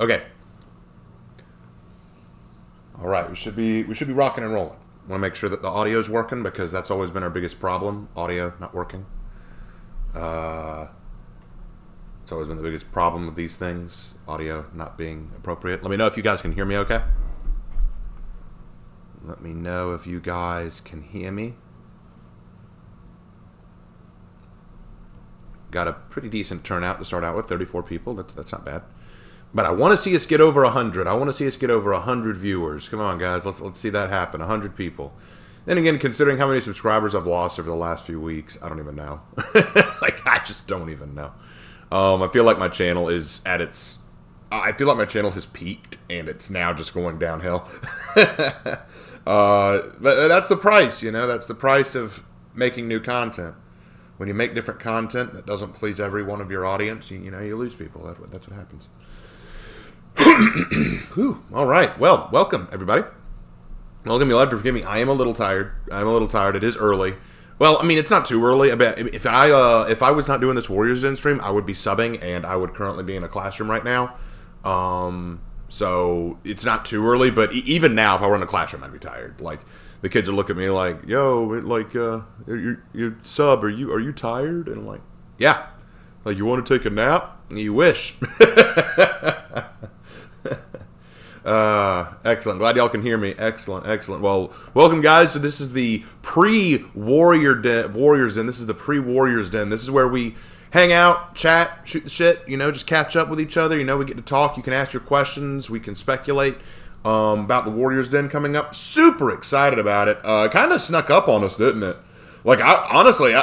Okay. All right, we should be rocking and rolling. Want to make sure that the audio is working because that's always been our biggest problem. Audio not working. It's always been the biggest problem of these things. Audio not being appropriate. Let me know if you guys can hear me okay. Let me know if you guys can hear me. Got a pretty decent turnout to start out with, 34 people. That's not bad. But I want to see us get over 100. I want to see us get over 100 viewers. Come on, guys. Let's see that happen. 100 people. Then again, considering how many subscribers I've lost over the last few weeks, I don't even know. Like, I just don't even know. I feel like my channel is at its... I feel like my channel has peaked, and it's now just going downhill. But that's the price, you know? That's the price of making new content. When you make different content that doesn't please every one of your audience, you know, you lose people. That's what happens. Whew. All right. Well, welcome, everybody. Welcome. You'll have to forgive me. I am a little tired. It is early. Well, I mean, it's not too early. I bet if I was not doing this Warriors Den stream, I would be subbing, and I would currently be in a classroom right now. So it's not too early, but even now, if I were in a classroom, I'd be tired. Like, the kids would look at me like, "Yo, like, you sub? Are you tired?" And I'm like, "Yeah." Like, you want to take a nap? You wish. Excellent. Glad y'all can hear me. Excellent. Well, welcome, guys. So this is the Warriors Den. This is the pre-Warriors Den. This is where we hang out, chat, shoot the shit, you know, just catch up with each other. You know, we get to talk. You can ask your questions. We can speculate about the Warriors Den coming up. Super excited about it. Kind of snuck up on us, didn't it? Like, honestly,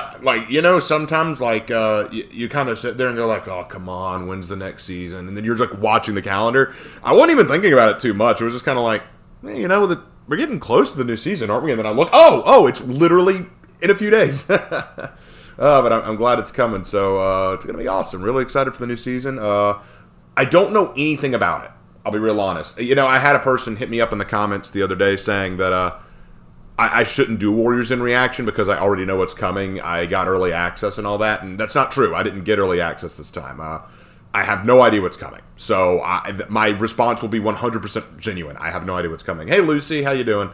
you know, sometimes, like, you kind of sit there and go, like, oh, come on, when's the next season? And then you're, like, watching the calendar. I wasn't even thinking about it too much. It was just kind of like, hey, you know, we're getting close to the new season, aren't we? And then I look, oh, it's literally in a few days. But I'm glad it's coming. So it's going to be awesome. Really excited for the new season. I don't know anything about it. I'll be real honest. You know, I had a person hit me up in the comments the other day saying that I shouldn't do Warriors in reaction because I already know what's coming. I got early access and all that, and that's not true. I didn't get early access this time. I have no idea what's coming. So my response will be 100% genuine. I have no idea what's coming. Hey, Lucy, how you doing?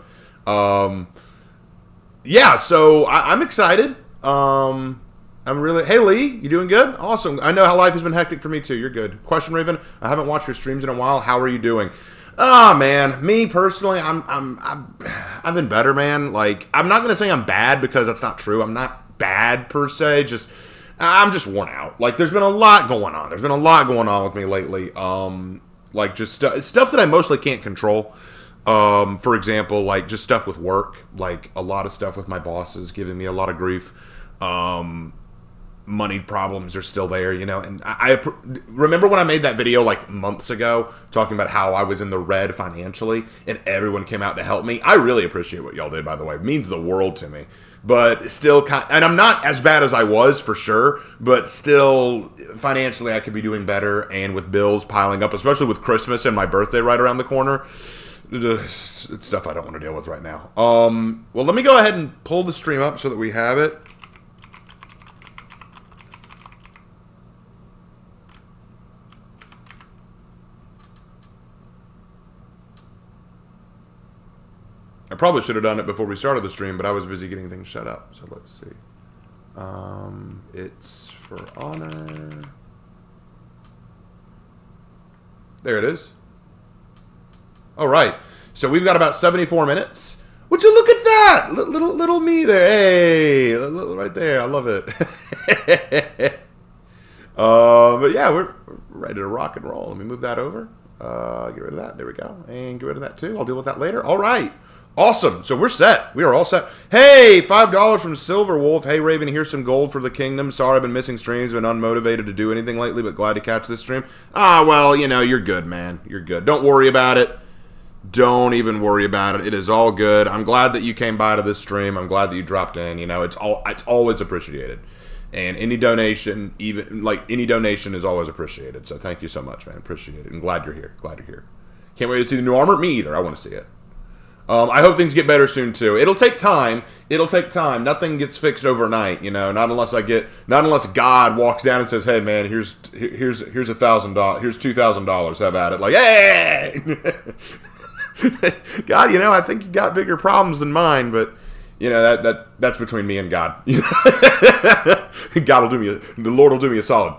Yeah, so I'm excited. I'm really... Hey, Lee, you doing good? Awesome. I know how life has been hectic for me, too. You're good. Question, Raven, I haven't watched your streams in a while. How are you doing? Man, me personally, I've been better, man. Like, I'm not gonna say I'm bad because that's not true. I'm not bad per se. I'm just worn out. Like, there's been a lot going on. There's been a lot going on with me lately. Like just stuff that I mostly can't control. For example, like just stuff with work. Like a lot of stuff with my bosses giving me a lot of grief. Money problems are still there, you know, and I remember when I made that video like months ago talking about how I was in the red financially and everyone came out to help me. I really appreciate what y'all did, by the way. It means the world to me. But still, and I'm not as bad as I was for sure, but still financially I could be doing better, and with bills piling up, especially with Christmas and my birthday right around the corner, it's stuff I don't want to deal with right now. Well, let me go ahead and pull the stream up so that we have it. I probably should have done it before we started the stream, but I was busy getting things set up. So let's see. It's For Honor. There it is. All right. So we've got about 74 minutes. Would you look at that? Little me there. Hey, right there. I love it. But yeah, we're ready to rock and roll. Let me move that over. Get rid of that. There we go. And get rid of that too. I'll deal with that later. All right. Awesome. So we're set. We are all set. Hey, $5 from Silver Wolf. Hey, Raven, here's some gold for the kingdom. Sorry I've been missing streams. Been unmotivated to do anything lately, but glad to catch this stream. Well, you know, you're good, man. You're good. Don't worry about it. Don't even worry about it. It is all good. I'm glad that you came by to this stream. I'm glad that you dropped in. You know, it's always appreciated. And any donation, any donation is always appreciated. So thank you so much, man. Appreciate it. And glad you're here. Glad you're here. Can't wait to see the new armor. Me either. I want to see it. I hope things get better soon too. It'll take time. It'll take time. Nothing gets fixed overnight, you know. Not unless God walks down and says, "Hey, man, here's $1,000. Here's $2,000. Have at it." Like, hey, God, you know, I think you got bigger problems than mine, but you know that's between me and God. God will do me. The Lord will do me a solid.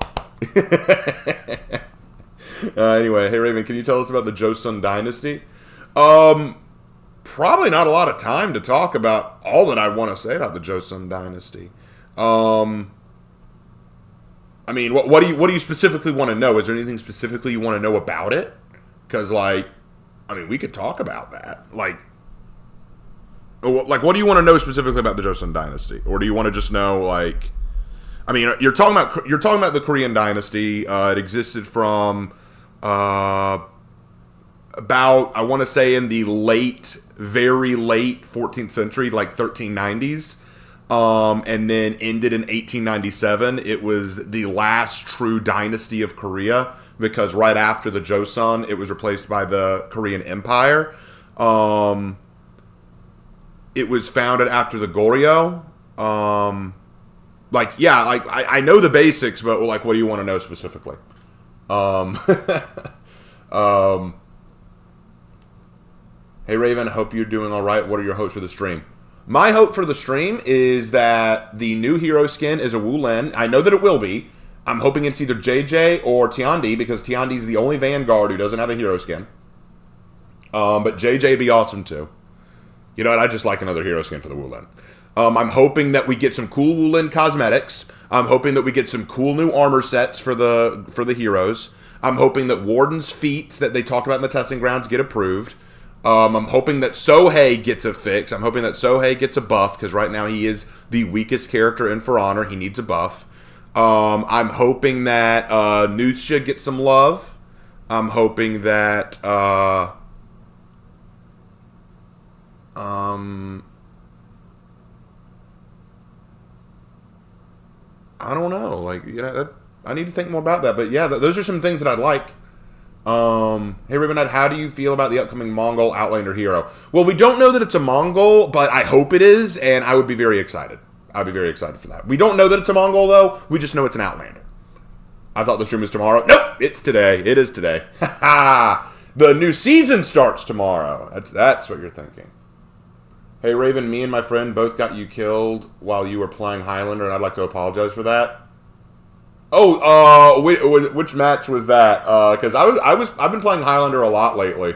Anyway, hey Raven, can you tell us about the Joseon Dynasty? Probably not a lot of time to talk about all that I want to say about the Joseon Dynasty. I mean, what do you specifically want to know? Is there anything specifically you want to know about it? Because, like, I mean, we could talk about that. Like, what do you want to know specifically about the Joseon Dynasty, or do you want to just know, like, I mean, you're talking about the Korean Dynasty. It existed from about, I want to say, in the very late 14th century, like 1390s, and then ended in 1897. It was the last true dynasty of Korea, because right after the Joseon, it was replaced by the Korean Empire. It was founded after the Goryeo. I know the basics, but like, what do you want to know specifically? Hey Raven, hope you're doing all right. What are your hopes for the stream? My hope for the stream is that the new hero skin is a Wulin. I know that it will be. I'm hoping it's either JJ or Tiandi, because Tiandi's the only Vanguard who doesn't have a hero skin. But JJ would be awesome too. You know what? I just like another hero skin for the Wulin. I'm hoping that we get some cool Wulin cosmetics. I'm hoping that we get some cool new armor sets for the heroes. I'm hoping that Warden's feats that they talked about in the testing grounds get approved. I'm hoping that Sohei gets a fix. I'm hoping that Sohei gets a buff, because right now he is the weakest character in For Honor. He needs a buff. I'm hoping that Nutsha gets some love. I'm hoping that I don't know. Like, you know, I need to think more about that. But yeah, those are some things that I'd like. Hey Ribbonhead, how do you feel about the upcoming Mongol Outlander hero? Well, we don't know that it's a Mongol, but I hope it is, and I would be very excited. I'd be very excited for that. We don't know that it's a Mongol, though. We just know it's an Outlander. I thought the stream was tomorrow. Nope, it's today. It is today. Ha ha! The new season starts tomorrow. That's what you're thinking. Hey Raven, me and my friend both got you killed while you were playing Highlander, and I'd like to apologize for that. Oh, which match was that? Because I've been playing Highlander a lot lately.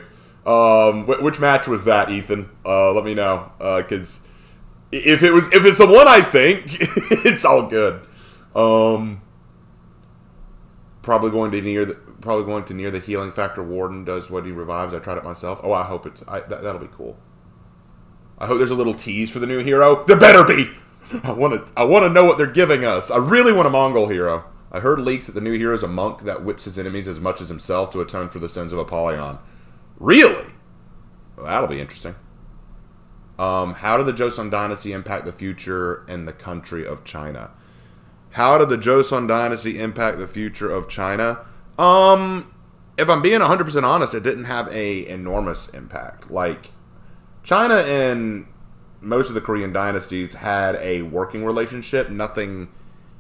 Which match was that, Ethan? Let me know. Because if it's the one I think, it's all good. Probably going to near the healing factor. Warden does what he revives. I tried it myself. Oh, I hope that'll be cool. I hope there's a little tease for the new hero. There better be. I want to know what they're giving us. I really want a Mongol hero. I heard leaks that the new hero is a monk that whips his enemies as much as himself to atone for the sins of Apollyon. Really? Well, that'll be interesting. How did the Joseon Dynasty impact the future and the country of China? How did the Joseon Dynasty impact the future of China? If I'm being 100% honest, it didn't have an enormous impact. Like, China and most of the Korean dynasties had a working relationship, nothing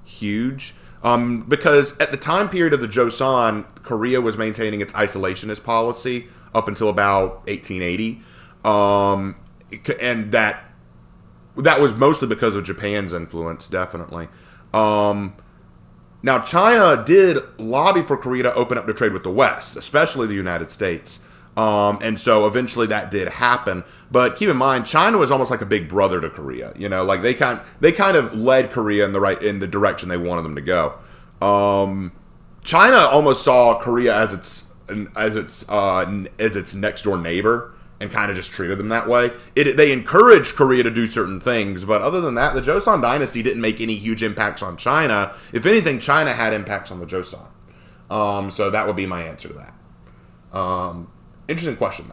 huge. Because at the time period of the Joseon, Korea was maintaining its isolationist policy up until about 1880. And that was mostly because of Japan's influence, definitely. Now, China did lobby for Korea to open up to trade with the West, especially the United States. And so eventually that did happen. But keep in mind, China was almost like a big brother to Korea. You know, like they kind of led Korea in the direction they wanted them to go. China almost saw Korea as its next door neighbor and kind of just treated them that way. They encouraged Korea to do certain things, but other than that, the Joseon Dynasty didn't make any huge impacts on China. If anything, China had impacts on the Joseon. So that would be my answer to that. Interesting question,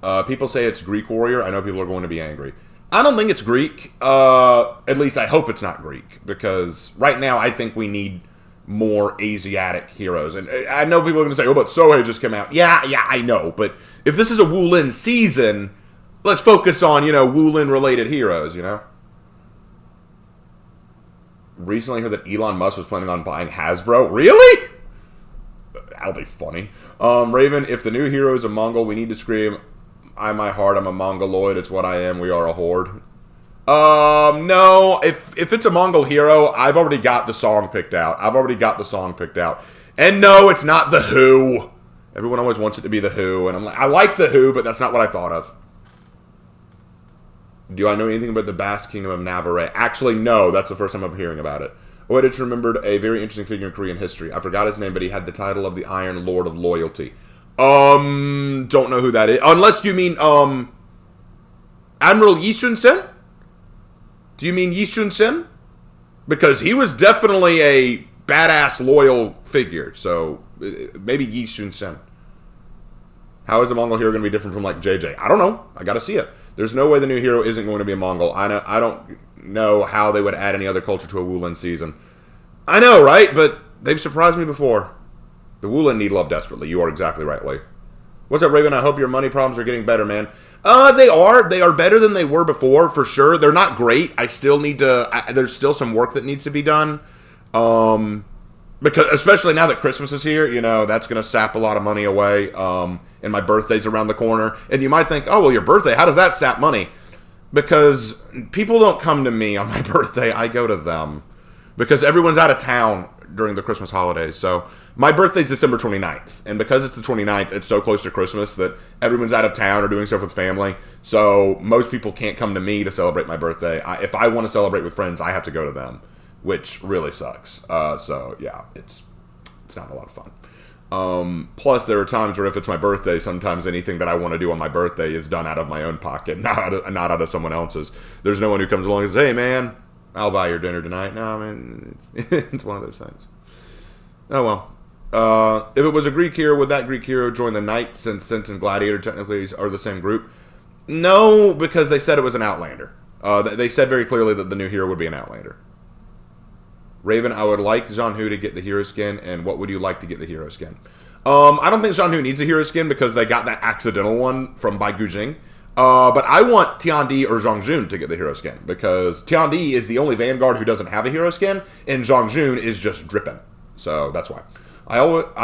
though. People say it's Greek warrior. I know people are going to be angry. I don't think it's Greek. At least I hope it's not Greek. Because right now I think we need more Asiatic heroes. And I know people are going to say, oh, but Sohei just came out. Yeah, I know. But if this is a Wulin season, let's focus on, Wulin-related heroes, Recently heard that Elon Musk was planning on buying Hasbro. Really? That'll be funny. Raven, if the new hero is a Mongol, we need to scream, I'm my heart, I'm a Mongoloid, it's what I am, we are a horde. No, if it's a Mongol hero, I've already got the song picked out. And no, it's not The Who. Everyone always wants it to be The Who, and I'm like, I like The Who, but that's not what I thought of. Do I know anything about the Basque Kingdom of Navarre? Actually, no. That's the first time I'm hearing about it. Oh, I just remembered a very interesting figure in Korean history. I forgot his name, but he had the title of the Iron Lord of Loyalty. Don't know who that is. Unless you mean, Admiral Yi Sun-sen? Do you mean Yi Sun-sen? Because he was definitely a badass, loyal figure. So, maybe Yi Sun-sen. How is the Mongol hero going to be different from, like, JJ? I don't know. I got to see it. There's no way the new hero isn't going to be a Mongol. I don't know how they would add any other culture to a Wulin season. I know, right? But they've surprised me before. The Wulin need love desperately. You are exactly right, Lee. What's up, Raven? I hope your money problems are getting better, man. They are. They are better than they were before, for sure. They're not great. I still need to... there's still some work that needs to be done. Because, especially now that Christmas is here, that's going to sap a lot of money away. And my birthday's around the corner. And you might think, oh, well, your birthday, how does that sap money? Because people don't come to me on my birthday. I go to them. Because everyone's out of town during the Christmas holidays. So my birthday's December 29th. And because it's the 29th, it's so close to Christmas that everyone's out of town or doing stuff with family. So most people can't come to me to celebrate my birthday. If I want to celebrate with friends, I have to go to them, which really sucks. So yeah, it's not a lot of fun. Plus, there are times where if it's my birthday, sometimes anything that I want to do on my birthday is done out of my own pocket, not out of someone else's. There's no one who comes along and says, hey, man, I'll buy your dinner tonight. No, I mean, it's one of those things. Oh, well. If it was a Greek hero, would that Greek hero join the Knights, since Sense and Gladiator technically are the same group? No, because they said it was an Outlander. They said very clearly that the new hero would be an Outlander. Raven, I would like Zhang Hu to get the hero skin, and what would you like to get the hero skin? I don't think Zhang Hu needs a hero skin because they got that accidental one from Bai Gujing. But I want Tian Di or Zhang Jun to get the hero skin because Tian Di is the only Vanguard who doesn't have a hero skin, and Zhang Jun is just dripping. So that's why. I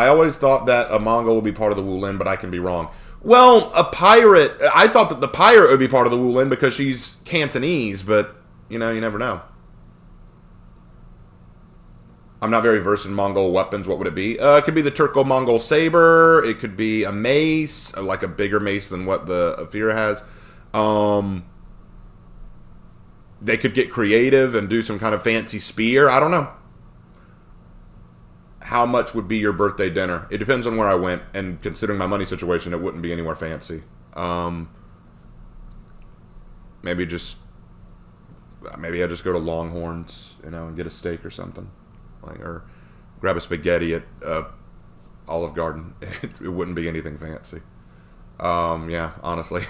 always thought that a Mongol would be part of the Wulin, but I can be wrong. Well, a pirate, I thought that the pirate would be part of the Wulin because she's Cantonese, but, you never know. I'm not very versed in Mongol weapons. What would it be? It could be the Turco-Mongol saber. It could be a mace, like a bigger mace than what the Afira has. They could get creative and do some kind of fancy spear. I don't know. How much would be your birthday dinner? It depends on where I went, and considering my money situation, it wouldn't be anywhere fancy. Maybe I just go to Longhorns, and get a steak or something. Or grab a spaghetti at Olive Garden. It wouldn't be anything fancy. Yeah, honestly.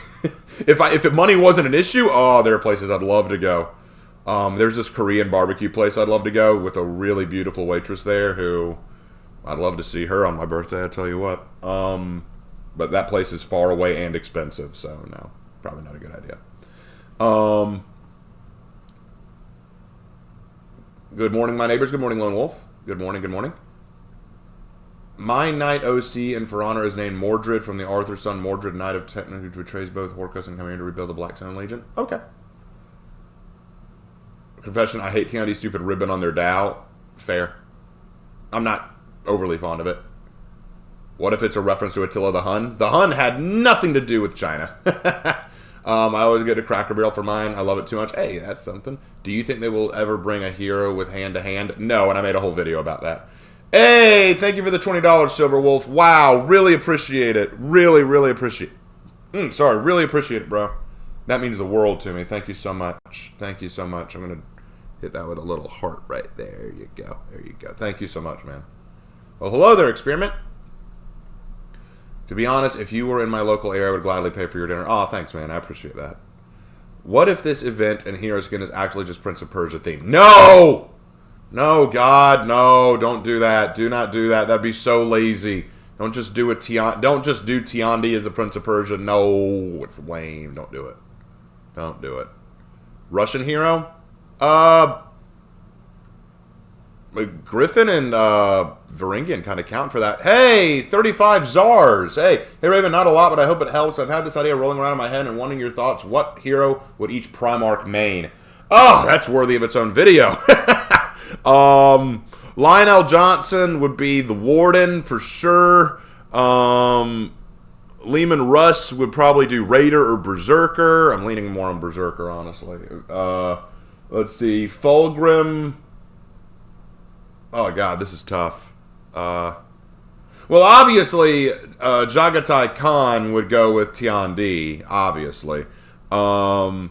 if money wasn't an issue, there are places I'd love to go. There's this Korean barbecue place I'd love to go with a really beautiful waitress there who I'd love to see her on my birthday, I tell you what. But that place is far away and expensive, so no, probably not a good idea. Good morning, my neighbors. Good morning, Lone Wolf. Good morning, good morning. My knight OC in For Honor is named Mordred from the Arthur son Mordred, knight of Techno, who betrays both Horcrux and coming to rebuild the Blackstone Legion. Okay. Confession, I hate Tiandi's stupid ribbon on their Dao. Fair. I'm not overly fond of it. What if it's a reference to Attila the Hun? The Hun had nothing to do with China. I always get a Cracker Barrel for mine. I love it too much. Hey, that's something. Do you think they will ever bring a hero with hand-to-hand? No, and I made a whole video about that. Hey, thank you for the $20, Silver Wolf. Wow, really appreciate it. Really, really appreciate it. Really appreciate it, bro. That means the world to me. Thank you so much. Thank you so much. I'm going to hit that with a little heart right there. There you go. There you go. Thank you so much, man. Well, hello there, Experiment. To be honest, if you were in my local area, I would gladly pay for your dinner. Oh, thanks, man. I appreciate that. What if this event and hero skin is actually just Prince of Persia theme? No! No, God, no, don't do that. Do not do that. That'd be so lazy. Don't just do a Don't just do Tiandi as the Prince of Persia. No, it's lame. Don't do it. Don't do it. Russian hero? Griffin and Varangian kind of count for that. Hey, 35 Czars. Hey, Raven, not a lot, but I hope it helps. I've had this idea rolling around in my head and wanting your thoughts. What hero would each Primarch main? Oh, that's worthy of its own video. Lionel Johnson would be the Warden for sure. Lehman Russ would probably do Raider or Berserker. I'm leaning more on Berserker, honestly. Let's see. Fulgrim. Oh, God, this is tough. Well, obviously, Jagatai Khan would go with Tiandi, obviously. I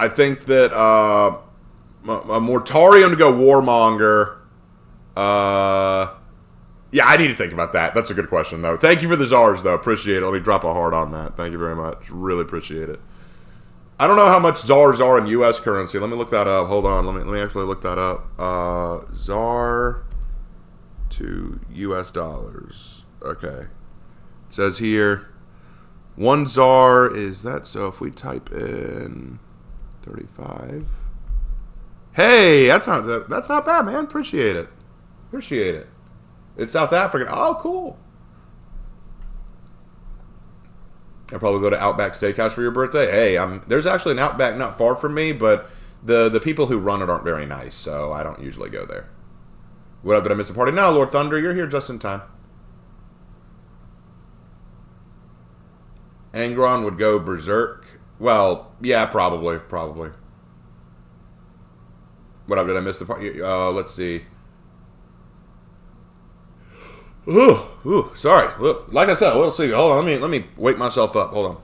think that Mortarion to go Warmonger. Yeah, I need to think about that. That's a good question, though. Thank you for the Czars, though. Appreciate it. Let me drop a heart on that. Thank you very much. Really appreciate it. I don't know how much Czars are in U.S. currency. Let me look that up. Hold on. Let me actually look that up. Czar to U.S. dollars. Okay. It says here, one Czar is that. So if we type in 35. Hey, that's not bad, man. Appreciate it. Appreciate it. It's South African. Oh, cool. I'll probably go to Outback Steakhouse for your birthday. Hey, there's actually an Outback not far from me, but the people who run it aren't very nice, so I don't usually go there. What up, did I miss the party? No, Lord Thunder, you're here just in time. Angron would go Berserk. Well, yeah, probably. What up, did I miss the party? Let's see. Ooh, sorry. Look, like I said, we'll see. Hold on, let me wake myself up. Hold on.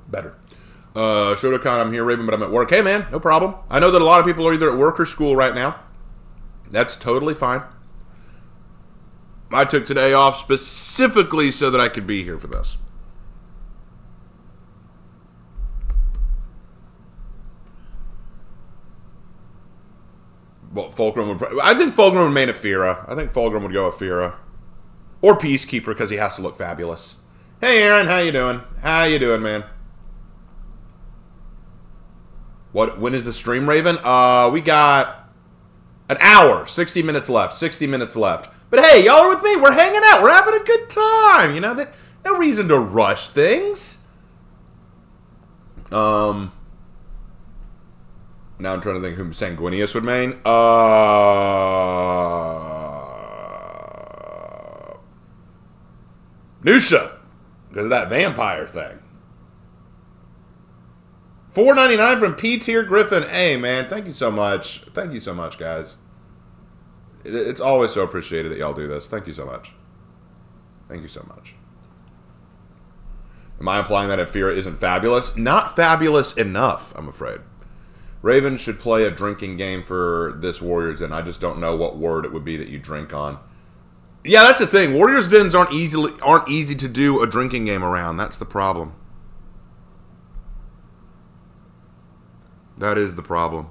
Better. Shotokan, I'm here, Raven, but I'm at work. Hey, man, no problem. I know that a lot of people are either at work or school right now. That's totally fine. I took today off specifically so that I could be here for this. Well, Fulgrim would. I think Fulgrim would main Aphira. I think Fulgrim would go Aphira, or Peacekeeper because he has to look fabulous. Hey, Aaron, how you doing? How you doing, man? When is the stream, Raven? We got an hour, 60 minutes left. 60 minutes left. But hey, y'all are with me. We're hanging out. We're having a good time. You know, no reason to rush things. Now I'm trying to think who Sanguinius would main. Nusha, because of that vampire thing. $4.99 from P-Tier Griffin. Hey, man, thank you so much. Thank you so much, guys. It's always so appreciated that y'all do this. Thank you so much. Thank you so much. Am I implying that Aphira isn't fabulous? Not fabulous enough, I'm afraid. Raven should play a drinking game for this Warriors Den. I just don't know what word it would be that you drink on. Yeah, that's the thing. Warriors Dens aren't easy to do a drinking game around. That's the problem. That is the problem.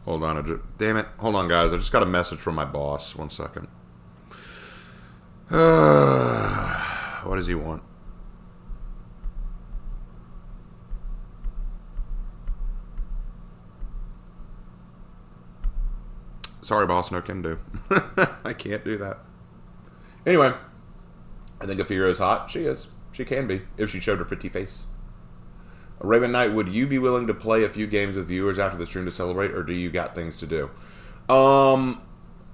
Hold on. Damn it. Hold on, guys. I just got a message from my boss. 1 second. What does he want? Sorry, boss. No can do. I can't do that. Anyway, I think Aphira is hot. She is. She can be, if she showed her pretty face. Raven Knight, would you be willing to play a few games with viewers after the stream to celebrate, or do you got things to do?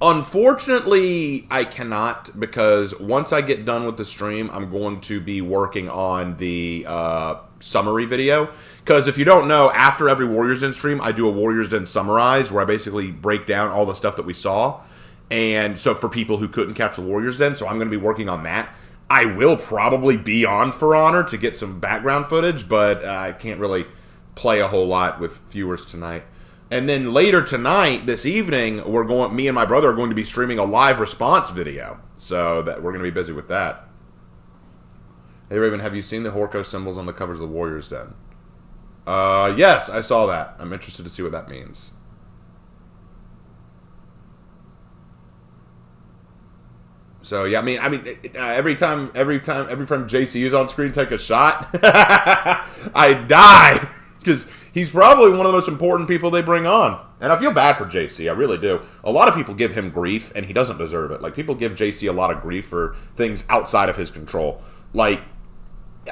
Unfortunately, I cannot, because once I get done with the stream, I'm going to be working on the summary video. Because if you don't know, after every Warriors Den stream, I do a Warriors Den summarize where I basically break down all the stuff that we saw. And so for people who couldn't catch the Warriors Den, so I'm going to be working on that. I will probably be on For Honor to get some background footage, but I can't really play a whole lot with viewers tonight. And then later tonight, this evening, me and my brother are going to be streaming a live response video. So that we're going to be busy with that. Hey Raven, have you seen the Horko symbols on the covers of the Warriors Den? Yes, I saw that. I'm interested to see what that means. So yeah, I mean, every time JC is on screen, take a shot, I die because he's probably one of the most important people they bring on, and I feel bad for JC. I really do. A lot of people give him grief, and he doesn't deserve it. Like people give JC a lot of grief for things outside of his control. Like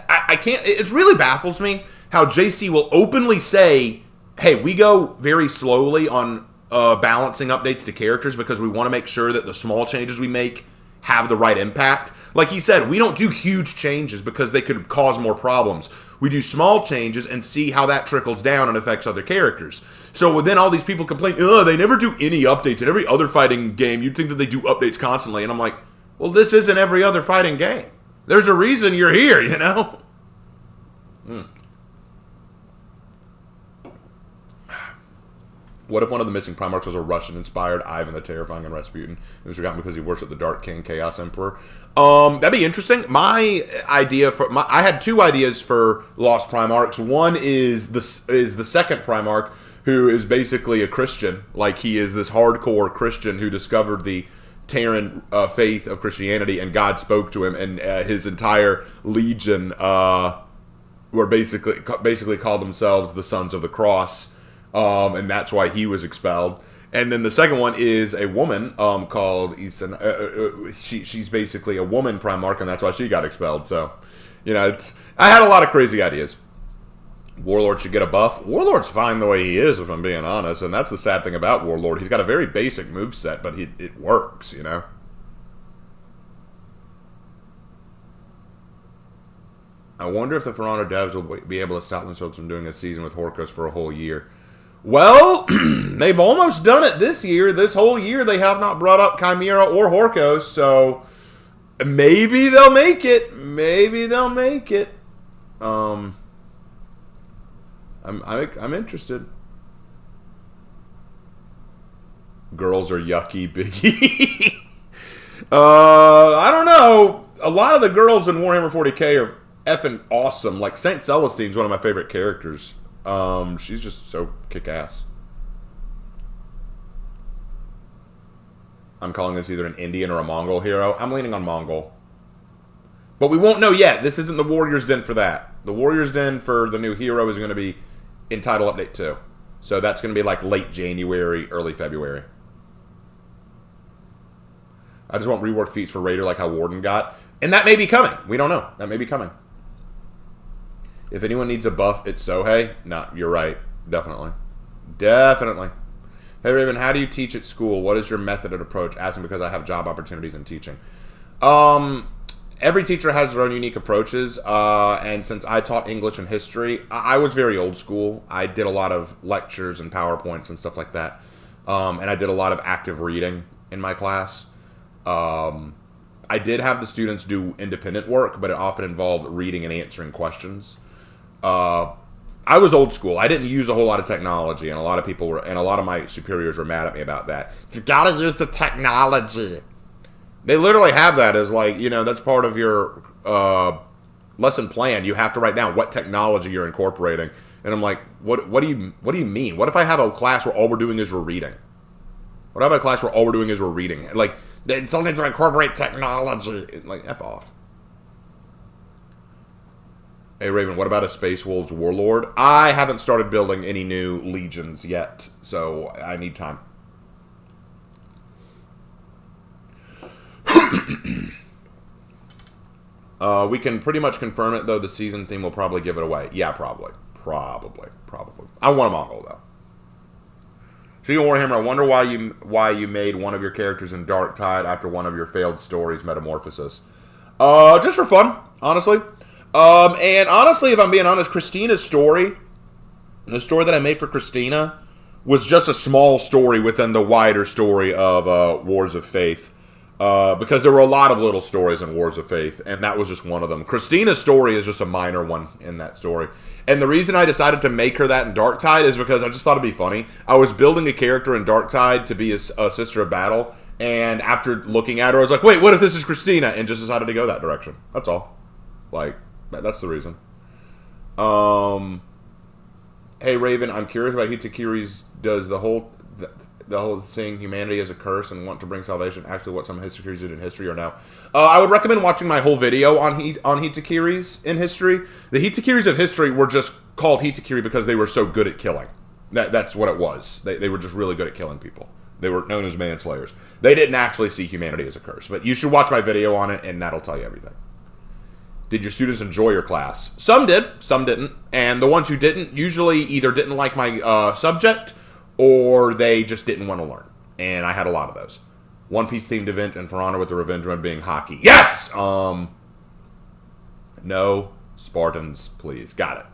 I can't. It really baffles me how JC will openly say, "Hey, we go very slowly on balancing updates to characters because we want to make sure that the small changes we make have the right impact." Like he said, we don't do huge changes because they could cause more problems. We do small changes and see how that trickles down and affects other characters. So then all these people complain, they never do any updates. In every other fighting game, you'd think that they do updates constantly. And I'm like, well, this isn't every other fighting game. There's a reason you're here, you know? What if one of the missing Primarchs was a Russian-inspired Ivan the Terrifying and Rasputin? It was forgotten because he worshipped the Dark King, Chaos Emperor. That'd be interesting. I had two ideas for Lost Primarchs. One is the second Primarch, who is basically a Christian. Like he is this hardcore Christian who discovered the Terran faith of Christianity, and God spoke to him, and his entire legion were basically called themselves the Sons of the Cross. And that's why he was expelled. And then the second one is a woman called Isan. She's basically a woman Primarch, and that's why she got expelled. So, I had a lot of crazy ideas. Warlord should get a buff. Warlord's fine the way he is, if I'm being honest. And that's the sad thing about Warlord. He's got a very basic moveset, but it works, I wonder if the For Honor devs will be able to stop themselves from doing a season with Horkos for a whole year. Well, they've almost done it this year. This whole year, they have not brought up Chimera or Horkos, so maybe they'll make it. I'm interested. Girls are yucky, Biggie. I don't know. A lot of the girls in Warhammer 40k are effing awesome. Like Saint Celestine's one of my favorite characters. She's just so kick-ass. I'm calling this either an Indian or a Mongol hero. I'm leaning on Mongol. But we won't know yet. This isn't the Warriors Den for that. The Warriors Den for the new hero is going to be in Title Update 2. So that's going to be like late January, early February. I just want rework feats for Raider like how Warden got. And that may be coming. We don't know. That may be coming. If anyone needs a buff, it's Sohei. No, you're right. Definitely. Definitely. Hey, Raven, how do you teach at school? What is your method and approach? Asking because I have job opportunities in teaching. Every teacher has their own unique approaches. And since I taught English and history, I was very old school. I did a lot of lectures and PowerPoints and stuff like that. And I did a lot of active reading in my class. I did have the students do independent work, but it often involved reading and answering questions. I was old school. I didn't use a whole lot of technology, and a lot of my superiors were mad at me about that. You gotta use the technology. They literally have that as like, that's part of your lesson plan. You have to write down what technology you're incorporating. And I'm like, what do you mean? What if I have a class where all we're doing is we're reading? What if I have a class where all we're doing is we're reading? Like, they still need to incorporate technology. Like, F off. Hey, Raven, what about a Space Wolves Warlord? I haven't started building any new legions yet, so I need time. We can pretty much confirm it, though. The season theme will probably give it away. Yeah, probably. I want a Mongol, though. Speaking of Warhammer, I wonder why you made one of your characters in Darktide after one of your failed stories, Metamorphosis. Just for fun, honestly. And honestly, if I'm being honest, Christina's story, the story that I made for Christina, was just a small story within the wider story of Wars of Faith. Because there were a lot of little stories in Wars of Faith, and that was just one of them. Christina's story is just a minor one in that story. And the reason I decided to make her that in Darktide is because I just thought it'd be funny. I was building a character in Darktide to be a Sister of Battle, and after looking at her, I was like, wait, what if this is Christina? And just decided to go that direction. That's all. Like, that's the reason. Hey, Raven, I'm curious about Hitokiri's, does the whole thing, humanity as a curse and want to bring salvation, actually what some Hitokiris did in history or no? I would recommend watching my whole video on Hitokiris in history. The Hitokiris of history were just called Hitokiri because they were so good at killing. That's what it was. They were just really good at killing people. They were known as manslayers. They didn't actually see humanity as a curse. But you should watch my video on it, and that'll tell you everything. Did your students enjoy your class? Some did, some didn't. And the ones who didn't usually either didn't like my subject, or they just didn't want to learn. And I had a lot of those. One Piece themed event and For Honor with the Revenge Run being hockey. Yes! No Spartans, please. Got it.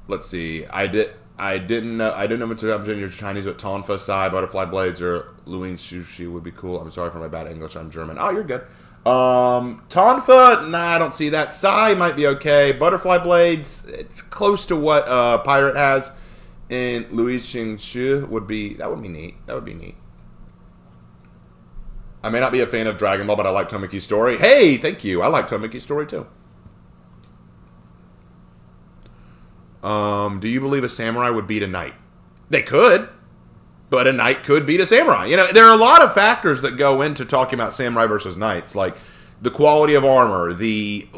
Let's see. I didn't know much about your Chinese, but Tonfa, Sai, Butterfly Blades, or Luin Sushi would be cool. I'm sorry for my bad English. I'm German. Oh, you're good. Tonfa, nah, I don't see that. Sai might be okay. Butterfly Blades, it's close to what Pirate has. And Louis Xingxu would be neat. That would be neat. I may not be a fan of Dragon Ball, but I like Tomoki's story. Hey, thank you. I like Tomoki's story too. Do you believe a samurai would beat a knight? They could, but a knight could beat a samurai. You know, there are a lot of factors that go into talking about samurai versus knights, like the quality of armor, the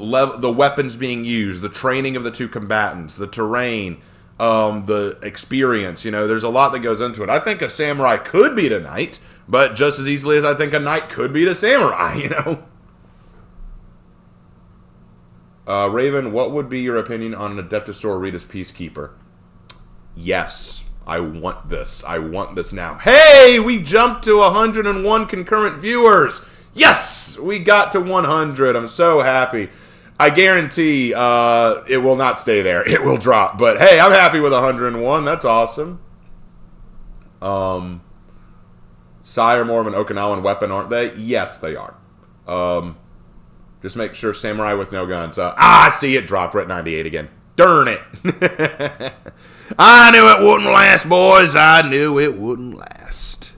weapons being used, the training of the two combatants, the terrain, the experience. You know, there's a lot that goes into it. I think a samurai could beat a knight, but just as easily as I think a knight could beat a samurai, you know. Raven, what would be your opinion on an Adeptus Sororitas Peacekeeper? Yes, I want this. I want this now. Hey, we jumped to 101 concurrent viewers. Yes, we got to 100. I'm so happy. I guarantee it will not stay there. It will drop. But hey, I'm happy with 101. That's awesome. Sai are more of an Okinawan weapon, aren't they? Yes, they are. Just make sure samurai with no guns. See, it dropped. We're at 98 again. Darn it. I knew it wouldn't last, boys. I knew it wouldn't last.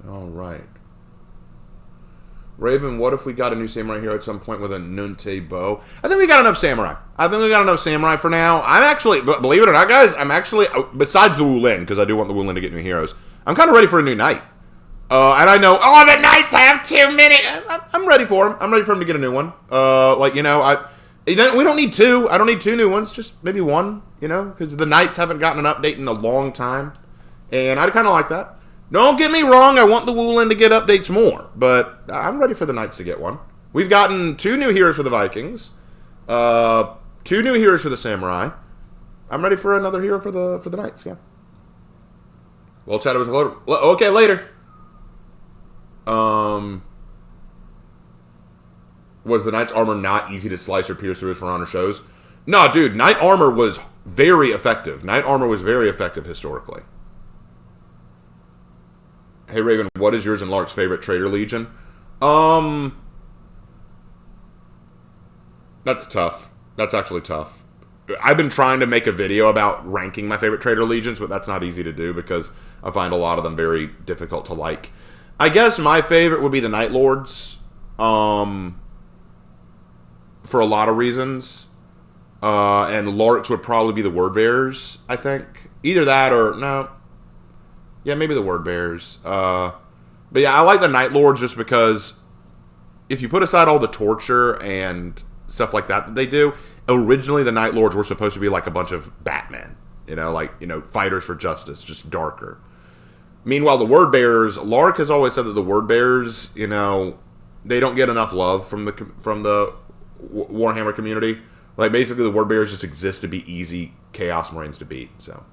All right. Raven, what if we got a new samurai hero at some point with a Nunte bow? I think we got enough samurai. For now. I'm actually, believe it or not, guys, I'm actually, besides the Wulin, because I do want the Wulin to get new heroes, I'm kind of ready for a new knight. And I know, the knights have too many. I'm ready for him. I'm ready for him to get a new one. We don't need two. I don't need two new ones. Just maybe one, because the knights haven't gotten an update in a long time. And I kind of like that. Don't get me wrong, I want the Wulin to get updates more, but I'm ready for the Knights to get one. We've gotten 2 new heroes for the Vikings, 2 new heroes for the Samurai. I'm ready for another hero for the Knights, yeah. Well, Chad was loaded. Okay, later. Was the Knight's armor not easy to slice or pierce through as For Honor shows? No, dude, Knight armor was very effective. Knight armor was very effective historically. Hey Raven, what is yours and Lark's favorite Traitor Legion? That's tough. That's actually tough. I've been trying to make a video about ranking my favorite Traitor Legions, but that's not easy to do because I find a lot of them very difficult to like. I guess my favorite would be the Night Lords, for a lot of reasons. And Lark's would probably be the Word Bearers, I think. Either that or, no. Yeah, maybe the Word Bearers. But yeah, I like the Night Lords just because if you put aside all the torture and stuff like that they do, originally the Night Lords were supposed to be like a bunch of Batman. Fighters for justice, just darker. Meanwhile, the word bearers, Lark has always said that the word bearers, you know, they don't get enough love from the Warhammer community. Like, basically, the word bearers just exist to be easy Chaos Marines to beat, so.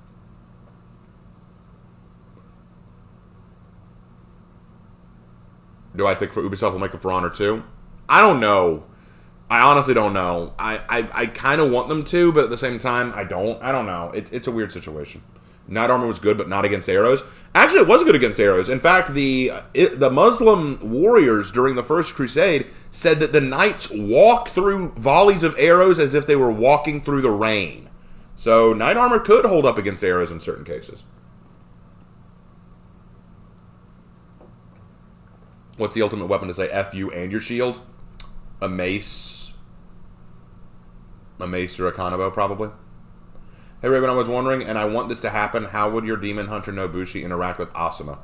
Do I think Ubisoft will make a For Honor 2? I don't know. I honestly don't know. I kind of want them to, but at the same time, I don't. I don't know. It's a weird situation. Knight Armor was good, but not against arrows. Actually, it was good against arrows. In fact, the Muslim warriors during the First Crusade said that the knights walked through volleys of arrows as if they were walking through the rain. So Knight Armor could hold up against arrows in certain cases. What's the ultimate weapon to say F you and your shield? A mace. A mace or a Kanabo, probably. Hey, Raven, I was wondering, and I want this to happen, how would your Demon Hunter Nobushi interact with Asuma?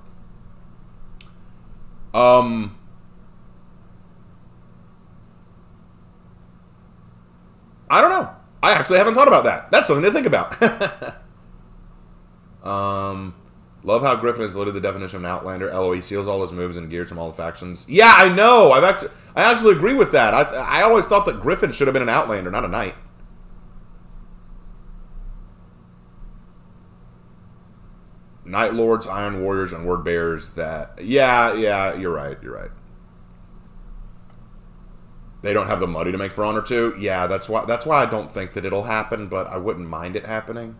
I don't know. I actually haven't thought about that. That's something to think about. Love how Griffin has literally the definition of an Outlander. LOE, he steals all his moves and gears from all the factions. Yeah, I know. I actually agree with that. I always thought that Griffin should have been an Outlander, not a Knight. Night Lords, Iron Warriors, and Word Bearers that... Yeah, you're right. They don't have the money to make For Honor 2. Yeah, that's why I don't think that it'll happen, but I wouldn't mind it happening.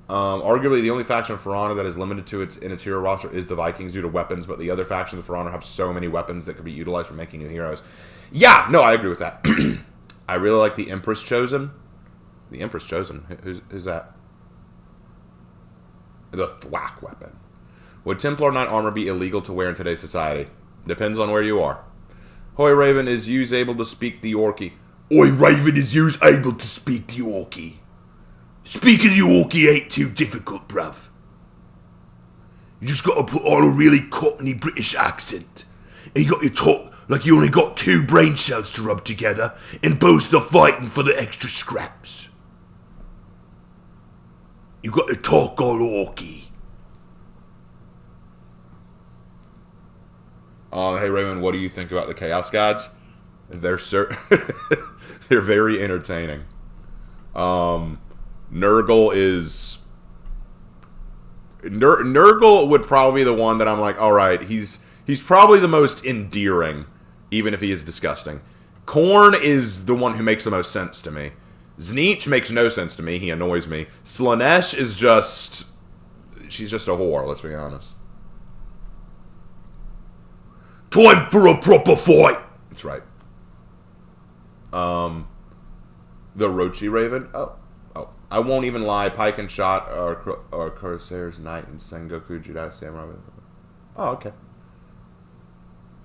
Arguably, the only faction of For Honor that is limited to its hero roster is the Vikings due to weapons, but the other factions of For Honor have so many weapons that could be utilized for making new heroes. Yeah, no, I agree with that. I really like the Empress Chosen. The Empress Chosen. Who's that? The thwack weapon. Would Templar Knight armor be illegal to wear in today's society? Depends on where you are. Hoy Raven, is yous able to speak the Orky? Oi Raven, is yous able to speak the Orky? Speaking the Orky ain't too difficult, bruv. You just gotta put on a really cockney British accent. And you got to talk like you only got 2 brain cells to rub together and both are fighting for the extra scraps. You got to talk all Orky. Hey Raymond, what do you think about the Chaos Gods? They're they're very entertaining. Nurgle is... Nurgle would probably be the one that I'm like, alright, he's probably the most endearing, even if he is disgusting. Korn is the one who makes the most sense to me. Zneech makes no sense to me. He annoys me. Slanesh is just... She's just a whore, let's be honest. Time for a proper fight! That's right. The Rochi Raven? Oh. I won't even lie. Pike and Shot or Corsair's Knight and Sengoku Jedi Samurai. Oh, okay.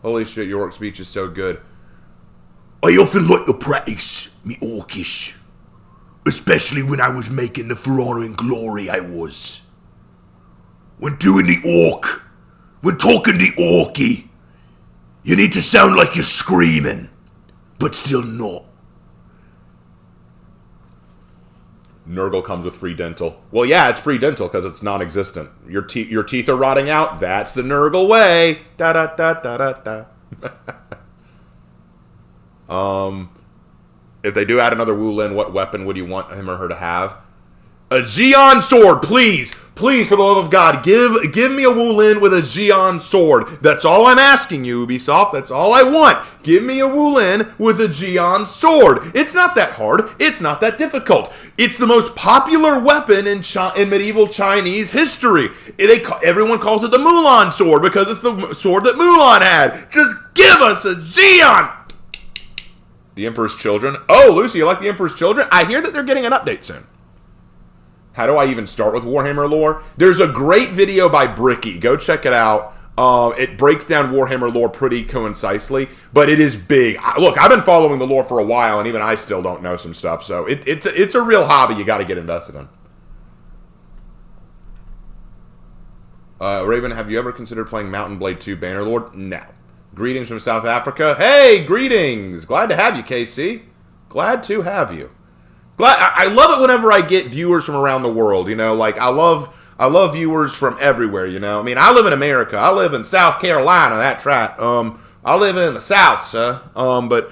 Holy shit, your orc speech is so good. I often like to practice me orcish. Especially when I was making the For Honor and Glory I was. When doing the orc, when talking the orky, you need to sound like you're screaming, but still not. Nurgle comes with free dental. Well, yeah, it's free dental because it's non-existent. Your teeth are rotting out. That's the Nurgle way. Da da da da da da. If they do add another Wulin, what weapon would you want him or her to have? A Xi'an sword, please! Please, for the love of God, give me a Wulin with a Xi'an sword. That's all I'm asking you, Ubisoft. That's all I want. Give me a Wulin with a Xi'an sword. It's not that hard. It's not that difficult. It's the most popular weapon in medieval Chinese history. Everyone calls it the Mulan sword because it's the sword that Mulan had. Just give us a Xi'an! The Emperor's Children. Oh, Lucy, you like the Emperor's Children? I hear that they're getting an update soon. How do I even start with Warhammer lore? There's a great video by Bricky. Go check it out. It breaks down Warhammer lore pretty concisely, but it is big. Look, I've been following the lore for a while, and even I still don't know some stuff, so it's a real hobby you got to get invested in. Raven, have you ever considered playing Mountain Blade 2 Bannerlord? No. Greetings from South Africa. Hey, greetings. Glad to have you, KC. Glad to have you. I love it whenever I get viewers from around the world. You know, like I love I love viewers from everywhere, you know. I mean, I live in America. I live in South Carolina, that's right. I live in the South, sir. But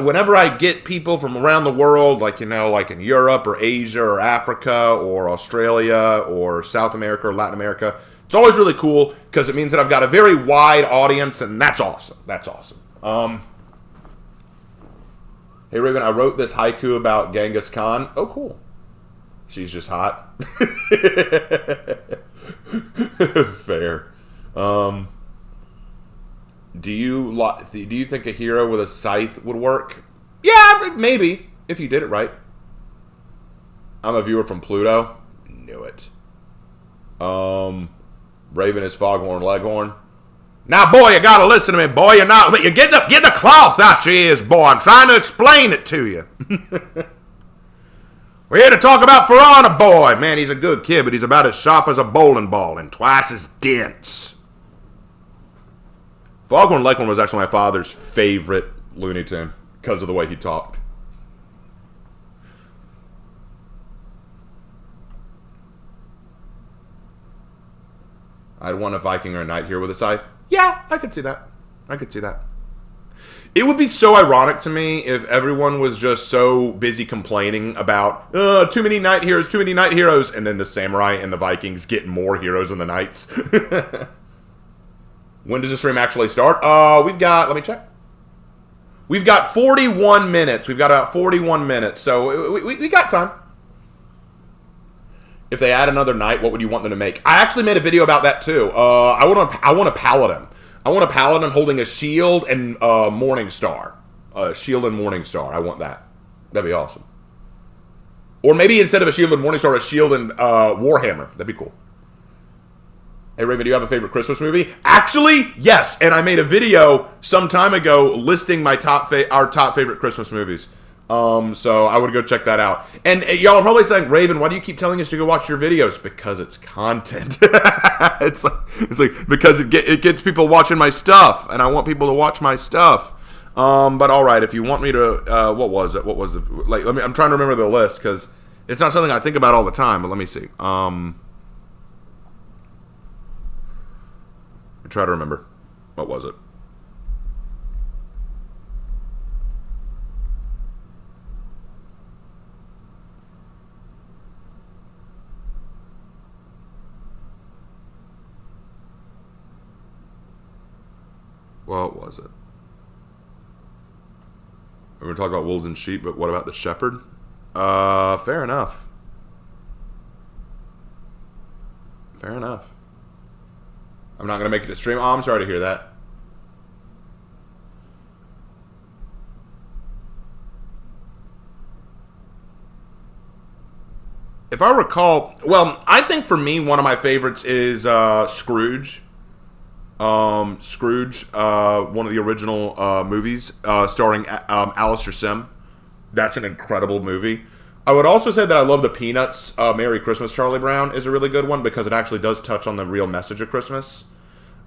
whenever I get people from around the world, like, you know, like in Europe or Asia or Africa or Australia or South America or Latin America, it's always really cool because it means that I've got a very wide audience, and that's awesome. That's awesome. Hey, Raven, I wrote this haiku about Genghis Khan. Oh, cool. She's just hot. Fair. Do you think a hero with a scythe would work? Yeah, maybe, if you did it right. I'm a viewer from Pluto. Knew it. Raven is Foghorn Leghorn. Now, boy, you gotta listen to me, boy. You get the cloth out your ears, boy. I'm trying to explain it to you. We're here to talk about For Honor, boy. Man, he's a good kid, but he's about as sharp as a bowling ball and twice as dense. Foghorn Leghorn was actually my father's favorite Looney Tune because of the way he talked. I'd want a Viking or a knight here with a scythe. Yeah, I could see that. I could see that. It would be so ironic to me if everyone was just so busy complaining about too many knight heroes, and then the samurai and the Vikings get more heroes than the knights. When does the stream actually start? We've got, let me check. We've got 41 minutes. We've got about 41 minutes, so we got time. If they add another knight, what would you want them to make? I actually made a video about that too. I want a paladin. I want a paladin holding a shield and Morning Star. Shield and Morning Star. I want that. That'd be awesome. Or maybe instead of a shield and Morning Star, a shield and Warhammer. That'd be cool. Hey, Raven, do you have a favorite Christmas movie? Actually, yes. And I made a video some time ago listing my our top favorite Christmas movies. So I would go check that out. And y'all are probably saying, Raven, why do you keep telling us to go watch your videos? Because it's content. it's like because it gets people watching my stuff, and I want people to watch my stuff. But all right, if you want me to, what was it? Like, I'm trying to remember the list because it's not something I think about all the time. But let me see. Try to remember. What was it? What was it? We're going to talk about wolves and sheep, but what about the shepherd? Fair enough. Fair enough. I'm not going to make it to stream. Oh, I'm sorry to hear that. If I recall, well, I think for me, one of my favorites is Scrooge. Scrooge, one of the original movies, starring Alistair Sim. That's an incredible movie. I would also say that I love the Peanuts, Merry Christmas, Charlie Brown is a really good one because it actually does touch on the real message of Christmas.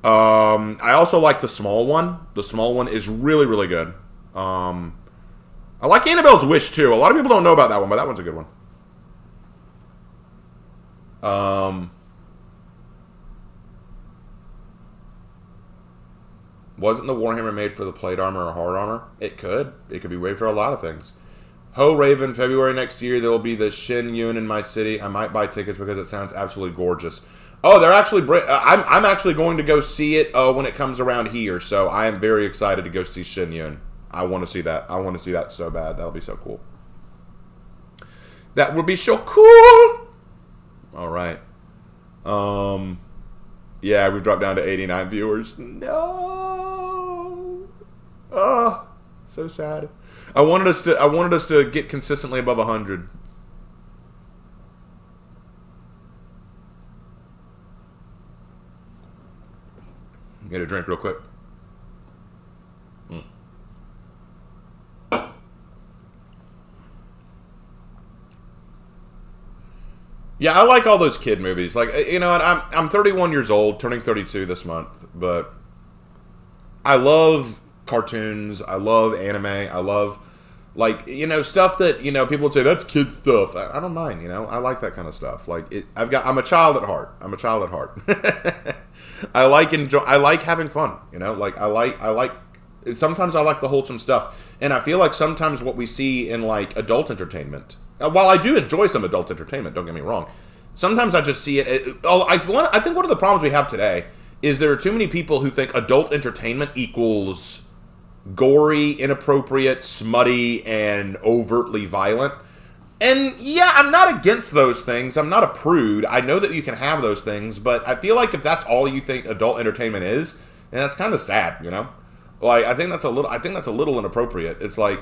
I also like The Small One. The Small One is really, really good. I like Annabelle's Wish, too. A lot of people don't know about that one, but that one's a good one. Wasn't the Warhammer made for the plate armor or hard armor? It could. It could be made for a lot of things. Ho Raven, February next year, there will be the Shin Yun in my city. I might buy tickets because it sounds absolutely gorgeous. Oh, they're actually... I'm actually going to go see it when it comes around here, so I am very excited to go see Shin Yun. I want to see that. I want to see that so bad. That'll be so cool. That would be so cool! All right. Yeah, we've dropped down to 89 viewers. No! Oh, so sad. I wanted us to get consistently above 100. Get a drink real quick. Yeah, I like all those kid movies. Like, you know, I'm 31 years old, turning 32 this month, but I love cartoons. I love anime. I love Like, you know, stuff that, you know, people would say, that's kid stuff. I don't mind, you know. I like that kind of stuff. Like, I'm a child at heart. I'm a child at heart. I like having fun, you know. Like, sometimes I like the wholesome stuff. And I feel like sometimes what we see in, like, adult entertainment, while I do enjoy some adult entertainment, don't get me wrong, sometimes I just see it. I think one of the problems we have today is there are too many people who think adult entertainment equals gory, inappropriate, smutty, and overtly violent. And yeah, I'm not against those things. I'm not a prude. I know that you can have those things, but I feel like if that's all you think adult entertainment is, then that's kind of sad, you know? Like, I think that's a little inappropriate. It's like,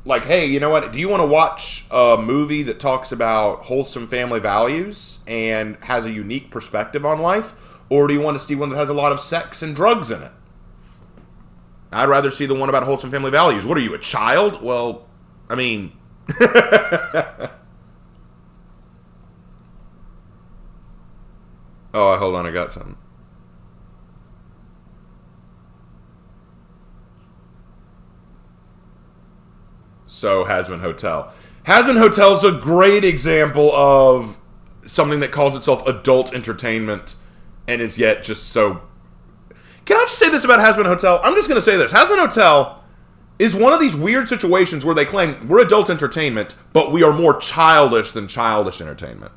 hey, you know what? Do you want to watch a movie that talks about wholesome family values and has a unique perspective on life? Or do you want to see one that has a lot of sex and drugs in it? I'd rather see the one about wholesome family values. What are you, a child? Well, I mean... Oh, hold on, I got something. So, Hazbin Hotel. Hazbin Hotel is a great example of something that calls itself adult entertainment and is yet just so... Can I just say this about Hazbin Hotel? I'm just going to say this. Hazbin Hotel is one of these weird situations where they claim we're adult entertainment, but we are more childish than childish entertainment.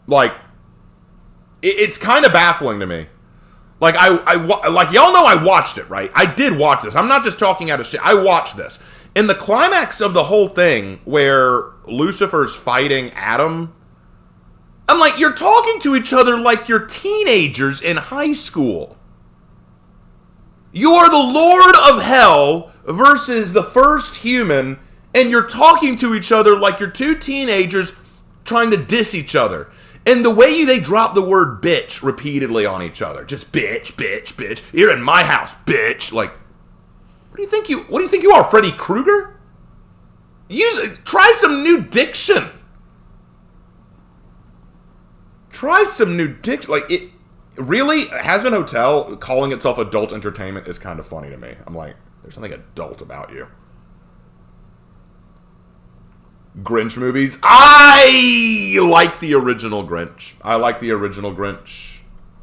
Like, it's kind of baffling to me. Like, like y'all know I watched it, right? I did watch this. I'm not just talking out of shit. I watched this. In the climax of the whole thing, where Lucifer's fighting Adam, I'm like, you're talking to each other like you're teenagers in high school. You are the Lord of Hell versus the first human, and you're talking to each other like you're two teenagers trying to diss each other. And the way they drop the word bitch repeatedly on each other. Just bitch, bitch, bitch. You're in my house, bitch. Like, what do you think you are, Freddy Krueger? Try some new diction. Try some new diction. Like, it really, Hazbin Hotel calling itself adult entertainment is kind of funny to me. I'm like, there's something adult about you. Grinch movies. I like the original Grinch. I like the original Grinch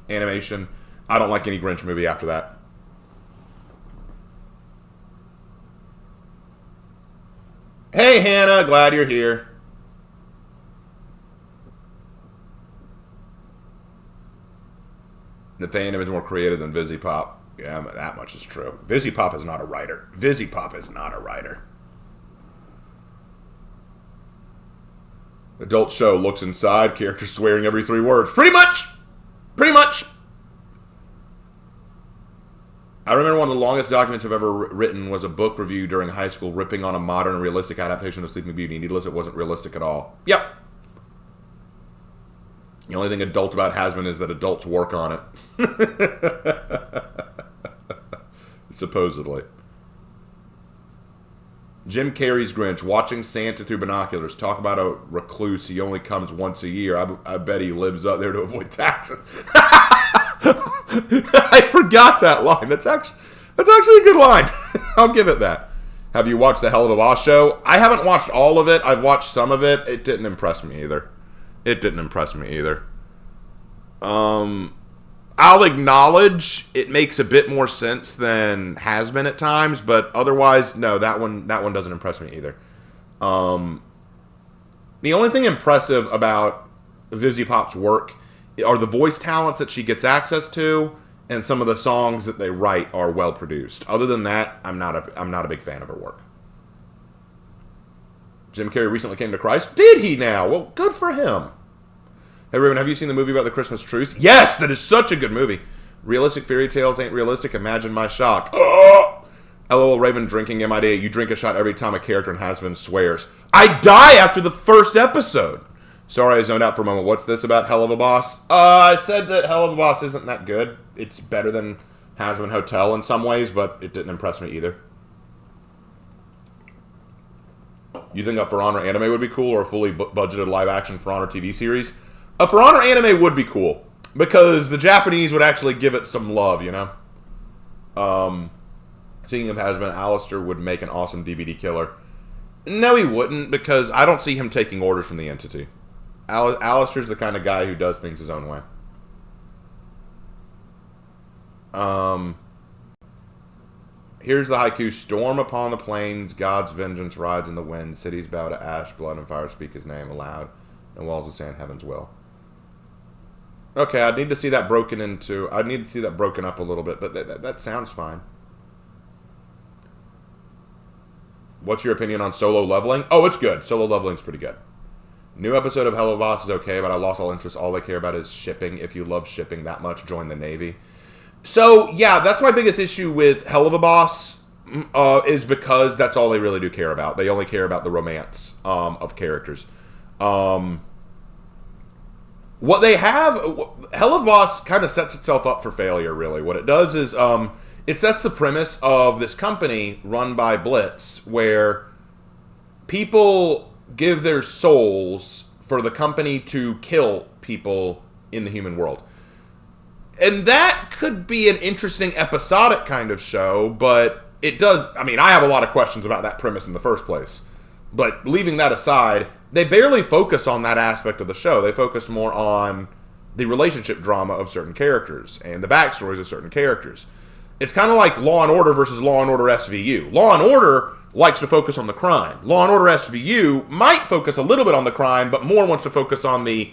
animation. I don't like any Grinch movie after that. Hey, Hannah. Glad you're here. The Phantom is more creative than Vizzy Pop. Yeah, that much is true. Vizzy Pop is not a writer. Vizzy Pop is not a writer. Adult show looks inside, characters swearing every 3 words. Pretty much! Pretty much! I remember one of the longest documents I've ever written was a book review during high school ripping on a modern and realistic adaptation of Sleeping Beauty. Needless, it wasn't realistic at all. Yep. The only thing adult about Hazbin is that adults work on it. Supposedly. Jim Carrey's Grinch, watching Santa through binoculars. Talk about a recluse. He only comes once a year. I bet he lives up there to avoid taxes. I forgot that line. That's actually a good line. I'll give it that. Have you watched the Hell of a Boss show? I haven't watched all of it. I've watched some of it. It didn't impress me either. I'll acknowledge it makes a bit more sense than has been at times, but otherwise, no, that one doesn't impress me either. The only thing impressive about Vizzy Pop's work are the voice talents that she gets access to, and some of the songs that they write are well produced. Other than that, I'm not a big fan of her work. Jim Carrey recently came to Christ. Did he now? Well, good for him. Hey, Raven, have you seen the movie about the Christmas truce? Yes, that is such a good movie. Realistic fairy tales ain't realistic. Imagine my shock. Oh! LOL, Raven drinking MID. You drink a shot every time a character in Hazbin swears. I die after the first episode. Sorry, I zoned out for a moment. What's this about Hell of a Boss? I said that Hell of a Boss isn't that good. It's better than Hazbin Hotel in some ways, but it didn't impress me either. You think a For Honor anime would be cool, or a fully budgeted live-action For Honor TV series? A For Honor anime would be cool, because the Japanese would actually give it some love, you know? Speaking of has been, Alistair would make an awesome DBD killer. No, he wouldn't, because I don't see him taking orders from the entity. Alistair's the kind of guy who does things his own way. Here's the haiku. Storm upon the plains, God's vengeance rides in the wind. Cities bow to ash, blood, and fire speak his name aloud. And walls of sand, heaven's will. Okay, I need to see that broken into... I need to see that broken up a little bit, but that sounds fine. What's your opinion on solo leveling? Oh, it's good. Solo leveling's pretty good. New episode of Hello Boss is okay, but I lost all interest. All they care about is shipping. If you love shipping that much, join the Navy. So, yeah, that's my biggest issue with Hell of a Boss, is because that's all they really do care about. They only care about the romance of characters. What they have, Hell of a Boss kind of sets itself up for failure, really. What it does is, it sets the premise of this company run by Blitz, where people give their souls for the company to kill people in the human world. And that could be an interesting episodic kind of show, but it does... I mean, I have a lot of questions about that premise in the first place. But leaving that aside, they barely focus on that aspect of the show. They focus more on the relationship drama of certain characters and the backstories of certain characters. It's kind of like Law & Order versus Law & Order SVU. Law & Order likes to focus on the crime. Law & Order SVU might focus a little bit on the crime, but more wants to focus on the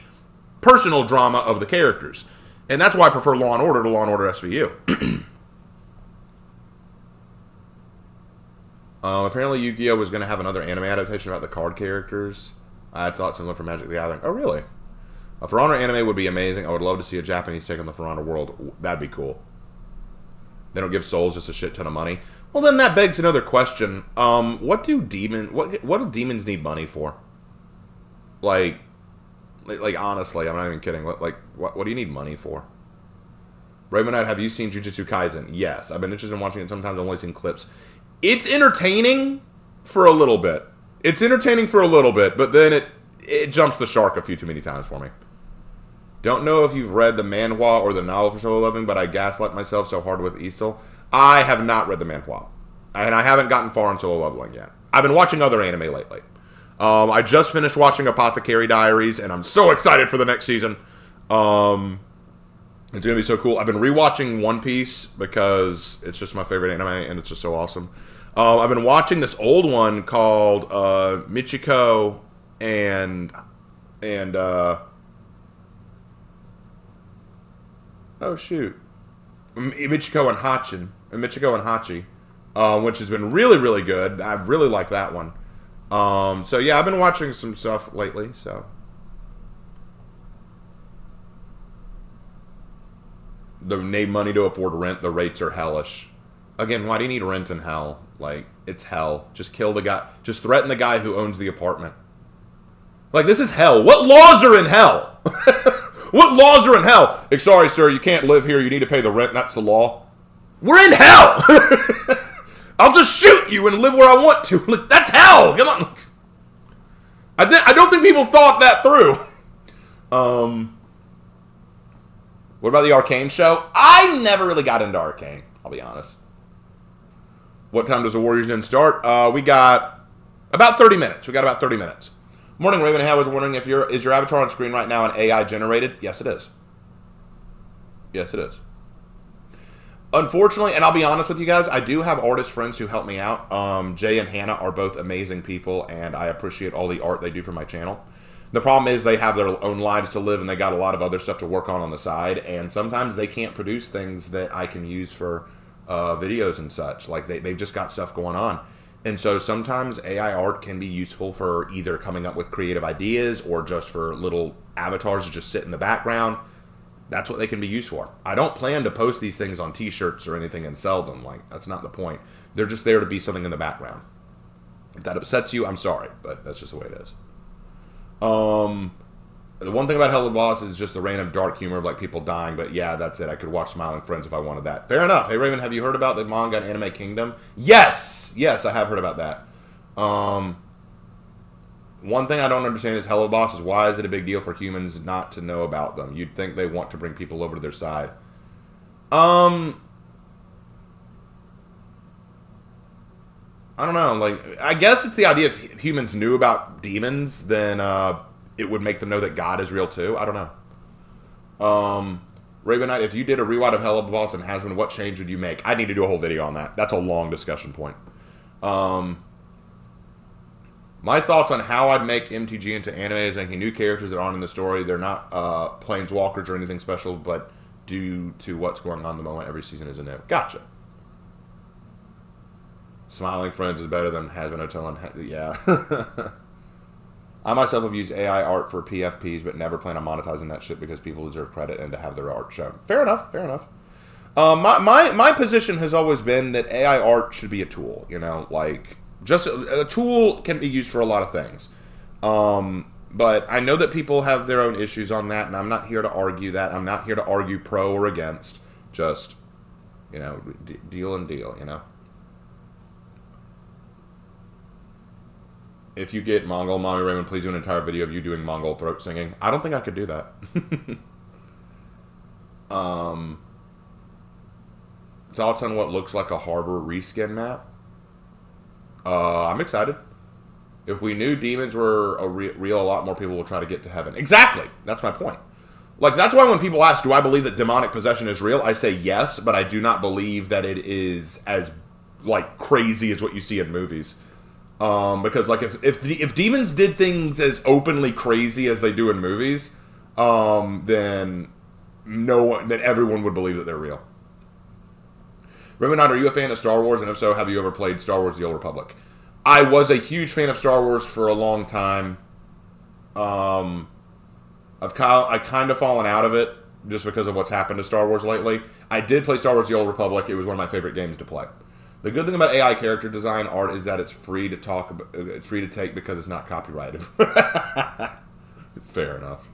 personal drama of the characters. And that's why I prefer Law & Order to Law & Order SVU. Apparently Yu-Gi-Oh! Was going to have another anime adaptation about the card characters. I had thought similar for Magic the Gathering. Oh, really? A For Honor anime would be amazing. I would love to see a Japanese take on the For Honor world. That'd be cool. They don't give souls just a shit ton of money. Well, then that begs another question. What do demons need money for? Like honestly, I'm not even kidding. What do you need money for? Raven Knight, have you seen Jujutsu Kaisen? Yes, I've been interested in watching it. Sometimes I've only seen clips. It's entertaining for a little bit. But then it jumps the shark a few too many times for me. Don't know if you've read the manhwa or the novel for solo leveling, but I gaslight myself so hard with Isel. I have not read the manhwa, and I haven't gotten far in solo leveling yet. I've been watching other anime lately. I just finished watching Apothecary Diaries, and I'm so excited for the next season. It's going to be so cool. I've been rewatching One Piece because it's just my favorite anime, and it's just so awesome. I've been watching this old one called Michiko and oh shoot, Michiko and Hachi, which has been really, really good. I've really liked that one. So yeah, I've been watching some stuff lately, so. They need money to afford rent. The rates are hellish. Again, why do you need rent in hell? Like, it's hell. Just kill the guy. Just threaten the guy who owns the apartment. Like, this is hell. What laws are in hell? What laws are in hell? Like, sorry, sir, you can't live here. You need to pay the rent. That's the law. We're in hell! I'll just shoot you and live where I want to. Like, that's hell! Come on. I don't think people thought that through. What about the Arcane show? I never really got into Arcane, I'll be honest. What time does the Warriors Den start? We got about 30 minutes. Morning, Raven. I was wondering if is your avatar on screen right now and AI generated? Yes, it is. Unfortunately, and I'll be honest with you guys, I do have artist friends who help me out. Jay and Hannah are both amazing people, and I appreciate all the art they do for my channel. The problem is they have their own lives to live, and they got a lot of other stuff to work on the side, and sometimes they can't produce things that I can use for videos and such. Like, they've just got stuff going on. And so sometimes AI art can be useful for either coming up with creative ideas or just for little avatars to just sit in the background. That's what they can be used for. I don't plan to post these things on t-shirts or anything and sell them. Like, that's not the point. They're just there to be something in the background. If that upsets you, I'm sorry, but that's just the way it is. The one thing about Hello Boss is just the random dark humor of like people dying, but yeah, that's it. I could watch Smiling Friends if I wanted that. Fair enough. Hey Raven, have you heard about the manga and anime kingdom? Yes, I have heard about that. One thing I don't understand is Hello Boss is why is it a big deal for humans not to know about them? You'd think they want to bring people over to their side. I don't know. Like, I guess it's the idea if humans knew about demons, then it would make them know that God is real too. I don't know. Raven Knight, if you did a rewrite of Helluva and Hasbin, what change would you make? I need to do a whole video on that. That's a long discussion point. My thoughts on how I'd make MTG into anime is making new characters that aren't in the story. They're not planeswalkers or anything special, but due to what's going on in the moment, every season is a new. Gotcha. Smiling Friends is better than Hasbin Hotel and yeah. I myself have used AI art for PFPs, but never plan on monetizing that shit because people deserve credit and to have their art shown. Fair enough, fair enough. My position has always been that AI art should be a tool, you know, like, just a tool can be used for a lot of things. But I know that people have their own issues on that, and I'm not here to argue that. I'm not here to argue pro or against. Just, you know, deal and deal, you know. If you get Mongol, Mommy Raymond, please do an entire video of you doing Mongol throat singing. I don't think I could do that. Thoughts on what looks like a harbor reskin map? I'm excited. If we knew demons were real, a lot more people would try to get to heaven. Exactly! That's my point. Like, that's why when people ask, do I believe that demonic possession is real? I say yes, but I do not believe that it is as, like, crazy as what you see in movies. Because, like, if demons did things as openly crazy as they do in movies, then everyone would believe that they're real. Revenant, are you a fan of Star Wars? And if so, have you ever played Star Wars: The Old Republic? I was a huge fan of Star Wars for a long time. I kind of fallen out of it just because of what's happened to Star Wars lately. I did play Star Wars: The Old Republic. It was one of my favorite games to play. The good thing about AI character design art is that it's free to it's free to take because it's not copyrighted. Fair enough.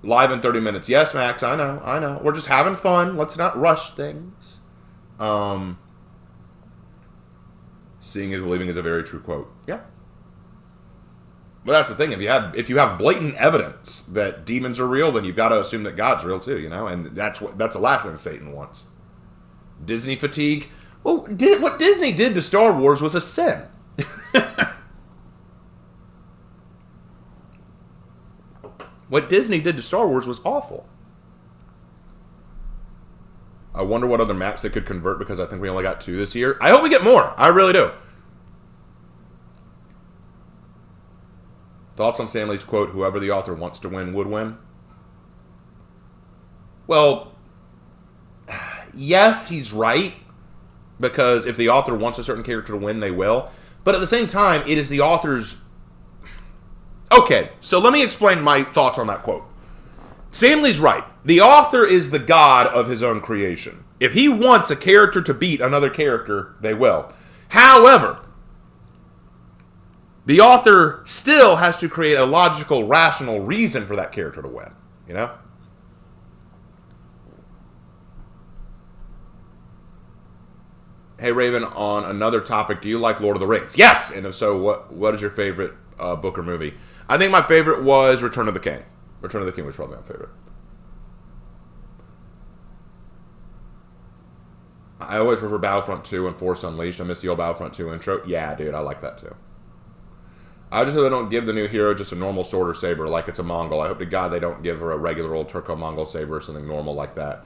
Live in 30 minutes. Yes, Max, I know. We're just having fun. Let's not rush things. Seeing is believing is a very true quote. Yeah. But that's the thing. If you have blatant evidence that demons are real, then you've got to assume that God's real too, you know? And that's the last thing Satan wants. Disney fatigue. Well, what Disney did to Star Wars was a sin. What Disney did to Star Wars was awful. I wonder what other maps they could convert because I think we only got 2 this year. I hope we get more. I really do. Thoughts on Stanley's quote, whoever the author wants to win would win? Well, yes, he's right. Because if the author wants a certain character to win, they will. But at the same time, it is the author's... Okay, so let me explain my thoughts on that quote. Stanley's right. The author is the god of his own creation. If he wants a character to beat another character, they will. However, the author still has to create a logical, rational reason for that character to win. You know? Hey, Raven, on another topic, do you like Lord of the Rings? Yes! And if so, what is your favorite book or movie? I think my favorite was Return of the King. Return of the King was probably my favorite. I always prefer Battlefront 2 and Force Unleashed. I miss the old Battlefront 2 intro. Yeah, dude, I like that too. I just hope they don't give the new hero just a normal sword or saber like it's a Mongol. I hope to God they don't give her a regular old Turco-Mongol saber or something normal like that.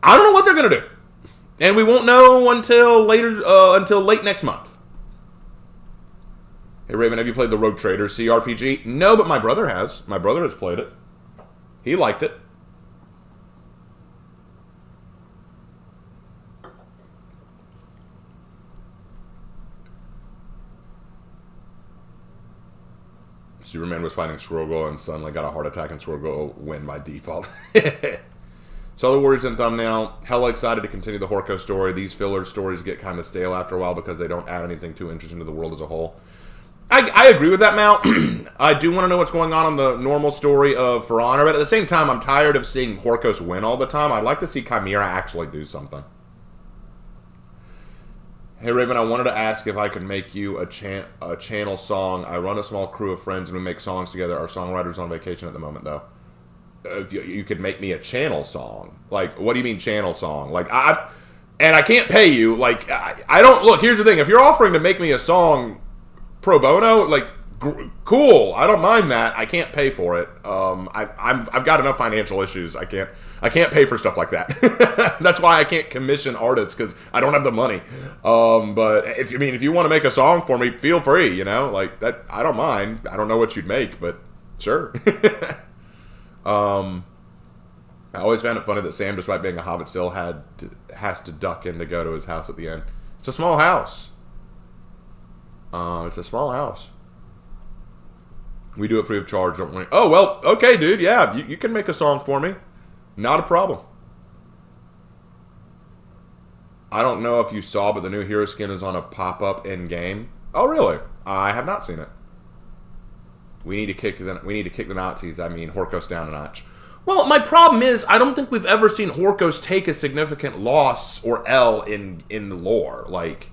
I don't know what they're going to do. And we won't know until late next month. Hey, Raven, have you played the Rogue Trader CRPG? No, but my brother has. My brother has played it. He liked it. Superman was fighting Squirrel Girl and suddenly got a heart attack and Squirrel Girl win by default. So the Warriors in thumbnail. Hella excited to continue the Horko story. These filler stories get kind of stale after a while because they don't add anything too interesting to the world as a whole. I agree with that, Mal. I do want to know what's going on in the normal story of For Honor, but at the same time, I'm tired of seeing Horkos win all the time. I'd like to see Chimera actually do something. Hey, Raven, I wanted to ask if I could make you a channel song. I run a small crew of friends and we make songs together. Our songwriter's on vacation at the moment, though. If you could make me a channel song. Like, what do you mean channel song? Like, and I can't pay you. Like, I don't look. Here's the thing: if you're offering to make me a song pro bono, like, cool. I don't mind that. I can't pay for it. I've got enough financial issues. I can't pay for stuff like that. That's why I can't commission artists, because I don't have the money. But if you want to make a song for me, feel free. You know, like that. I don't mind. I don't know what you'd make, but sure. I always found it funny that Sam, despite being a hobbit, still has to duck in to go to his house at the end. It's a small house. It's a small house. We do it free of charge, don't we? Oh, well, okay, dude. Yeah, you can make a song for me. Not a problem. I don't know if you saw, but the new hero skin is on a pop-up in-game. Oh, really? I have not seen it. We need to kick the Nazis. I mean, Horkos down a notch. Well, my problem is I don't think we've ever seen Horkos take a significant loss or L in the lore. Like,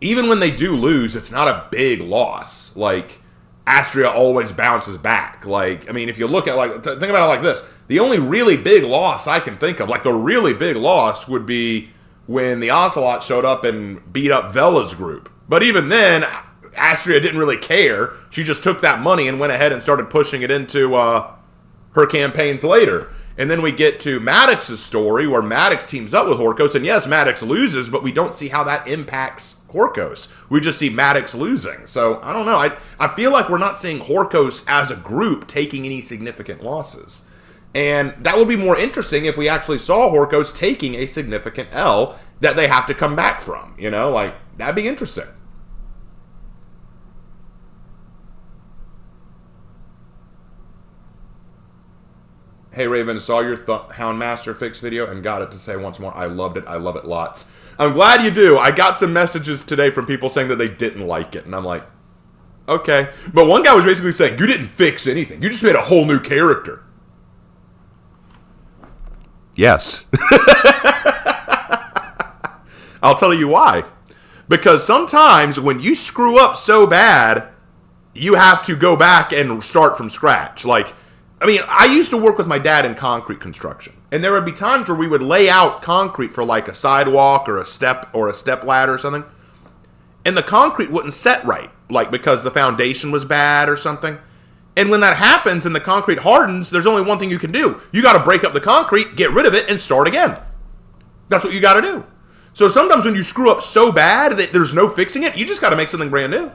even when they do lose, it's not a big loss. Like, Astria always bounces back. Like, I mean, if you look at, like, think about it like this. The only really big loss I can think of, like, the really big loss would be when the Ocelot showed up and beat up Vela's group. But even then, Astria didn't really care. She just took that money and went ahead and started pushing it into her campaigns later. And then we get to Maddox's story, where Maddox teams up with Horkos, and yes, Maddox loses, but we don't see how that impacts Horkos. We just see Maddox losing. So, I don't know. I feel like we're not seeing Horkos as a group taking any significant losses. And that would be more interesting if we actually saw Horkos taking a significant L that they have to come back from. You know, like, that'd be interesting. Hey Raven, saw your Houndmaster fix video and got it to say once more, I loved it, I love it lots. I'm glad you do. I got some messages today from people saying that they didn't like it, and I'm like, okay. But one guy was basically saying, you didn't fix anything, you just made a whole new character. Yes. I'll tell you why. Because sometimes when you screw up so bad, you have to go back and start from scratch. Like, I mean, I used to work with my dad in concrete construction, and there would be times where we would lay out concrete for like a sidewalk or a step ladder or something, and the concrete wouldn't set right, like because the foundation was bad or something. And when that happens and the concrete hardens, there's only one thing you can do. You got to break up the concrete, get rid of it, and start again. That's what you got to do. So sometimes when you screw up so bad that there's no fixing it, you just got to make something brand new.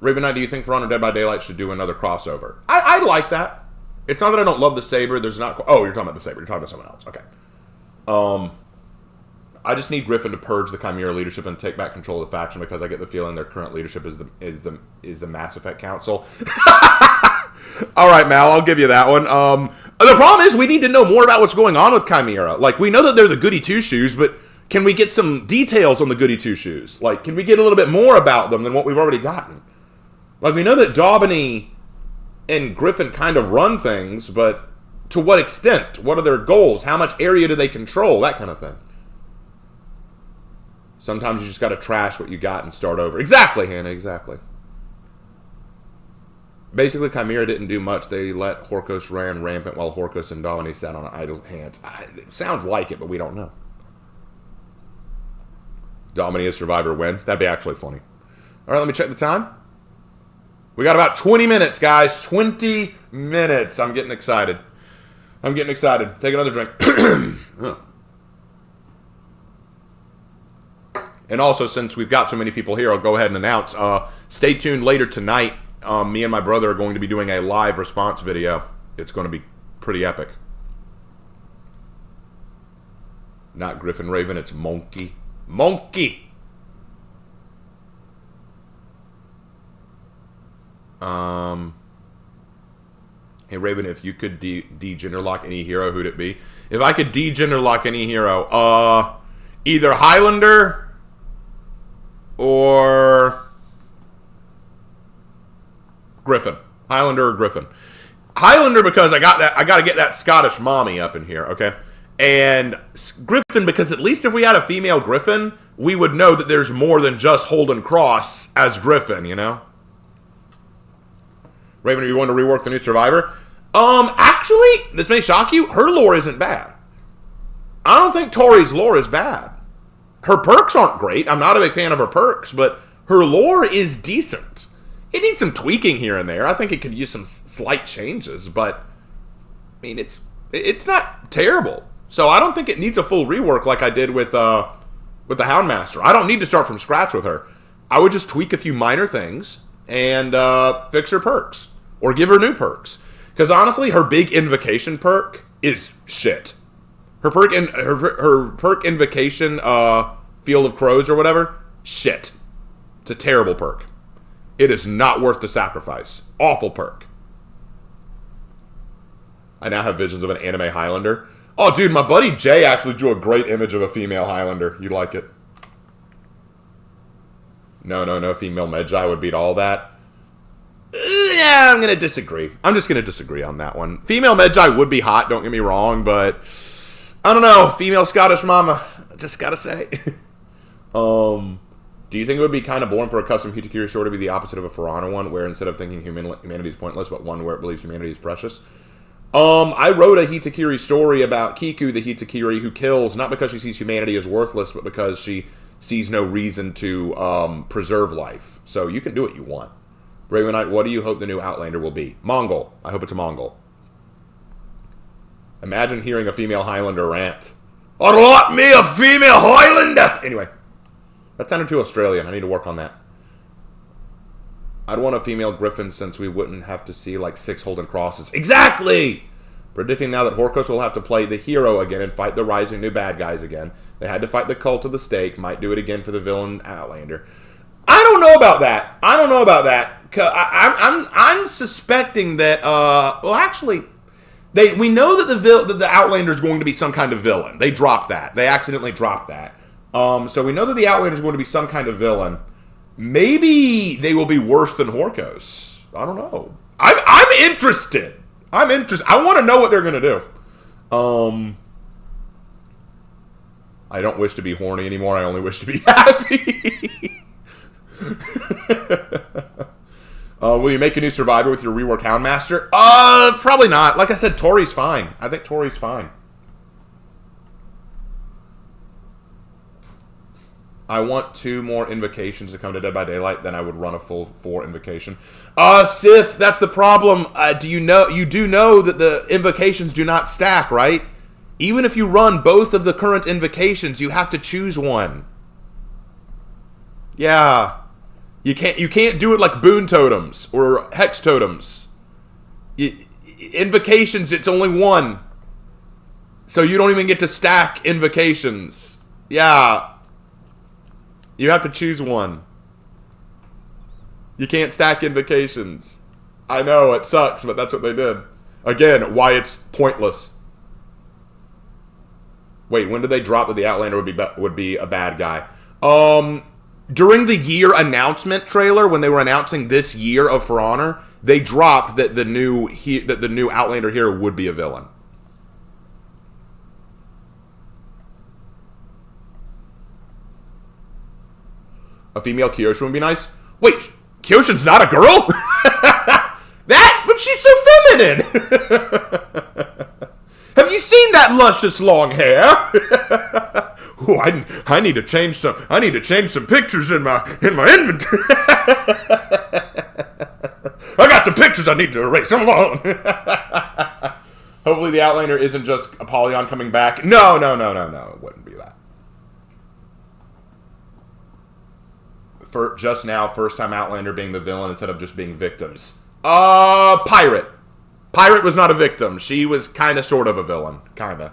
Raven Knight, do you think For Honor Dead by Daylight should do another crossover? I like that. It's not that I don't love the Saber. There's not... Oh, you're talking about the Saber. You're talking about someone else. Okay. I just need Griffin to purge the Chimera leadership and take back control of the faction, because I get the feeling their current leadership is the Mass Effect Council. All right, Mal, I'll give you that one. The problem is we need to know more about what's going on with Chimera. Like, we know that they're the Goody Two-Shoes, but can we get some details on the Goody Two-Shoes? Like, can we get a little bit more about them than what we've already gotten? Like, we know that Daubeny and Griffin kind of run things, but to what extent? What are their goals? How much area do they control? That kind of thing. Sometimes you just got to trash what you got and start over. Exactly, Hannah, exactly. Basically, Chimera didn't do much. They let Horkos ran rampant while Horkos and Daubeny sat on idle hands. It sounds like it, but we don't know. Daubeny as Survivor win. That'd be actually funny. All right, let me check the time. We got about 20 minutes, guys. 20 minutes. I'm getting excited. Take another drink. And also, since we've got so many people here, I'll go ahead and announce. Stay tuned later tonight. Me and my brother are going to be doing a live response video. It's going to be pretty epic. Not Griffin Raven, it's Monkey. Monkey! Hey Raven, if you could de-gender lock any hero, who'd it be? If I could de-gender lock any hero, either Highlander or Griffin. Highlander or Griffin. Highlander because I got to get that Scottish mommy up in here, okay? And Griffin because at least if we had a female Griffin, we would know that there's more than just Holden Cross as Griffin, you know? Raven, are you going to rework the new Survivor? Actually, this may shock you, her lore isn't bad. I don't think Tori's lore is bad. Her perks aren't great. I'm not a big fan of her perks, but her lore is decent. It needs some tweaking here and there. I think it could use some slight changes, but I mean, it's not terrible. So I don't think it needs a full rework like I did with the Houndmaster. I don't need to start from scratch with her. I would just tweak a few minor things and fix her perks or give her new perks. Because honestly, her big invocation perk is shit. Her perk invocation Field of Crows or whatever, shit. It's a terrible perk. It is not worth the sacrifice. Awful perk. I now have visions of an anime Highlander. Oh, dude, my buddy Jay actually drew a great image of a female Highlander. You'd like it. No, female Medjai would beat all that. Yeah, I'm going to disagree. I'm just going to disagree on that one. Female Medjai would be hot, don't get me wrong, but I don't know. Female Scottish mama, I just got to say. Do you think it would be kind of boring for a custom Hitokiri story to be the opposite of a For Honor one, where instead of thinking humanity is pointless, but one where it believes humanity is precious? I wrote a Hitokiri story about Kiku, the Hitokiri, who kills, not because she sees humanity as worthless, but because she sees no reason to preserve life. So you can do what you want. Raven Knight, what do you hope the new Outlander will be? Mongol. I hope it's a Mongol. Imagine hearing a female Highlander rant. I'd like me a female Highlander! Anyway. That sounded too Australian. I need to work on that. I'd want a female Griffin since we wouldn't have to see like 6 Holden Crosses. Exactly! Predicting now that Horkos will have to play the hero again and fight the rising new bad guys again. They had to fight the Cult of the Stake. Might do it again for the villain Outlander. I don't know about that. I'm suspecting that, well, actually, we know that the Outlander is going to be some kind of villain. They dropped that. They accidentally dropped that. So we know that the Outlander is going to be some kind of villain. Maybe they will be worse than Horkos. I don't know. I'm interested. I want to know what they're going to do. I don't wish to be horny anymore. I only wish to be happy. Will you make a new Survivor with your rework Houndmaster? Probably not. Like I said, Tori's fine. I think Tori's fine. I want 2 more invocations to come to Dead by Daylight, then I would run a full 4 invocation. Sif, that's the problem. You do know that the invocations do not stack, right? Even if you run both of the current invocations, you have to choose one. Yeah. You can't do it like boon totems or hex totems. Invocations, it's only one. So you don't even get to stack invocations. Yeah. You have to choose one. You can't stack invocations. I know, it sucks, but that's what they did. Again, why it's pointless. Wait, when did they drop that the Outlander would be a bad guy? During the year announcement trailer, when they were announcing this year of For Honor, they dropped that the new Outlander hero would be a villain. A female Kyoshin would be nice. Wait, Kyoshin's not a girl? But she's so feminine. Have you seen that luscious long hair? Ooh, I need to change some. I need to change some pictures in my inventory. I got some pictures I need to erase. Come along. Hopefully, the Outlander isn't just Apollyon coming back. No. It wouldn't be that. For just now, first time Outlander being the villain instead of just being victims. Pirate. Pirate was not a victim. She was kind of sort of a villain. Kind of.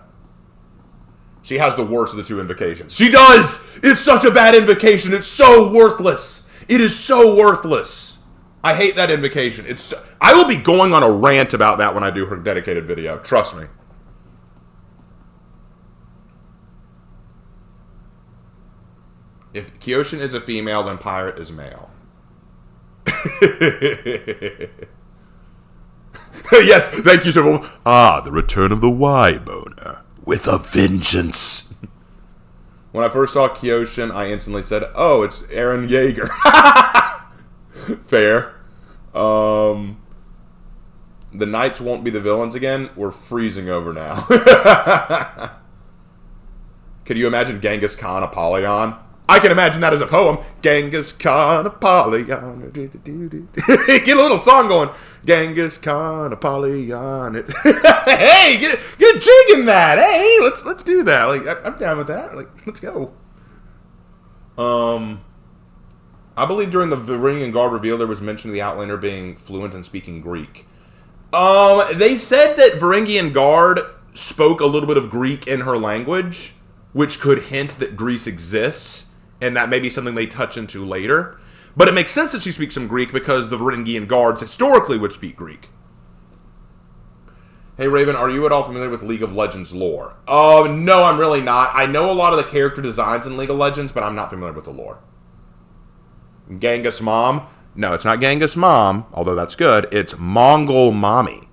She has the worst of the 2 invocations. She does! It's such a bad invocation. It's so worthless. It is so worthless. I hate that invocation. I will be going on a rant about that when I do her dedicated video. Trust me. If Kyoshin is a female, then Pirate is male. Yes, thank you, Civil. The return of the Y-boner. With a vengeance. When I first saw Kyoshin, I instantly said, oh, it's Eren Yeager. Fair. The Knights won't be the villains again. We're freezing over now. Can you imagine Genghis Khan Apollyon? I can imagine that as a poem. Genghis Khan Apollyon. Get a little song going. Genghis Khan Apollyon. Hey, get a jig in that. Hey, let's do that. Like, I'm down with that. Like, let's go. I believe during the Varangian Guard reveal there was mention of the Outlander being fluent in speaking Greek. They said that Varangian Guard spoke a little bit of Greek in her language, which could hint that Greece exists, and that may be something they touch into later. But it makes sense that she speaks some Greek because the Varangian Guards historically would speak Greek. Hey Raven, are you at all familiar with League of Legends lore? No, I'm really not. I know a lot of the character designs in League of Legends, but I'm not familiar with the lore. Genghis Mom? No, it's not Genghis Mom, although that's good. It's Mongol Mommy.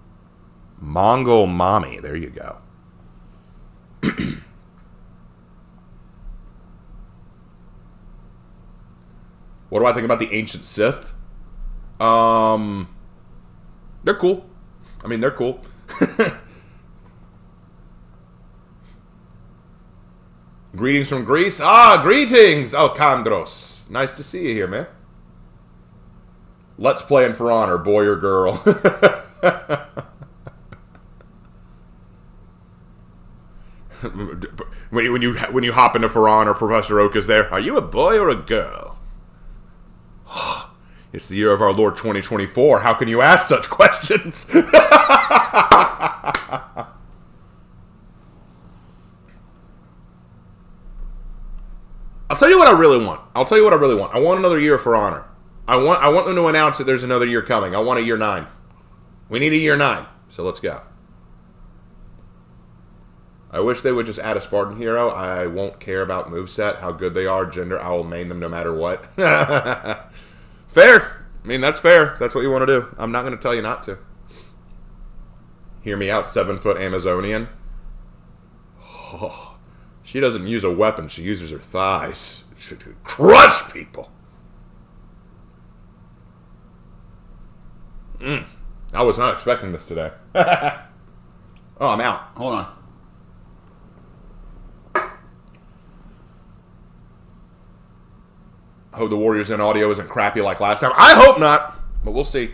Mongol Mommy. There you go. What do I think about the Ancient Sith? They're cool. I mean, they're cool. Greetings from Greece. Greetings, Alcandros. Nice to see you here, man. Let's play in For Honor, boy or girl. when you hop into For Honor, Professor Oak is there. Are you a boy or a girl? It's the year of our Lord 2024. How can you ask such questions? I'll tell you what I really want. I want another year For Honor. I want them to announce that there's another year coming. I want a year 9. We need a year 9. So let's go. I wish they would just add a Spartan hero. I won't care about moveset, how good they are, gender. I will main them no matter what. Fair. I mean, that's fair. That's what you want to do. I'm not going to tell you not to. Hear me out, 7-foot Amazonian. Oh, she doesn't use a weapon. She uses her thighs. She could crush people. I was not expecting this today. Oh, I'm out. Hold on. I hope the Warriors in audio isn't crappy like last time. I hope not, but we'll see.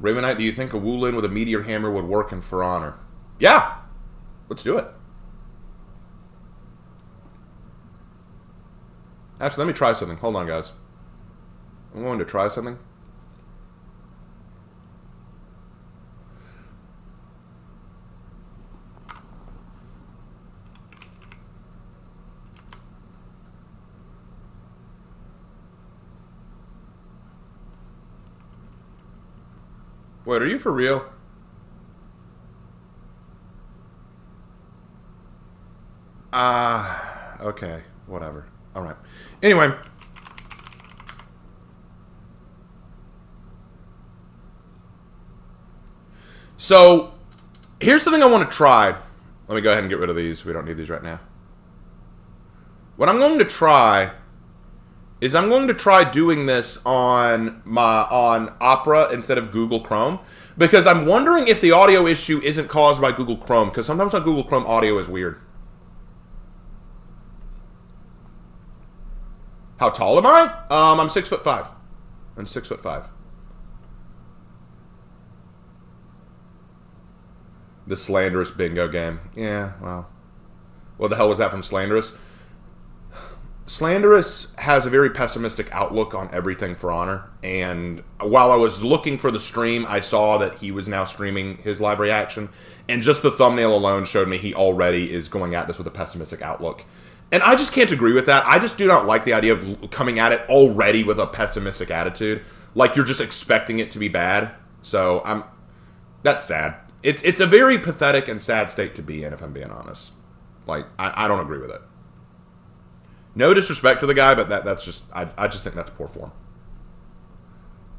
Ravenite, do you think a Wulin with a meteor hammer would work in For Honor? Yeah! Let's do it. Actually, let me try something. Hold on, guys. I'm going to try something. Wait, are you for real? Okay, whatever. Alright. Anyway. So, here's the thing I want to try. Let me go ahead and get rid of these. We don't need these right now. What I'm going to try is I'm going to try doing this on Opera instead of Google Chrome, because I'm wondering if the audio issue isn't caused by Google Chrome, because sometimes on Google Chrome audio is weird. How tall am I? I'm 6'5". I'm 6'5". The Slanderous bingo game. Yeah, well. What the hell was that from Slanderous? Slanderous has a very pessimistic outlook on everything For Honor, and while I was looking for the stream, I saw that he was now streaming his live reaction, and just the thumbnail alone showed me he already is going at this with a pessimistic outlook. And I just can't agree with that. I just do not like the idea of coming at it already with a pessimistic attitude, like you're just expecting it to be bad. So that's sad. It's a very pathetic and sad state to be in, if I'm being honest. Like, I don't agree with it. No disrespect to the guy, but that's just I just think that's poor form.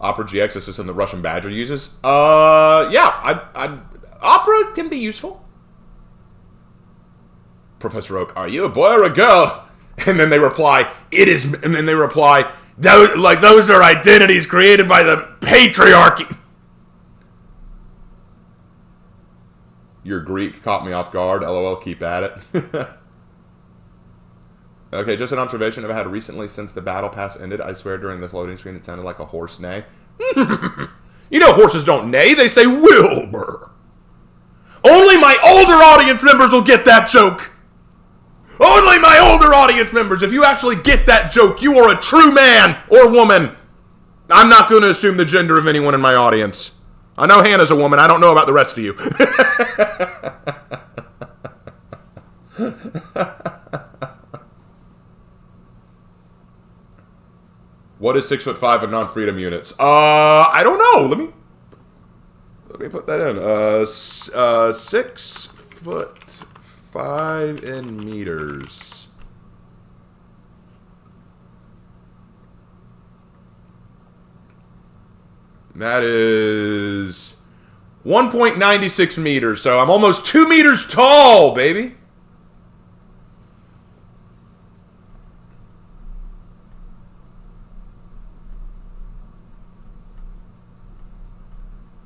Opera GX is a system that Russian Badger uses. Yeah, Opera can be useful. Professor Oak, are you a boy or a girl? And then they reply, it is, and then they reply, those are identities created by the patriarchy. Your Greek caught me off guard. LOL, keep at it. Okay, just an observation I've had recently since the battle pass ended. I swear during this loading screen it sounded like a horse neigh. You know horses don't neigh, they say Wilbur. Only my older audience members will get that joke. Only my older audience members. If you actually get that joke, you are a true man or woman. I'm not going to assume the gender of anyone in my audience. I know Hannah's a woman. I don't know about the rest of you. What is 6'5" in non-freedom units? I don't know. Let me put that in. 6'5" in meters. That is 1.96 meters. So I'm almost 2 meters tall, baby.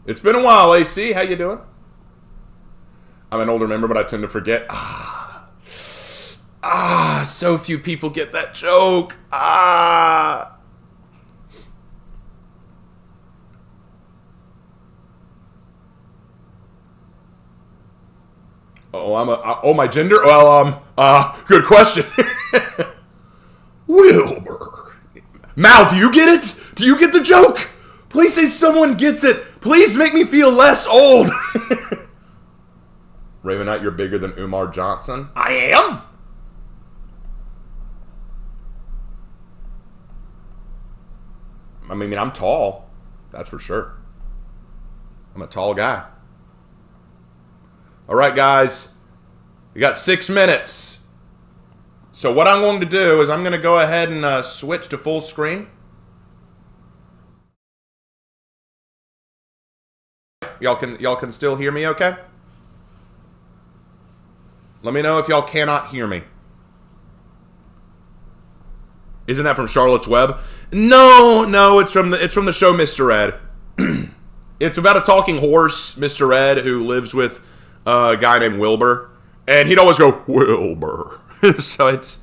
It's been a while, AC. How you doing? I'm an older member, but I tend to forget. So few people get that joke. Oh, my gender? Well, good question. Wilbur. Mal, do you get it? Do you get the joke? Please say someone gets it. Please make me feel less old. Raven Knight, you're bigger than Umar Johnson. I am. I mean, I'm tall. That's for sure. I'm a tall guy. All right, guys. We got 6 minutes. So what I'm going to do is I'm going to go ahead and switch to full screen. Y'all can still hear me okay? Let me know if y'all cannot hear me. Isn't that from Charlotte's Web? No, it's from the show Mr. Ed. It's about a talking horse, Mr. Ed, who lives with a guy named Wilbur, and he'd always go Wilbur. So it's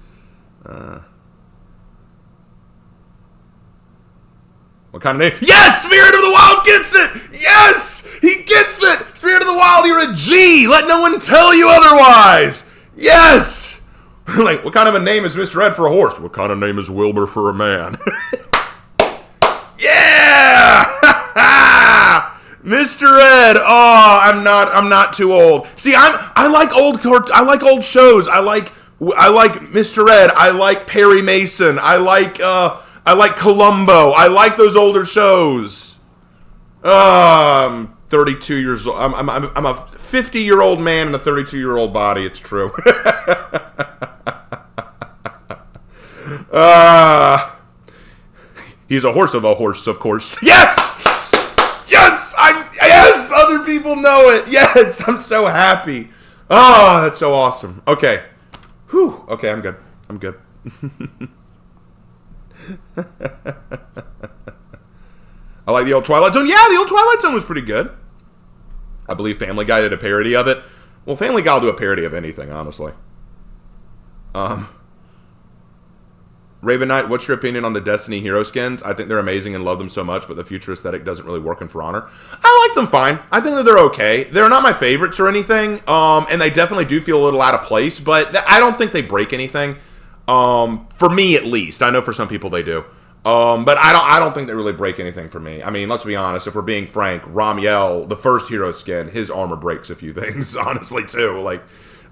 what kind of name? Yes! Spirit of the Wild gets it! Yes! He gets it! Spirit of the Wild, you're a G! Let no one tell you otherwise! Yes! Like, what kind of a name is Mr. Ed for a horse? What kind of name is Wilbur for a man? Yeah! Mr. Ed! Oh, I'm not too old. See, I like old shows. I like Mr. Ed. I like Perry Mason. I like Columbo. I like those older shows. I'm 32 years old. I'm a 50-year-old man in a 32-year-old body. It's true. He's a horse, of course. Yes! Yes! Yes! Other people know it. Yes! I'm so happy. Oh, that's so awesome. Okay. Whew. Okay, I'm good. I like the old Twilight Zone. Yeah, the old Twilight Zone was pretty good. I believe Family Guy did a parody of it. Well, Family Guy will do a parody of anything, honestly. Raven Knight, what's your opinion on the Destiny hero skins? I think they're amazing and love them so much, but the future aesthetic doesn't really work in For Honor. I like them fine. I think that they're okay. They're not my favorites or anything, and they definitely do feel a little out of place, but I don't think they break anything. For me, at least. I know for some people they do. But I don't think they really break anything for me. I mean, let's be honest. If we're being frank, Ramiel, the first hero skin, his armor breaks a few things, honestly, too. Like,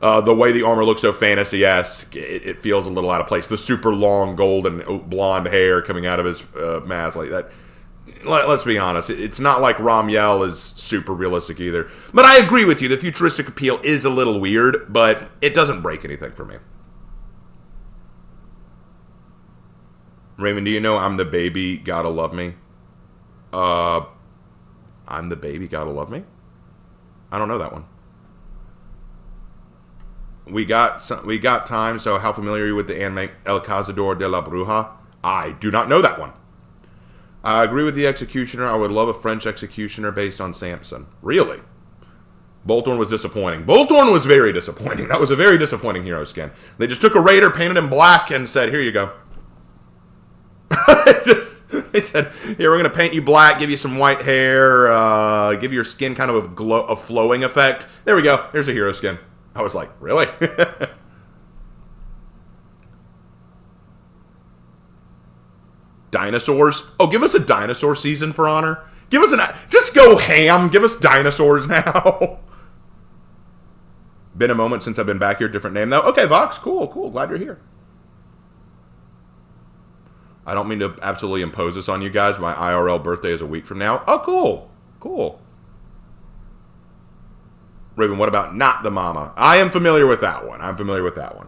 the way the armor looks so fantasy-esque, it feels a little out of place. The super long golden blonde hair coming out of his mask like that. Let's be honest. It's not like Ramiel is super realistic either. But I agree with you. The futuristic appeal is a little weird, but it doesn't break anything for me. Raymond, do you know I'm the baby, gotta love me? I'm the baby, gotta love me? I don't know that one. We got time. So, how familiar are you with the anime El Cazador de la Bruja? I do not know that one. I agree with the Executioner. I would love a French Executioner based on Samson. Really? Boltorn was disappointing. Boltorn was very disappointing. That was a very disappointing hero skin. They just took a Raider, painted him black, and said, here you go. They said, here, we're going to paint you black, give you some white hair, give your skin kind of a flowing effect. There we go. Here's a hero skin. I was like, really? Dinosaurs? Oh, give us a dinosaur season, For Honor. Give us just go ham. Give us dinosaurs now. Been a moment since I've been back here. Different name, though. Okay, Vox. Cool. Glad you're here. I don't mean to absolutely impose this on you guys. My IRL birthday is a week from now. Oh, cool. Raven, what about Not the Mama? I am familiar with that one.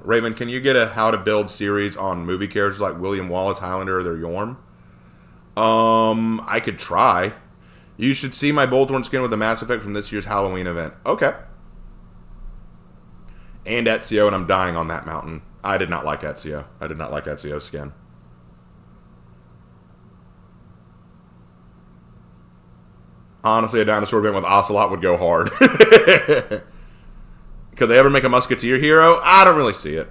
Raven, can you get a how to build series on movie characters like William Wallace, Highlander, or their Yorm? I could try. You should see my Boltorn skin with the Mass Effect from this year's Halloween event. Okay. And Ezio, and I'm dying on that mountain. I did not like Ezio. Ezio's skin. Honestly, a dinosaur event with Ocelot would go hard. Could they ever make a Musketeer hero? I don't really see it.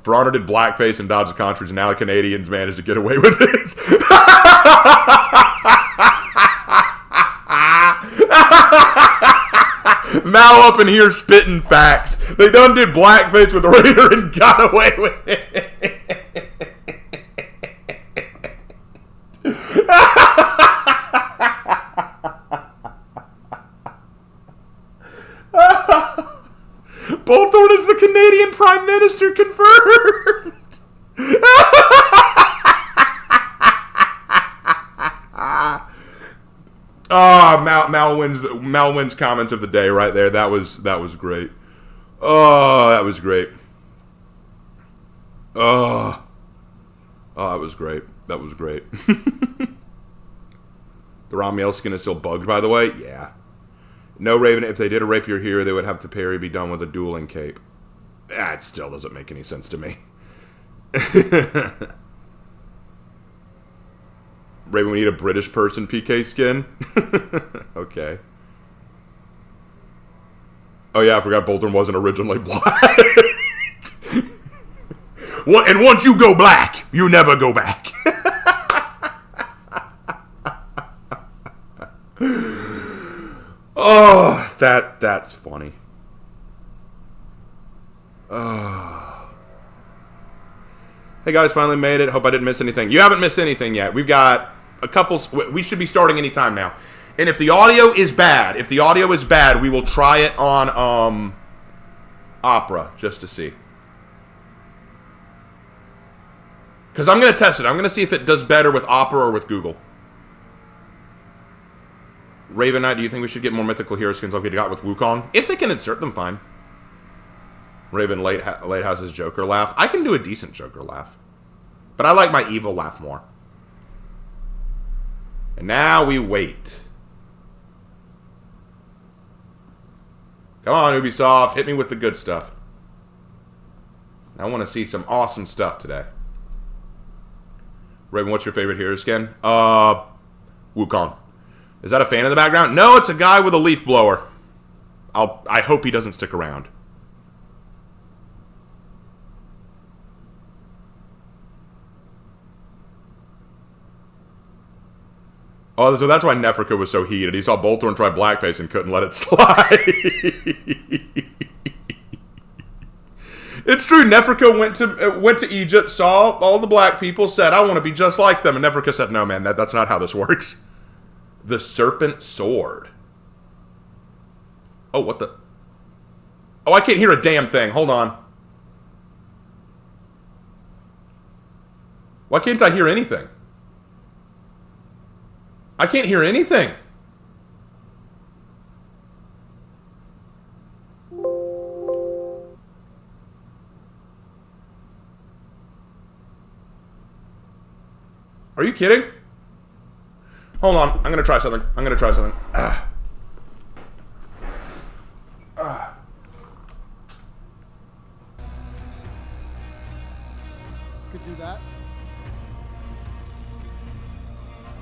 For Honor did blackface and dodged the contraries, and now the Canadians managed to get away with this. Mal up in here spitting facts. They done did blackface with the Raider and got away with it. Bolthorn is the Canadian Prime Minister confirmed. Mal wins comments of the day right there. That was great. Oh, that was great. Oh, that was great. The Ramiel skin is still bugged, by the way. Yeah. No, Raven, if they did a rapier here, they would have to parry be done with a dueling cape. That still doesn't make any sense to me. Raven, we need a British person PK skin. Okay. Oh yeah, I forgot Bolton wasn't originally black. And once you go black, you never go back. Oh, that's funny. Oh. Hey guys, finally made it. Hope I didn't miss anything. You haven't missed anything yet. We've got a couple. We should be starting anytime now. And if the audio is bad, we will try it on Opera just to see. Because I'm going to test it. I'm going to see if it does better with Opera or with Google. Raven Knight, do you think we should get more mythical hero skins like we got with Wukong? If they can insert them, fine. Raven, Late House's Joker laugh. I can do a decent Joker laugh. But I like my evil laugh more. And now we wait. Come on, Ubisoft. Hit me with the good stuff. I want to see some awesome stuff today. Raven, what's your favorite hero skin? Wukong. Is that a fan in the background? No, it's a guy with a leaf blower. I hope he doesn't stick around. Oh, so that's why Nefrika was so heated. He saw Boltorn try blackface and couldn't let it slide. It's true. Nefrika went to Egypt, saw all the black people, said, "I want to be just like them." And Nefrika said, "No, man, that's not how this works." The Serpent Sword. Oh, what the? Oh, I can't hear a damn thing. Hold on. Why can't I hear anything? I can't hear anything. Are you kidding? Hold on. I'm gonna try something. Could do that.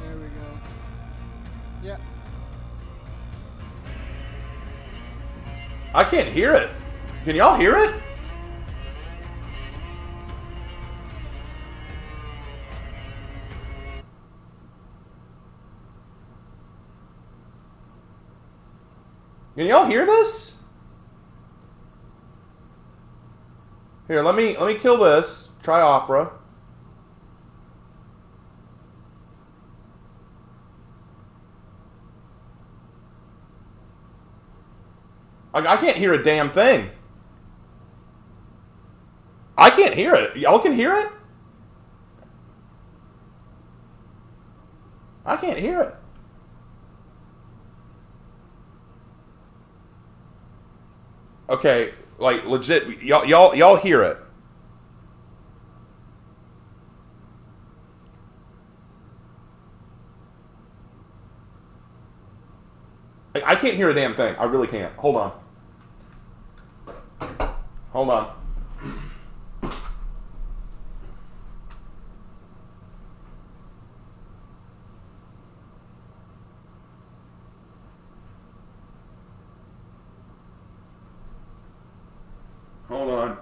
There we go. Yeah. I can't hear it. Can y'all hear it? Can y'all hear this? Here, let me kill this. Try Opera. I can't hear a damn thing. I can't hear it. Y'all can hear it? I can't hear it. Okay, like legit, y'all hear it. I can't hear a damn thing. I really can't. Hold on. Hold on. Hold on.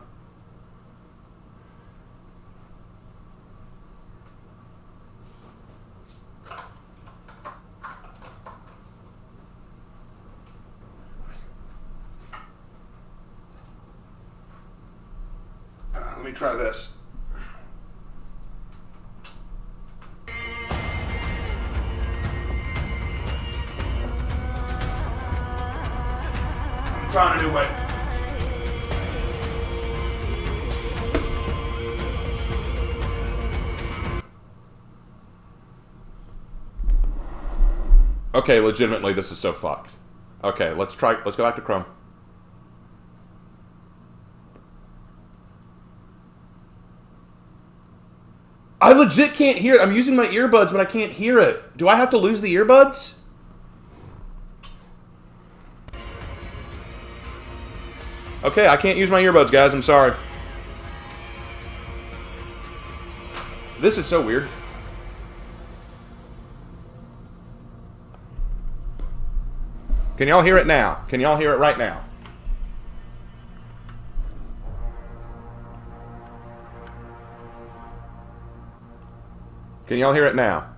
Let me try this. I'm trying to do it. Okay, legitimately, this is so fucked. Okay, let's go back to Chrome. I legit can't hear it. I'm using my earbuds, but I can't hear it. Do I have to lose the earbuds? Okay, I can't use my earbuds, guys. I'm sorry. This is so weird. Can y'all hear it now? Can y'all hear it right now? Can y'all hear it now?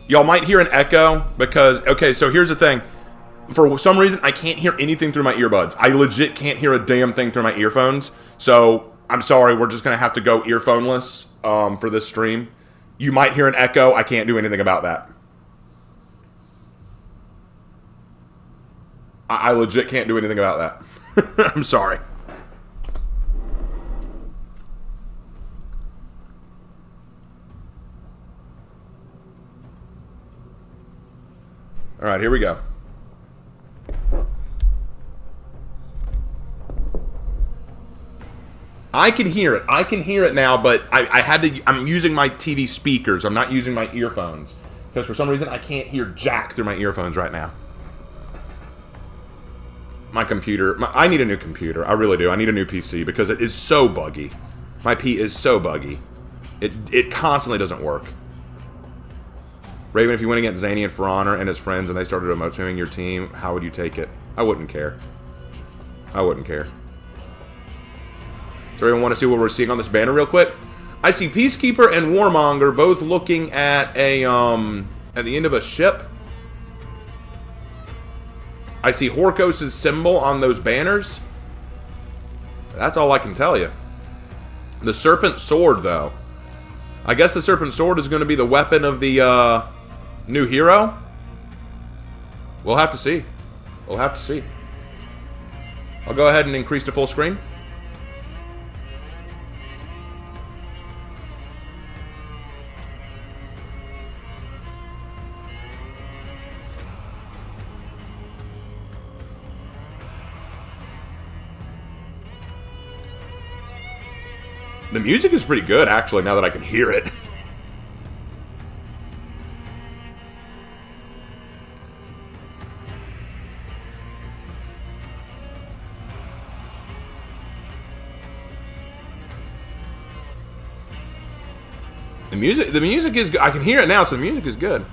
Y'all might hear an echo because, okay, so here's the thing. For some reason, I can't hear anything through my earbuds. I legit can't hear a damn thing through my earphones. So, I'm sorry, we're just going to have to go earphoneless for this stream. You might hear an echo. I can't do anything about that. I legit can't do anything about that. I'm sorry. All right, here we go. I can hear it. I can hear it now, but I'm using my TV speakers. I'm not using my earphones. Because for some reason, I can't hear jack through my earphones right now. My computer, I need a new computer. I really do. I need a new PC because it is so buggy. My P is so buggy. It constantly doesn't work. Raven, if you went against Zany and For Honor and his friends and they started emoting your team, how would you take it? I wouldn't care. I wouldn't care. So everyone want to see what we're seeing on this banner real quick? I see Peacekeeper and Warmonger both looking at a at the end of a ship. I see Horkos' symbol on those banners. That's all I can tell you. The Serpent Sword, though. I guess the Serpent Sword is going to be the weapon of the new hero. We'll have to see. We'll have to see. I'll go ahead and increase to full screen. The music is pretty good, actually, now that I can hear it. The music is good. I can hear it now, so the music is good.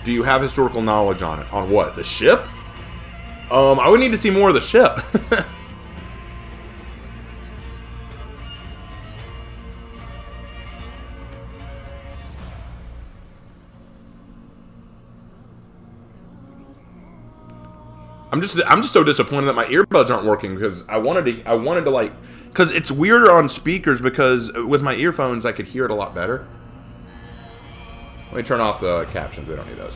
Do you have historical knowledge on it? On what? The ship? I would need to see more of the ship. I'm just so disappointed that my earbuds aren't working because I wanted to like, because it's weirder on speakers because with my earphones I could hear it a lot better. Let me turn off the captions. We don't need those.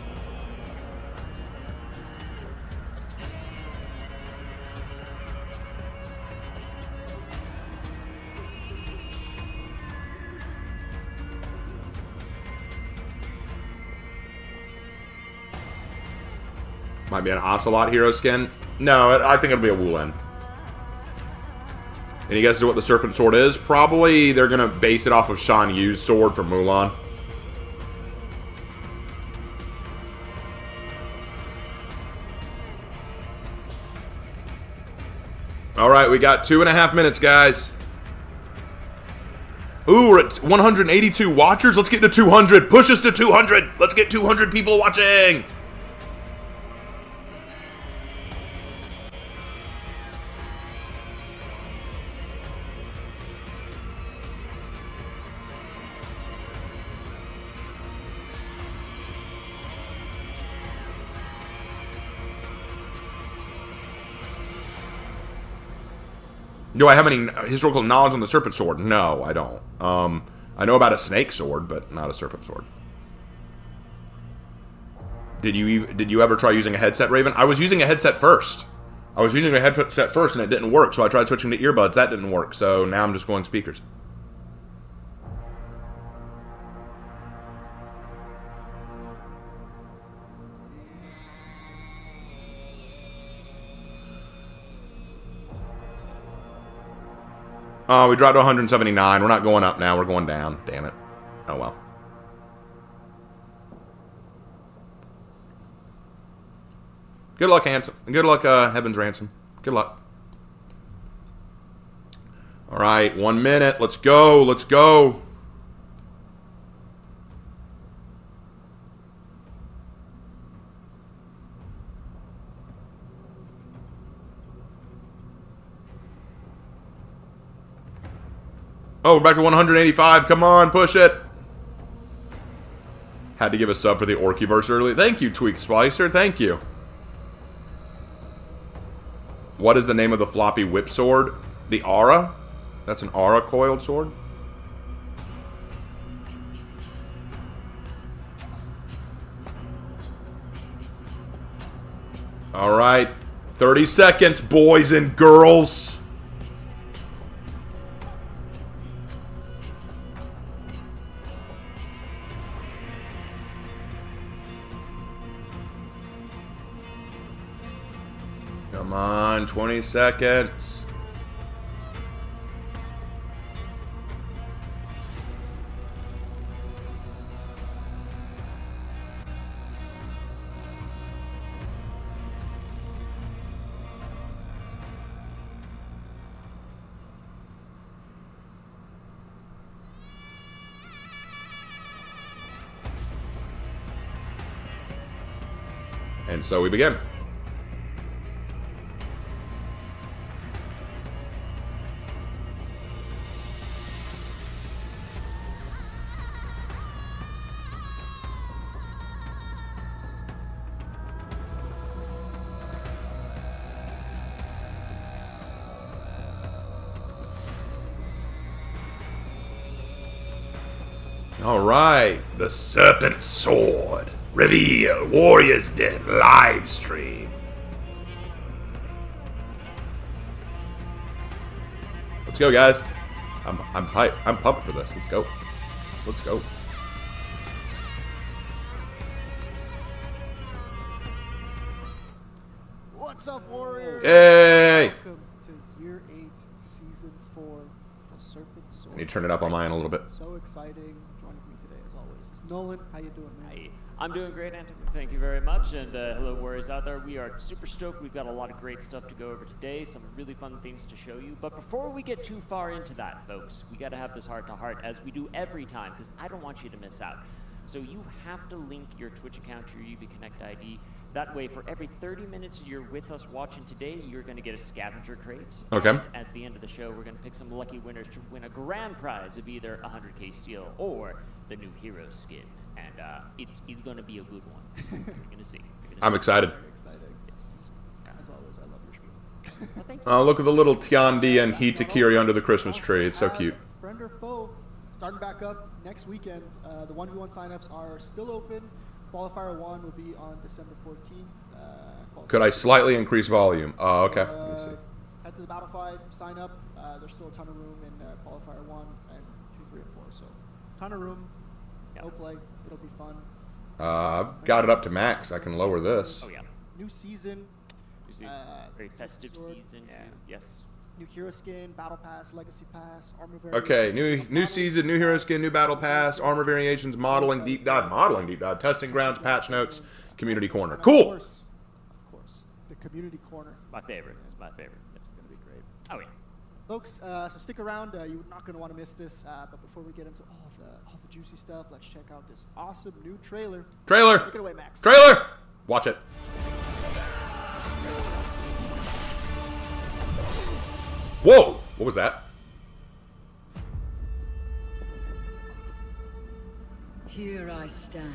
Might be an Ocelot hero skin. No, I think it'll be a Woolen. And you guys know what the Serpent Sword is? Probably they're going to base it off of Shan Yu's sword from Mulan. Alright, we got 2.5 minutes, guys. Ooh, we're at 182 watchers. Let's get to 200. Push us to 200. Let's get 200 people watching. Do I have any historical knowledge on the Serpent Sword? No, I don't. I know about a snake sword, but not a serpent sword. Did you ever try using a headset, Raven? I was using a headset first. I was using a headset first, and it didn't work, so I tried switching to earbuds. That didn't work, so now I'm just going speakers. Oh, we dropped to 179. We're not going up now. We're going down. Damn it. Oh, well. Good luck, Handsome. Good luck, Heaven's Ransom. Good luck. All right, 1 minute. Let's go. Let's go. Oh, we're back to 185. Come on, push it. Had to give a sub for the Orkiverse early. Thank you, Tweak Splicer. Thank you. What is the name of the floppy whip sword? The Aura? That's an Aura coiled sword? All right. 30 seconds, boys and girls. Come on, 20 seconds. And so we begin. All right, the Serpent Sword. Reveal Warrior's Den live stream. Let's go, guys. I'm pumped for this. Let's go. Let's go. What's up, Warrior? Yay! Welcome to Year 8, Season 4 of Serpent Sword. I need to turn it up on mine a little bit. So exciting. Joining me today, as always, is Nolan. How you doing, man? Hi. I'm doing great, Anthony. Thank you very much. And hello, Warriors out there. We are super stoked. We've got a lot of great stuff to go over today, some really fun things to show you. But before we get too far into that, folks, we got to have this heart-to-heart, as we do every time, because I don't want you to miss out. So you have to link your Twitch account to your UbiConnect ID. That way, for every 30 minutes you're with us watching today, you're going to get a scavenger crate. Okay. And at the end of the show, we're going to pick some lucky winners to win a grand prize of either 100k steel or the new hero skin. And it's going to be a good one. You're going to see. I'm excited. Very exciting. Yes. As always, I love your spiel. Well, thank you. Oh, look at the little Tiandi and Hitokiri under the Christmas tree. It's so cute. Friend or foe, starting back up next weekend. The 1v1 signups are still open. Qualifier 1 will be on December 14th. Could I slightly increase volume? Oh, okay. Let me see. Head to the Battle 5, sign up. There's still a ton of room in Qualifier 1 and 2, 3, and 4. So, ton of room. Yeah. No play. It'll be fun. I've got it up to max. I can lower this. Oh, yeah. New season. You see, very festive Sword. season, Yeah. too. Yes. New hero skin, battle pass, legacy pass, armor Okay, variation. new season, new hero skin, new battle pass, armor variations, modeling deep dive, testing grounds, patch notes, community corner. And Cool. Of course, the community corner. My favorite. It's my favorite. It's gonna be great. Oh, yeah. Folks, so stick around. You're not going to want to miss this. But before we get into all the juicy stuff, let's check out this awesome new trailer. Trailer. Take it away, Max. Trailer. Watch it. Whoa! What was that? Here I stand,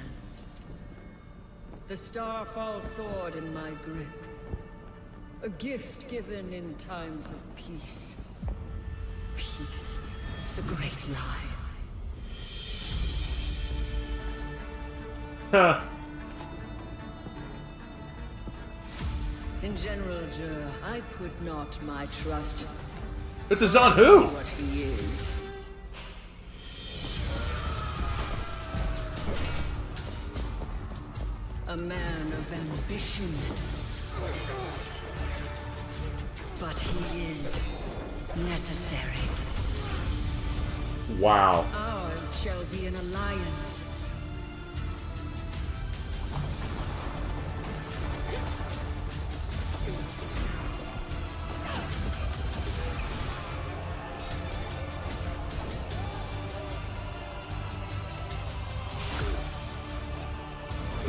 the Starfall sword in my grip, a gift given in times of peace. Peace, the great lie. Huh. In General Jur, I put not my trust It's a Zon Who. in what he is. A man of ambition. But he is necessary. Wow. Ours shall be an alliance.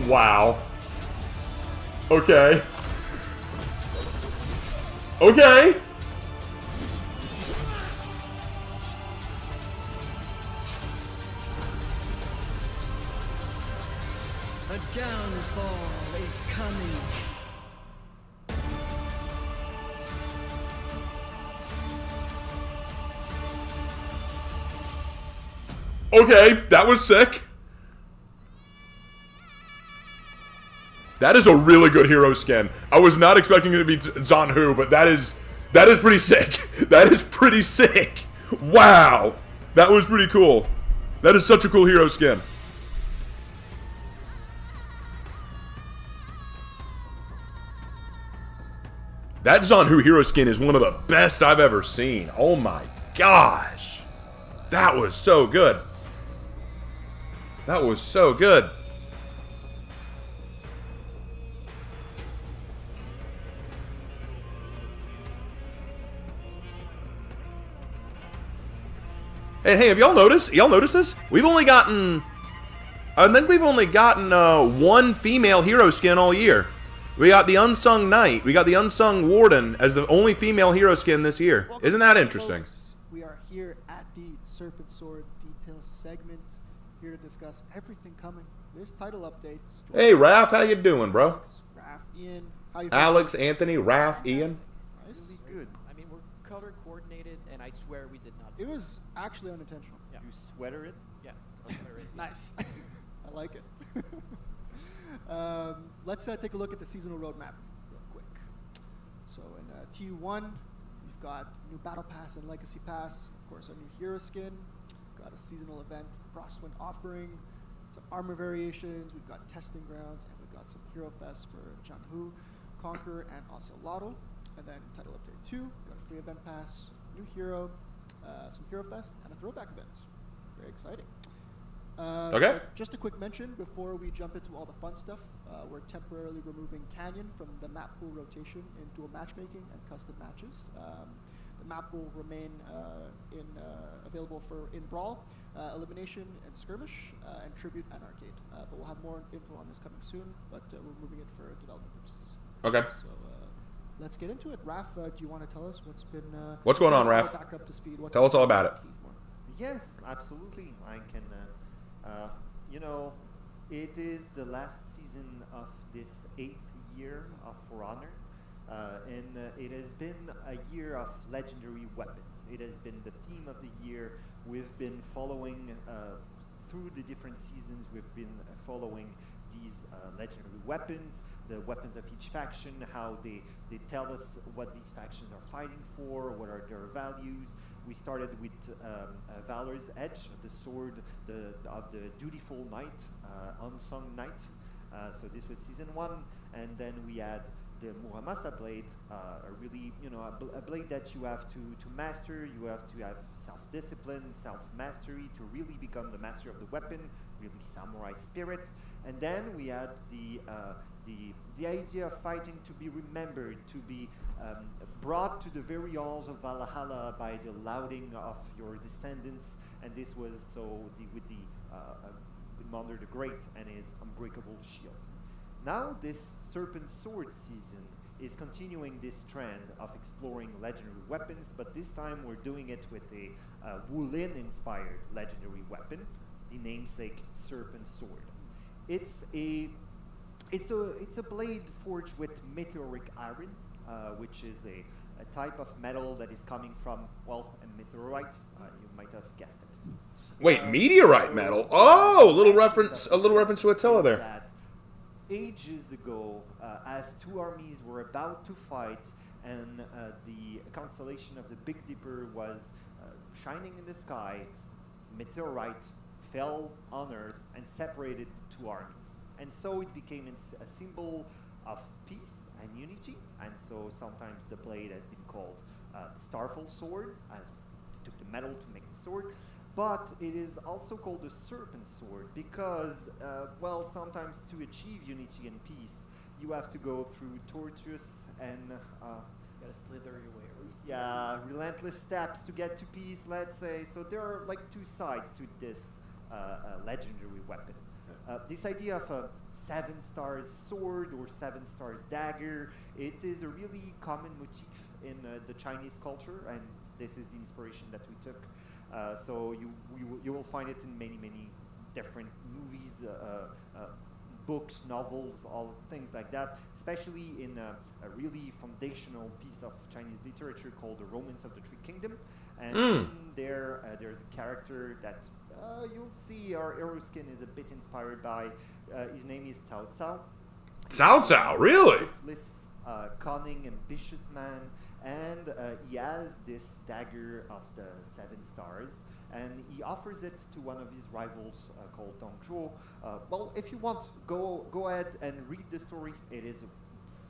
Wow. Okay. Okay. A downfall is coming. Okay, that was sick. That is a really good hero skin. I was not expecting it to be Zon Who, but that is pretty sick. That is pretty sick. Wow. That was pretty cool. That is such a cool hero skin. That Zon Who hero skin is one of the best I've ever seen. Oh my gosh. That was so good. That was so good. And hey, have y'all noticed? Y'all noticed this? We've only gotten... I think we've only gotten one female hero skin all year. We got the Unsung Knight. We got the Unsung Warden as the only female hero skin this year. Welcome Isn't that back, interesting? folks. We are here at the Serpent Sword Details segment, here to discuss everything coming. There's title updates. Hey, Raph, how you doing, bro? Raph, Ian, how you feeling? Alex, Anthony, Raph, Ian. Nice. Really good. I mean, we're color coordinated, and I swear we did not. It was actually unintentional. Yeah. You sweater it? Yeah. color coordinated. Nice. I like it. Let's take a look at the seasonal roadmap real quick. So in TU1, we've got new Battle Pass and Legacy Pass. Of course, our new hero skin. We've got a seasonal event, Frostwind offering. Some armor variations. We've got testing grounds, and we've got some hero fests for Janhu, Conqueror, and also Lotto. And then title update 2, we've got a free event pass, new hero, some Hero Fest, and a throwback event. Very exciting. Okay. Just a quick mention before we jump into all the fun stuff. We're temporarily removing Canyon from the map pool rotation in dual matchmaking and custom matches. The map will remain available in Brawl, Elimination, and Skirmish, and Tribute and Arcade. But we'll have more info on this coming soon, but we're moving it for development purposes. Okay. So let's get into it. Raph, do you want to tell us what's been... What's going on, Raph? Back up to speed. Tell us all about it. Yes, absolutely. I can, you know, it is the last season of this 8th year of For Honor. And it has been a year of legendary weapons. It has been the theme of the year. We've been following through the different seasons. We've been following these legendary weapons, the weapons of each faction, how they tell us what these factions are fighting for, what are their values. We started with Valor's Edge, the sword of the dutiful knight, unsung knight. So this was season 1, and then we had the Muramasa blade, a really, you know, a blade that you have to master. You have to have self-discipline, self-mastery to really become the master of the weapon, really samurai spirit. And then we had the idea of fighting to be remembered, to be brought to the very halls of Valhalla by the lauding of your descendants. And this was with Gudmundur the Great and his unbreakable shield. Now this Serpent Sword season is continuing this trend of exploring legendary weapons, but this time we're doing it with a Wulin-inspired legendary weapon, the namesake Serpent Sword. It's a blade forged with meteoric iron, which is a type of metal that is coming from, well, a meteorite. You might have guessed it. Wait, meteorite metal? Oh, a little reference to Attila there. Ages ago, as two armies were about to fight and the constellation of the Big Dipper was shining in the sky, meteorite fell on Earth and separated the two armies. And so it became a symbol of peace and unity, and so sometimes the blade has been called the Starfall Sword, as they took the metal to make the sword. But it is also called the Serpent Sword because, well, sometimes to achieve unity and peace, you have to go through tortuous and You gotta slither your way around. yeah, relentless steps to get to peace, let's say. So there are like two sides to this legendary weapon. This idea of a 7 stars sword or 7 stars dagger, it is a really common motif in the Chinese culture, and this is the inspiration that we took. So you will find it in many different movies, books, novels, all things like that, especially in a really foundational piece of Chinese literature called The Romance of the Three Kingdoms. And in there, there's a character that you'll see our hero skin is a bit inspired by. His name is Cao Cao. Cao Cao, really? Ruthless, cunning, ambitious man, and he has this dagger of the 7 stars, and he offers it to one of his rivals called Dong Zhuo. Well, if you want, go ahead and read the story. It is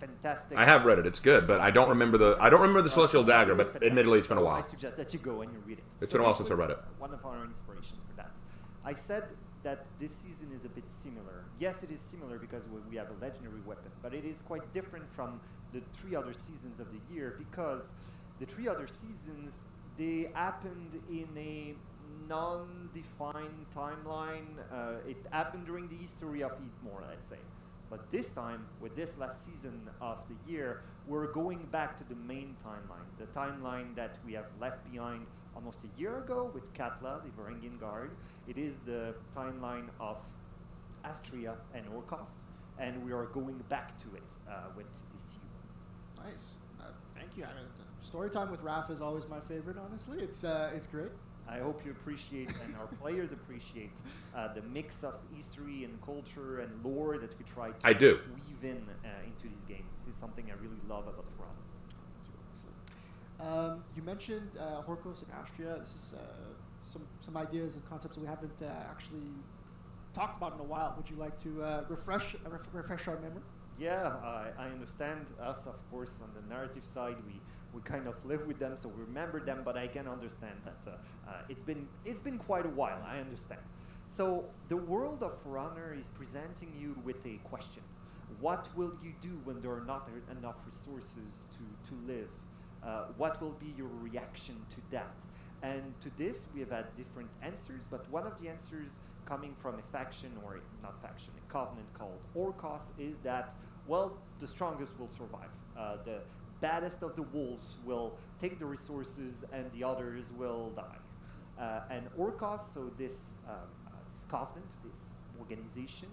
fantastic. I have read it. It's good, but I don't remember the celestial dagger. But admittedly, it's been a while. I suggest that you go and you read it. It's been a while since I read it. One of our inspirations for that. I said that this season is a bit similar. Yes, it is similar because we have a legendary weapon, but it is quite different from the 3 other seasons of the year because the 3 other seasons, they happened in a non-defined timeline. It happened during the history of Heathmore, let's say. But this time, with this last season of the year, we're going back to the main timeline, the timeline that we have left behind almost a year ago with Katla, the Varangian Guard. It is the timeline of Astria and Orcos, and we are going back to it with this team. Nice. Thank you. Story time with Raph is always my favorite, honestly. It's great. I hope you appreciate and our players appreciate the mix of history and culture and lore that we try to weave in into this game. This is something I really love about For Honor. You mentioned Horkos and Astria. This is some ideas and concepts that we haven't actually talked about in a while. Would you like to refresh our memory? Yeah, I understand us, of course, on the narrative side. we kind of live with them, so we remember them. But I can understand that it's been quite a while. I understand. So the world of For Honor is presenting you with a question: what will you do when there are not enough resources to live? What will be your reaction to that? And to this, we have had different answers, but one of the answers coming from a faction, or not faction, a covenant called Orcos, is that, well, the strongest will survive. The baddest of the wolves will take the resources and the others will die. And Orcos, so this covenant, this organization,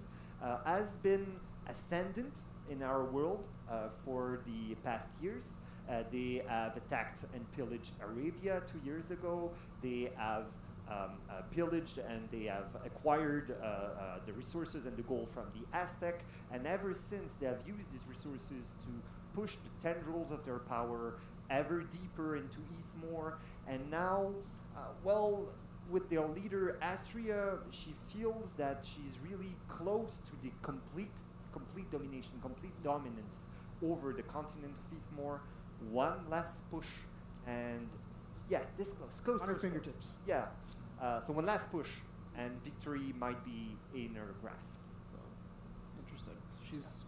has been ascendant in our world for the past years. They have attacked and pillaged Arabia 2 years ago. They have pillaged and they have acquired the resources and the gold from the Aztec. And ever since, they have used these resources to push the tendrils of their power ever deeper into Ethmore. And now, well, with their leader Astria, she feels that she's really close to the complete domination, complete dominance over the continent of Ethmore. One last push, and yeah, this close on her fingertips. Yeah, so one last push, and victory might be in her grasp. So Interesting.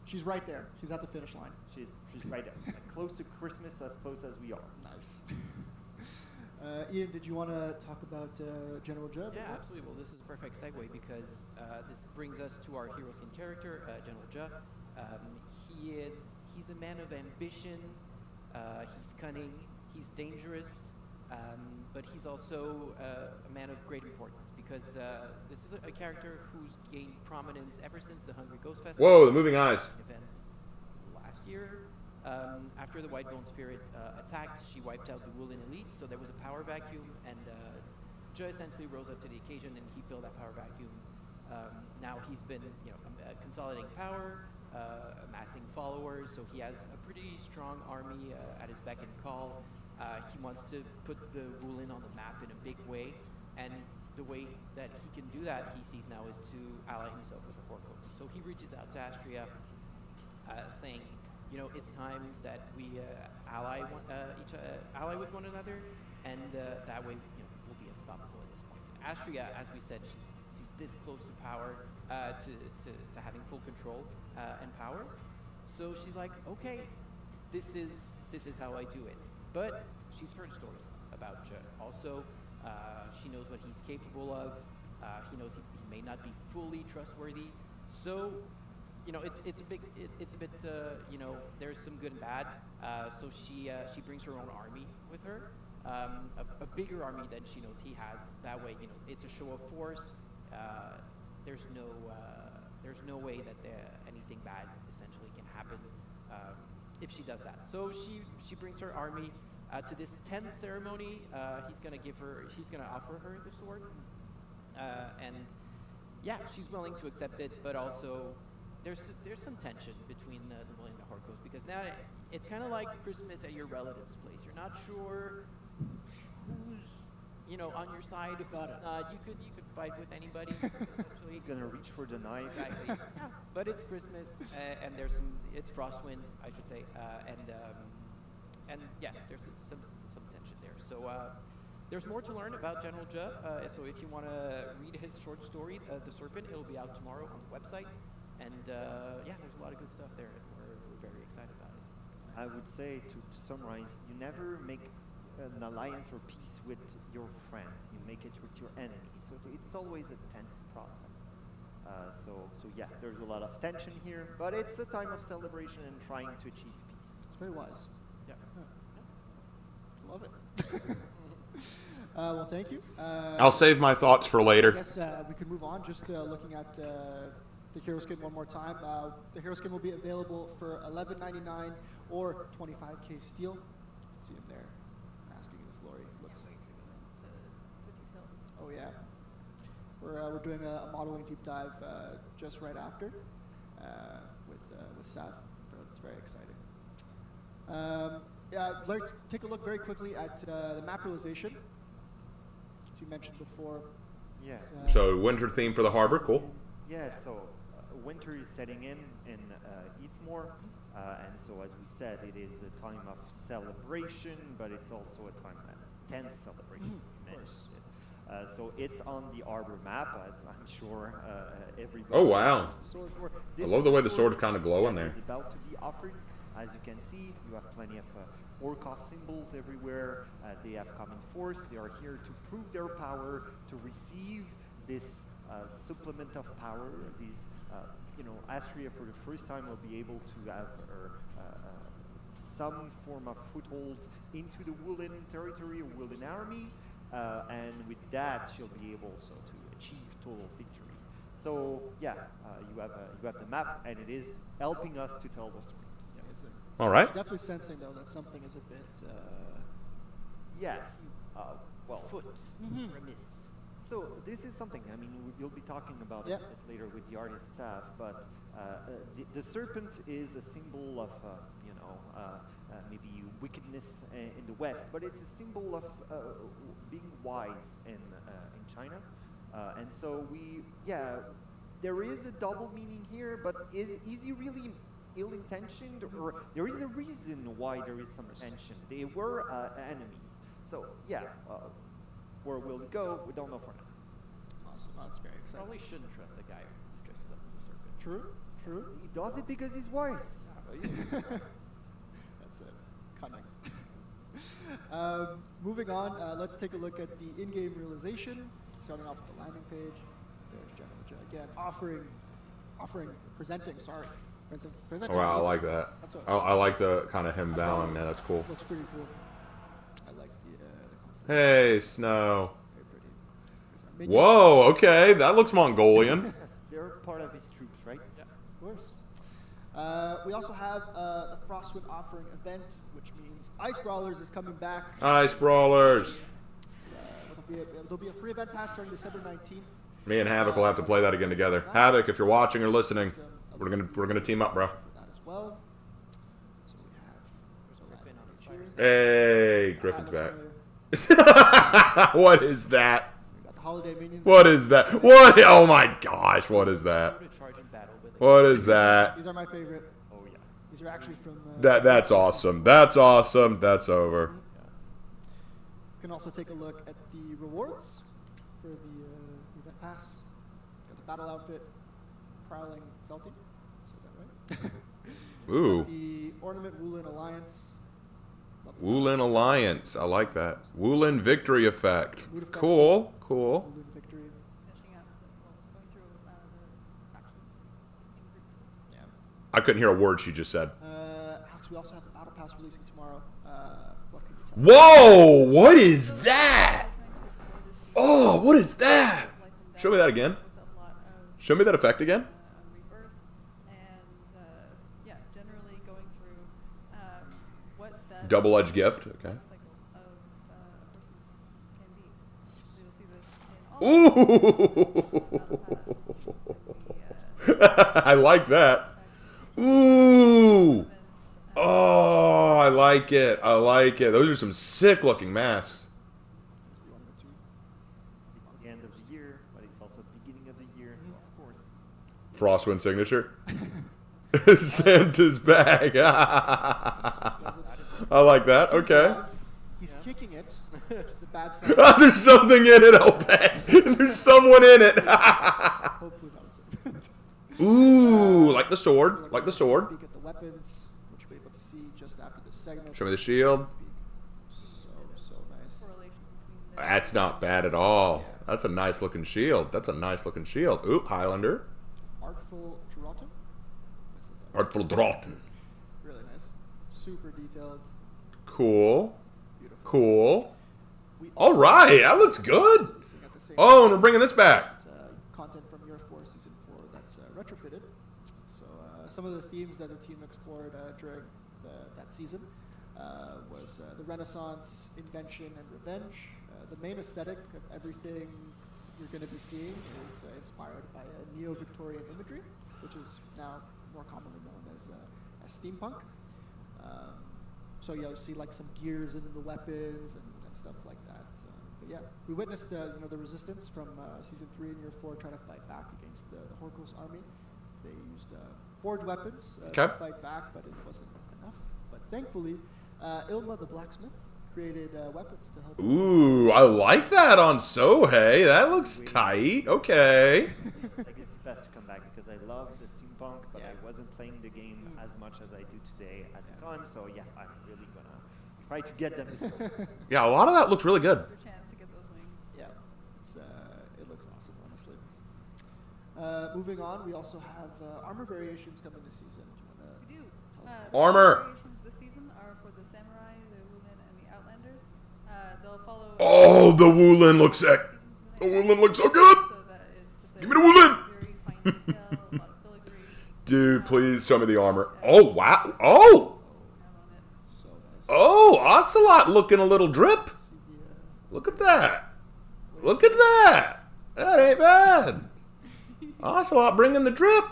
She's right there. She's at the finish line. she's right there, like close to Christmas, as close as we are. Nice. Ian, did you want to talk about General Judd? Yeah, absolutely. Well, this is a perfect segue because this brings us to our hero skin character, General Judd. He's a man of ambition. He's cunning. He's dangerous. But he's also a man of great importance because this is a character who's gained prominence ever since the Hungry Ghost Festival. Whoa, the moving eyes. Event last year. After the White Bone Spirit attacked, she wiped out the Woolen Elite, so there was a power vacuum, and Joe essentially rose up to the occasion, and he filled that power vacuum. Now he's been, consolidating power, amassing followers, so he has a pretty strong army at his beck and call. He wants to put the Woolen on the map in a big way, and the way that he can do that, he sees now, is to ally himself with the Horcrux. So he reaches out to Astria, saying, it's time that we ally with one another, and that way, we'll be unstoppable at this point. Astria, as we said, she's this close to power, to having full control and power. So she's like, okay, this is how I do it. But she's heard stories about Judd. Also, she knows what he's capable of. He knows he may not be fully trustworthy. So, it's a bit, there's some good and bad. So she brings her own army with her, a bigger army than she knows he has. That way, it's a show of force. There's no way that anything bad essentially can happen if she does that. So she brings her army to this 10th ceremony. He's gonna offer her the sword, and yeah, she's willing to accept it, but also there's some tension between the Will and the Horcrux, because now it's kind of like Christmas at your relative's place. You're not sure who's on your side. You could fight with anybody. Essentially, He's gonna reach for the knife. exactly. Yeah, but it's Christmas, and it's Frostwind, I should say, and yeah, there's some tension there. So there's more to learn about General Judd. So if you want to read his short story, The Serpent, it'll be out tomorrow on the website. And yeah, there's a lot of good stuff there, and we're very excited about it. I would say, to summarize, you never make an alliance or peace with your friend. You make it with your enemy. So it's always a tense process. So yeah, there's a lot of tension here, but it's a time of celebration and trying to achieve peace. It's very wise. Yeah. Love it. Well, thank you. I'll save my thoughts for I later. guess we could move on. Just looking at the hero skin one more time. The hero skin will be available for $11.99 or 25k steel. See him there, asking his glory. Looks. Oh yeah. We're doing a modeling deep dive just right after with Sav. It's very exciting. Yeah, I'd like to take a look very quickly at the map realization. As you mentioned before. Yes. So winter theme for the harbor, cool. Yeah, so winter is setting in Ethmore. And so, as we said, it is a time of celebration, but it's also a time of tense celebration. Of course. So it's on the Arbor map, as I'm sure everybody. Oh, wow. knows the sword for. I This love is the way a the sword sword kind of glow in that there. is about to be offered. As you can see, you have plenty of Orca symbols everywhere. They have come in force. They are here to prove their power, to receive this supplement of power. These, Astria for the first time will be able to have some form of foothold into the Woolen territory, or Woolen army, and with that, she'll be able also to achieve total victory. So yeah, you have the map, and it is helping us to tell the story. All right. Definitely sensing though that something is a bit. Yes. Well, Foot. Remiss. so this is something. I mean, you'll be talking about Yeah. it later with the artist staff, but the serpent is a symbol of, maybe wickedness in the West, but it's a symbol of being wise in China, and so there is a double meaning here, but is he really ill-intentioned, or there is a reason why there is some tension? They were enemies, so where will it go? We don't know for now. Awesome. Oh, that's very exciting. Probably shouldn't trust a guy who dresses up as a serpent. True. He does it because he's wise. That's it. Cunning. Moving on, let's take a look at the in-game realization. Starting off with the landing page. There's General J again, presenting. Oh, wow, I like that. That's what- I like the kind of him bowing. Yeah, that's cool. Looks pretty cool. I like the concept. Hey, Snow. Very pretty. There's our minions. Whoa, okay. That looks Mongolian. Yes, they're part of his troops, right? Yeah. Of course. We also have the Frostwind Offering event, which means Ice Brawlers is coming back. Ice Brawlers. There'll be a free event pass starting December 19th. Me and Havoc will have to play that again together. Havoc, if you're watching or listening, we're gonna team up, bro. For that as well. So we have Griffin on his cheers. Hey, Griffin's That looks back. What is that? We got the holiday minions. What is that? What? Oh my gosh, what is that? Go to charge in battle with it. What is that? These are my favorite. Oh yeah. These are actually from. That's awesome. That's awesome. That's over. You can also take a look at the rewards for the event pass. Got the battle outfit, Prowling Felty. Said that right? Ooh. The Ornament Woolen Alliance. Woolen Alliance. I like that. Woolen Victory Effect. Mood effect. Cool. Woolen Victory. Finishing up, going through the factions in groups. Yeah. I couldn't hear a word she just said. Alex, we also have the battle pass releasing tomorrow. What can you tell? Whoa! What is that? Trying to explore this Oh, what is that? life and death Show me that again. with a lot of Show me that effect again. rebirth and generally going through what that Double-edged gift. Okay. life cycle of a person can be. So you'll see this in all Ooh. I like that. Ooh. Oh, I like it. I like it. Those are some sick-looking masks. Here's the Ornament 2. It's the end of the year, but it's also the beginning of the year, so of course. Frostwind signature. Santa's bag. I like that. Seems Okay. alive. He's kicking it, which is a bad sign. There's something in it, Open. There's someone in it. Hopefully not a serpent. Ooh, like the sword. Like the sword. Peek at the weapons, which we'll be able to see just after this segment. Show me the shield. So nice. correlation between the That's not bad at all. That's a nice looking shield. That's a nice looking shield. Ooh, Highlander. Artful Jurato. Artful Drotten. Really nice. Super detailed. Cool. Beautiful. Cool. We All also right, that looks good. releasing at the same Oh, and we're bringing this back. It's, content from Year 4 Season 4 that's retrofitted. So some of the themes that the team explored during that season was the Renaissance, invention, and revenge. The main aesthetic of everything you're going to be seeing is inspired by neo-Victorian imagery, which is now more commonly known as steampunk. So you'll see like some gears in the weapons and stuff like that. But yeah, we witnessed the resistance from Season 3 and Year 4 trying to fight back against the Horkos army. They used forged weapons to Okay. fight back, but it wasn't enough. But thankfully, Ilma the blacksmith created weapons to help. Ooh, I like that on Sohei. That looks tight. Okay. I guess it's best to come back because I love the steampunk, but Yeah. I wasn't playing the game as much as I do today at the time. So yeah, I'm really gonna try to get them this time. Yeah, a lot of that looks really good. Their chance to get those wings. Yeah, it looks awesome, honestly. Moving on, we also have armor variations coming this season. Do you wanna We do. tell us about Some Armor. variations this season are for the samurai, the Wulin, and the outlanders. They'll follow. Oh, the Wulin looks sick. The Wulin looks so good. So that is just Give me the Wulin. very fine detail, a lot of filigree. Dude, please show me the armor. Oh, wow. Oh. Have on it. so nice? Oh, Ocelot looking a little drip. See the, Look at that. Look at that. That ain't bad. Ocelot bringing the drip.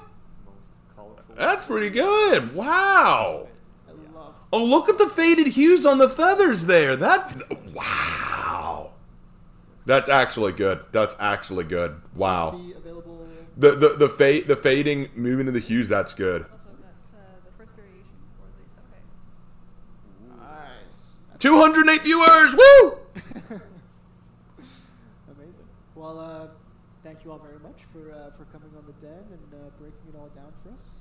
Most colorful. That's pretty good. Wow. I love. Oh, look at the faded hues on the feathers there. Wow. That's actually good. That's actually good. Wow. Be available. The fading moving to the hues, that's good. Also got the first variation for the Sohei. Nice. 208 viewers. Woo! Amazing. Well, thank you all very much for coming on the den and breaking it all down for us.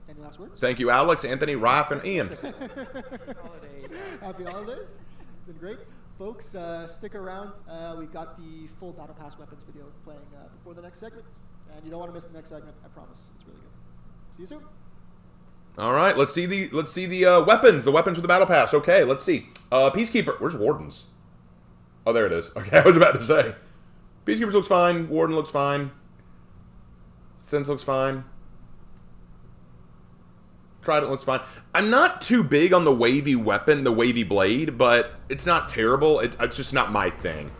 Any last words? Thank you, Alex, Anthony, Raf, and Ian. Holiday. Happy holidays. It's been great. Folks, stick around. We got the full Battle Pass weapons video playing before the next segment. And you don't want to miss the next segment, I promise. It's really good. See you soon. All right, let's see the weapons. The weapons for the battle pass. Okay, let's see. Peacekeeper. Where's Wardens? Oh, there it is. Okay, I was about to say. Peacekeepers looks fine. Warden looks fine. Sense looks fine. Trident looks fine. I'm not too big on the wavy weapon, the wavy blade, but it's not terrible. It's just not my thing.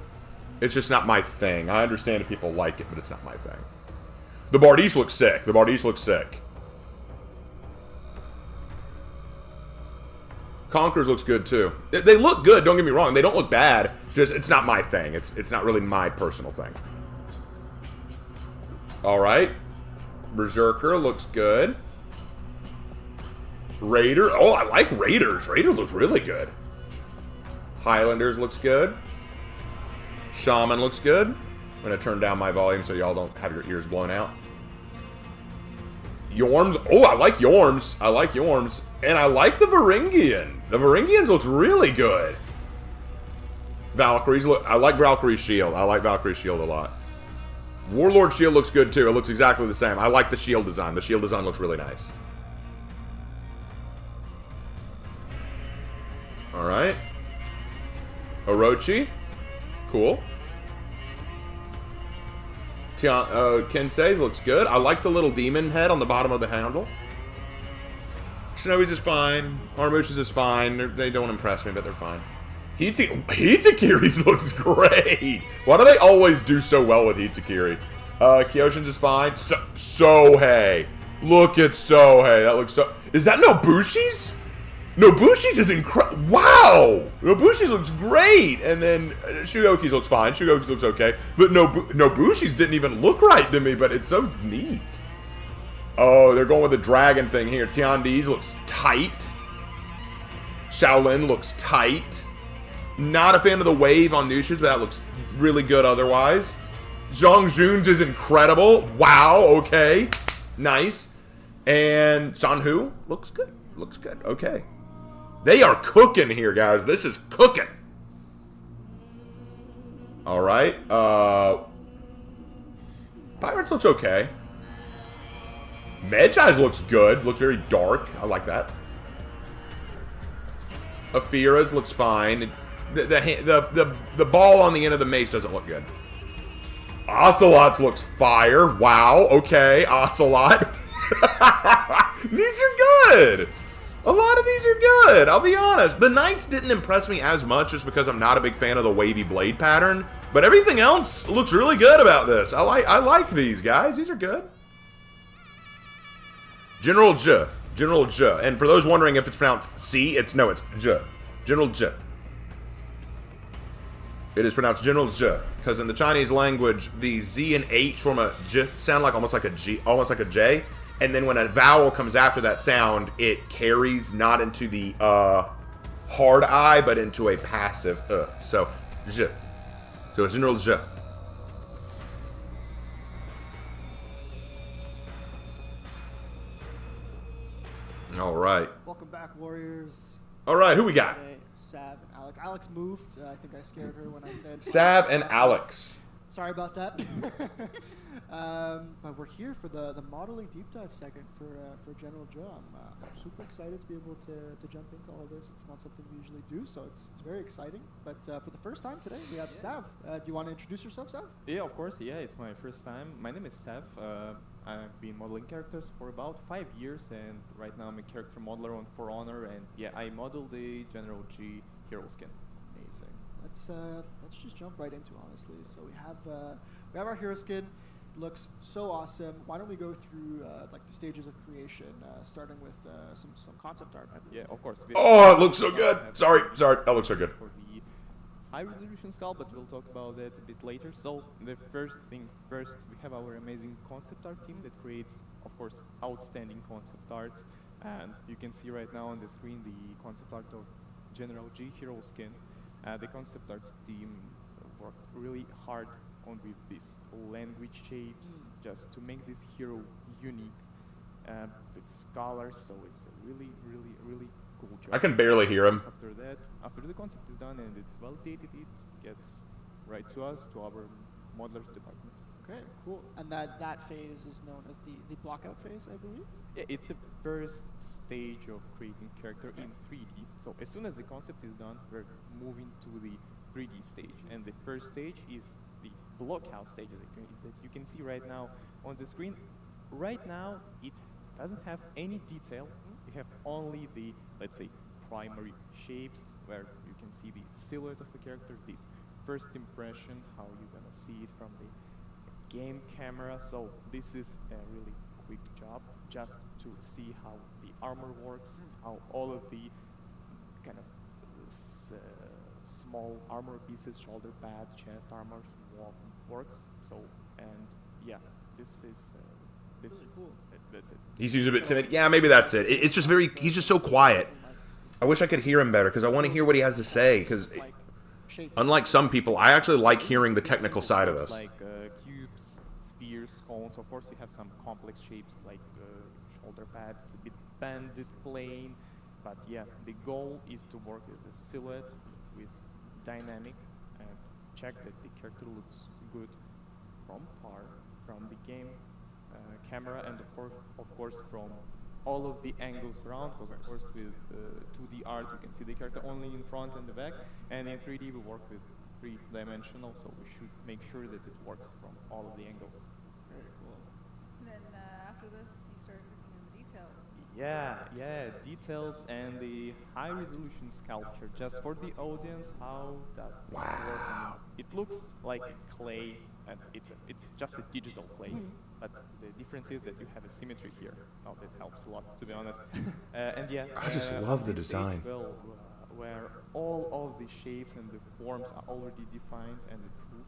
It's just not my thing. I understand if people like it, but it's not my thing. The Bardiche looks sick. The Bardiche looks sick. Conquerors looks good too. They look good, don't get me wrong. They don't look bad. Just it's not my thing. It's not really my personal thing. Alright. Berserker looks good. Raider. Oh, I like Raiders. Raiders looks really good. Highlanders looks good. Shaman looks good. I'm going to turn down my volume so y'all don't have your ears blown out. Yorms. Oh, I like Yorms. I like Yorms. And I like the Varangian. The Varangians looks really good. Valkyries look. I like Valkyrie's shield. I like Valkyrie's shield a lot. Warlord shield looks good too. It looks exactly the same. I like the shield design. The shield design looks really nice. Alright. Orochi. Cool. Kensei's looks good. I like the little demon head on the bottom of the handle. Shinobi's is fine. Armush's is fine. They don't impress me, but they're fine. Hitokiri's looks great. Why do they always do so well with Hitokiri? Kyoshin's is fine. Sohei. Look at Sohei. That looks so... Is that Nobushi's? Nobushi's is incredible. Wow! Nobushi's looks great. And then Shugoki's looks fine. Shugoki's looks okay. But Nobushi's didn't even look right to me, but it's so neat. Oh, they're going with the dragon thing here. Tiandi's looks tight. Shaolin looks tight. Not a fan of the wave on Nushu's, but that looks really good otherwise. Zhang Jun's is incredible. Wow, okay. Nice. And Shanhu looks good. Looks good. Okay. They are cooking here, guys. This is cooking. Alright. Pirates looks okay. Medjai's looks good. Looks very dark. I like that. Afira's looks fine. The ball on the end of the mace doesn't look good. Ocelot's looks fire. Wow. Okay. Ocelot. These are good. A lot of these are good. I'll be honest. The Knights didn't impress me as much just because I'm not a big fan of the wavy blade pattern. But everything else looks really good about this. I like these guys. These are good. General J. General J. And for those wondering if it's pronounced C, it's J. General J. It is pronounced General Zhe, because in the Chinese language, the Z and H from a J sound like almost like a G, almost like a J. And then when a vowel comes after that sound, it carries not into the hard I, but into a passive So, Zhe. So it's General Zhe. All right. Welcome back, Warriors. All right, who we got? Today, Sav and Alex. Alex moved. I think I scared her when I said Sav and Alex. Sorry about that. But we're here for the modeling deep dive segment for General Joe. I'm super excited to be able to jump into all of this. It's not something we usually do, so it's very exciting. But for the first time today, we have Sav. Do you want to introduce yourself, Sav? Yeah, of course. Yeah, it's my first time. My name is Sav. I've been modeling characters for about 5 years, and right now I'm a character modeler on For Honor. And yeah, I model the General G hero skin. Amazing. Let's just jump right into it, honestly. So we have our hero skin. Looks so awesome. Why don't we go through like the stages of creation, starting with some concept art? I believe. Yeah, of course. Oh, it looks so good. Sorry. That looks so good. For the high resolution skull, but we'll talk about that a bit later. So the first thing first, we have our amazing concept art team that creates, of course, outstanding concept art. And you can see right now on the screen the concept art of General G hero skin. The concept art team worked really hard on with these language shapes, just to make this hero unique with scholars. So it's a really cool job. I can barely hear him. After that, after the concept is done and it's validated, it gets right to us, to our modelers department. Okay, cool. And that phase is known as the blockout phase, I believe? Yeah, it's the first stage of creating character in 3D. So as soon as the concept is done, we're moving to the 3D stage. And the first stage is the blockout stage that you can see right now on the screen. Right now, it doesn't have any detail. You have only the, let's say, primary shapes where you can see the silhouette of a character, this first impression, how you're gonna see it from the game camera. So this is a really quick job just to see how the armor works, how all of the kind of small armor pieces, shoulder pad, chest armor works. So, and yeah, this is really cool. That's it. He seems a bit timid. Yeah, maybe that's it. It's just he's just so quiet. I wish I could hear him better because I want to hear what he has to say. Because unlike some people, I actually like hearing the technical side of this. Like cubes, spheres, cones. Of course, you have some complex shapes like shoulder pads. It's a bit banded plane, but yeah, the goal is to work as a silhouette with dynamic and check that the character looks good from far, from the game camera, and of course from all of the angles around, because of course with 2D art you can see the character only in front and the back, and in 3D we work with 3-dimensional, so we should make sure that it works from all of the angles. Very cool. And then after this, you started looking at the details. Yeah, details and the high resolution sculpture. Just for the audience, how does this work? I mean, it looks like a clay, and it's just a digital clay. But the difference is that you have a symmetry here. Oh, that helps a lot, to be honest. And yeah, I just love the this design. stage, well, where all of the shapes and the forms are already defined and approved.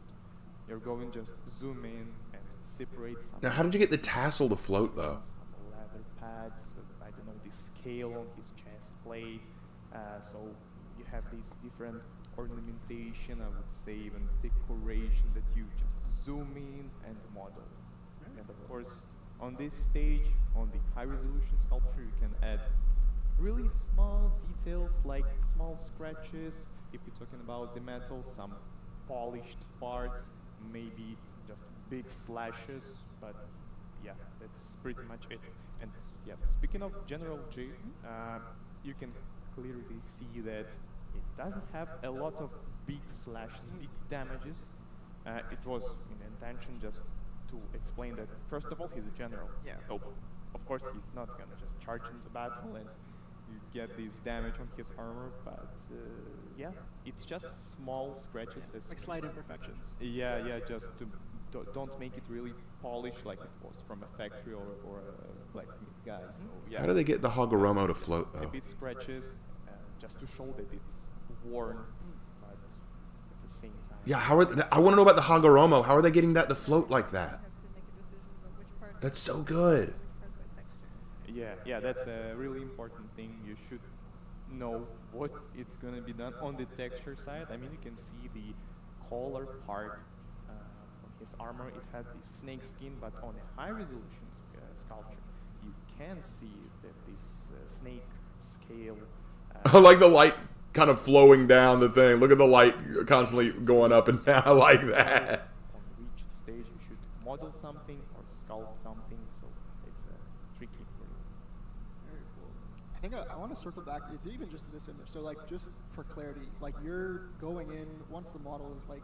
You're going just zoom in and separate some. Now, how did you get the tassel to float, though? Some leather pads, I don't know, the scale on his chest plate. So you have these different ornamentation, I would say, even decoration that you just zoom in and model. And of course, on this stage, on the high resolution sculpture, you can add really small details like small scratches, if you're talking about the metal, some polished parts, maybe just big slashes, but yeah, that's pretty much it. And yeah, speaking of General G, you can clearly see that it doesn't have a lot of big slashes, big damages. It was in intention just to explain that, first of all, he's a general. Yeah. So, of course, he's not going to just charge into battle and you get this damage on his armor, but yeah, it's just small scratches. Like slight imperfections. Yeah, just to don't make it really polished like it was from a factory or a blacksmith guy. So yeah. How do they get the Hagoromo to float, A though? bit scratches, just to show that it's worn, but the same time. Yeah, I want to know about the Hagoromo. How are they getting that to float like that? You have to make a decision about which part. That's so good. Which parts by textures. Yeah, that's a really important thing. You should know what it's gonna be done on the texture side. I mean, you can see the collar part on his armor. It has the snake skin, but on a high resolution sculpture, you can see that this snake scale. I like the light kind of flowing down the thing. Look at the light constantly going up and down. I like that. On which stage you should model something or sculpt something, so it's tricky for you. Very cool. I think I want to circle back to even just this image. So like just for clarity, like you're going in once the model is like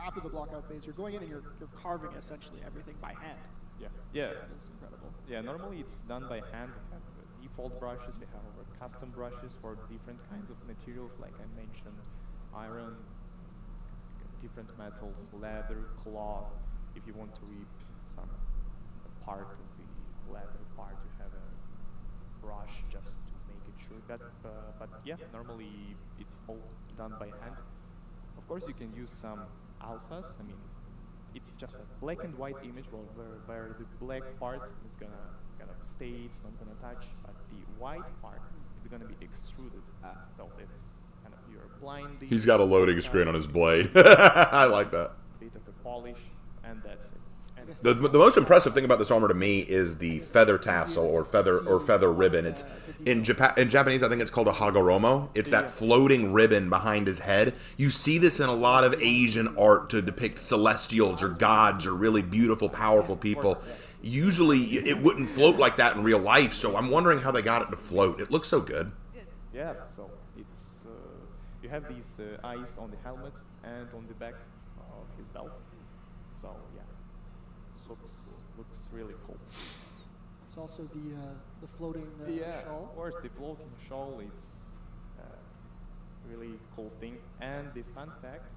after the blockout phase, you're going in and you're carving essentially everything by hand. Yeah. That is incredible. Yeah, normally it's done by hand. We have default brushes, we have our custom brushes for different kinds of materials, like I mentioned, iron, different metals, leather, cloth. If you want to rip some part of the leather part, you have a brush just to make it sure. But yeah, normally it's all done by hand. Of course, you can use some alphas. I mean, it's just a black and white image where the black part is gonna kind of stay, it's not gonna touch, but the white part is gonna be extruded. So that's kind of you're applying the. He's got a loading screen on his blade. I like that. Bit of a polish, and that's it. And The most impressive thing about this armor to me is the feather tassel or feather ribbon. It's in Japanese, I think it's called a Hagoromo. It's that floating ribbon behind his head. You see this in a lot of Asian art to depict celestials or gods or really beautiful, powerful people. Usually, it wouldn't float like that in real life. So I'm wondering how they got it to float. It looks so good. yeah, so it's you have these eyes on the helmet and on the back of his belt. So yeah. Looks really cool. It's also the floating shawl. Of course, the floating shawl. It's a really cool thing. And the fun fact,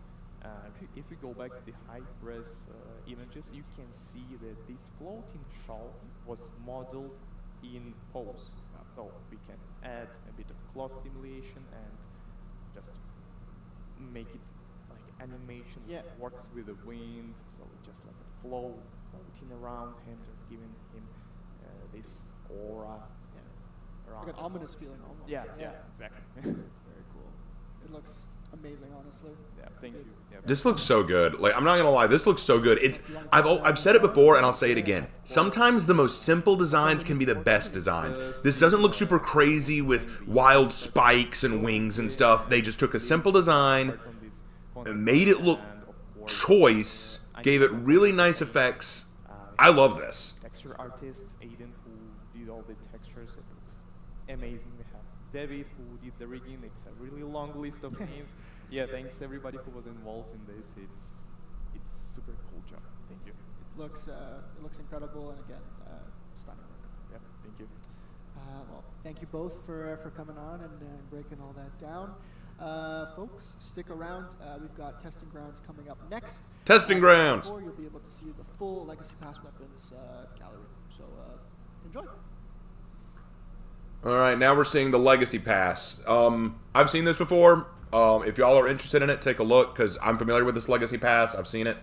if we go back to the high-res images, you can see that this floating shawl was modeled in pose. So we can add a bit of cloth simulation and just make it like animation that works with the wind. So just like a floating around him, just giving him this aura around. Like an ominous feeling almost. Yeah, exactly. Very cool. It looks amazing, honestly. Yeah, thank you. Yeah, This looks so good. Like, I'm not gonna lie, this looks so good. It's I've said it before and I'll say it again. Sometimes the most simple designs can be the best designs. This doesn't look super crazy with wild spikes and wings and stuff. They just took a simple design and made it look choice, gave it really nice effects. I love this. Texture artist Aiden, who did all the textures. It looks amazing. We have David, who did the rigging. It's a really long list of names. Yeah, thanks everybody who was involved in this. It's super cool job. Thank you. It looks incredible, and again, stunning work. Yeah, thank you. Well, thank you both for coming on and breaking all that down. Folks, stick around. We've got Testing Grounds coming up next. Testing Grounds! Before you'll be able to see the full Legacy Pass weapons gallery. So enjoy. All right, now we're seeing the Legacy Pass. I've seen this before. If y'all are interested in it, take a look, because I'm familiar with this Legacy Pass. I've seen it.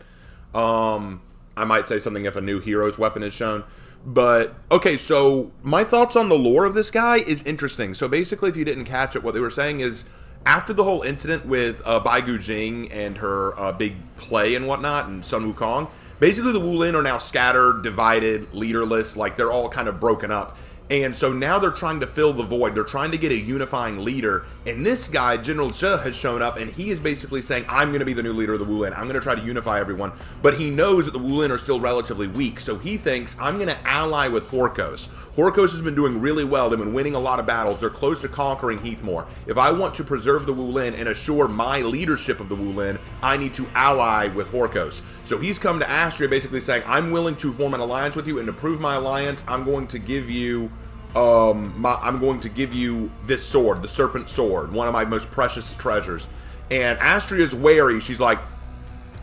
I might say something if a new hero's weapon is shown. But, okay, so my thoughts on the lore of this guy is interesting. So basically, if you didn't catch it, what they were saying is, after the whole incident with Bai Jing and her big play and whatnot, and Sun Wukong, basically the Wulin are now scattered, divided, leaderless, like they're all kind of broken up. And so now they're trying to fill the void. They're trying to get a unifying leader. And this guy, General Zhe, has shown up, and he is basically saying, I'm going to be the new leader of the Wulin. I'm going to try to unify everyone. But he knows that the Wulin are still relatively weak. So he thinks, I'm going to ally with Horkos. Horkos has been doing really well. They've been winning a lot of battles. They're close to conquering Heathmore. If I want to preserve the Wulin and assure my leadership of the Wulin, I need to ally with Horkos. So he's come to Astria basically saying, I'm willing to form an alliance with you, and to prove my alliance, I'm going to give you this sword, the Serpent Sword, one of my most precious treasures. And Astria's wary. She's like,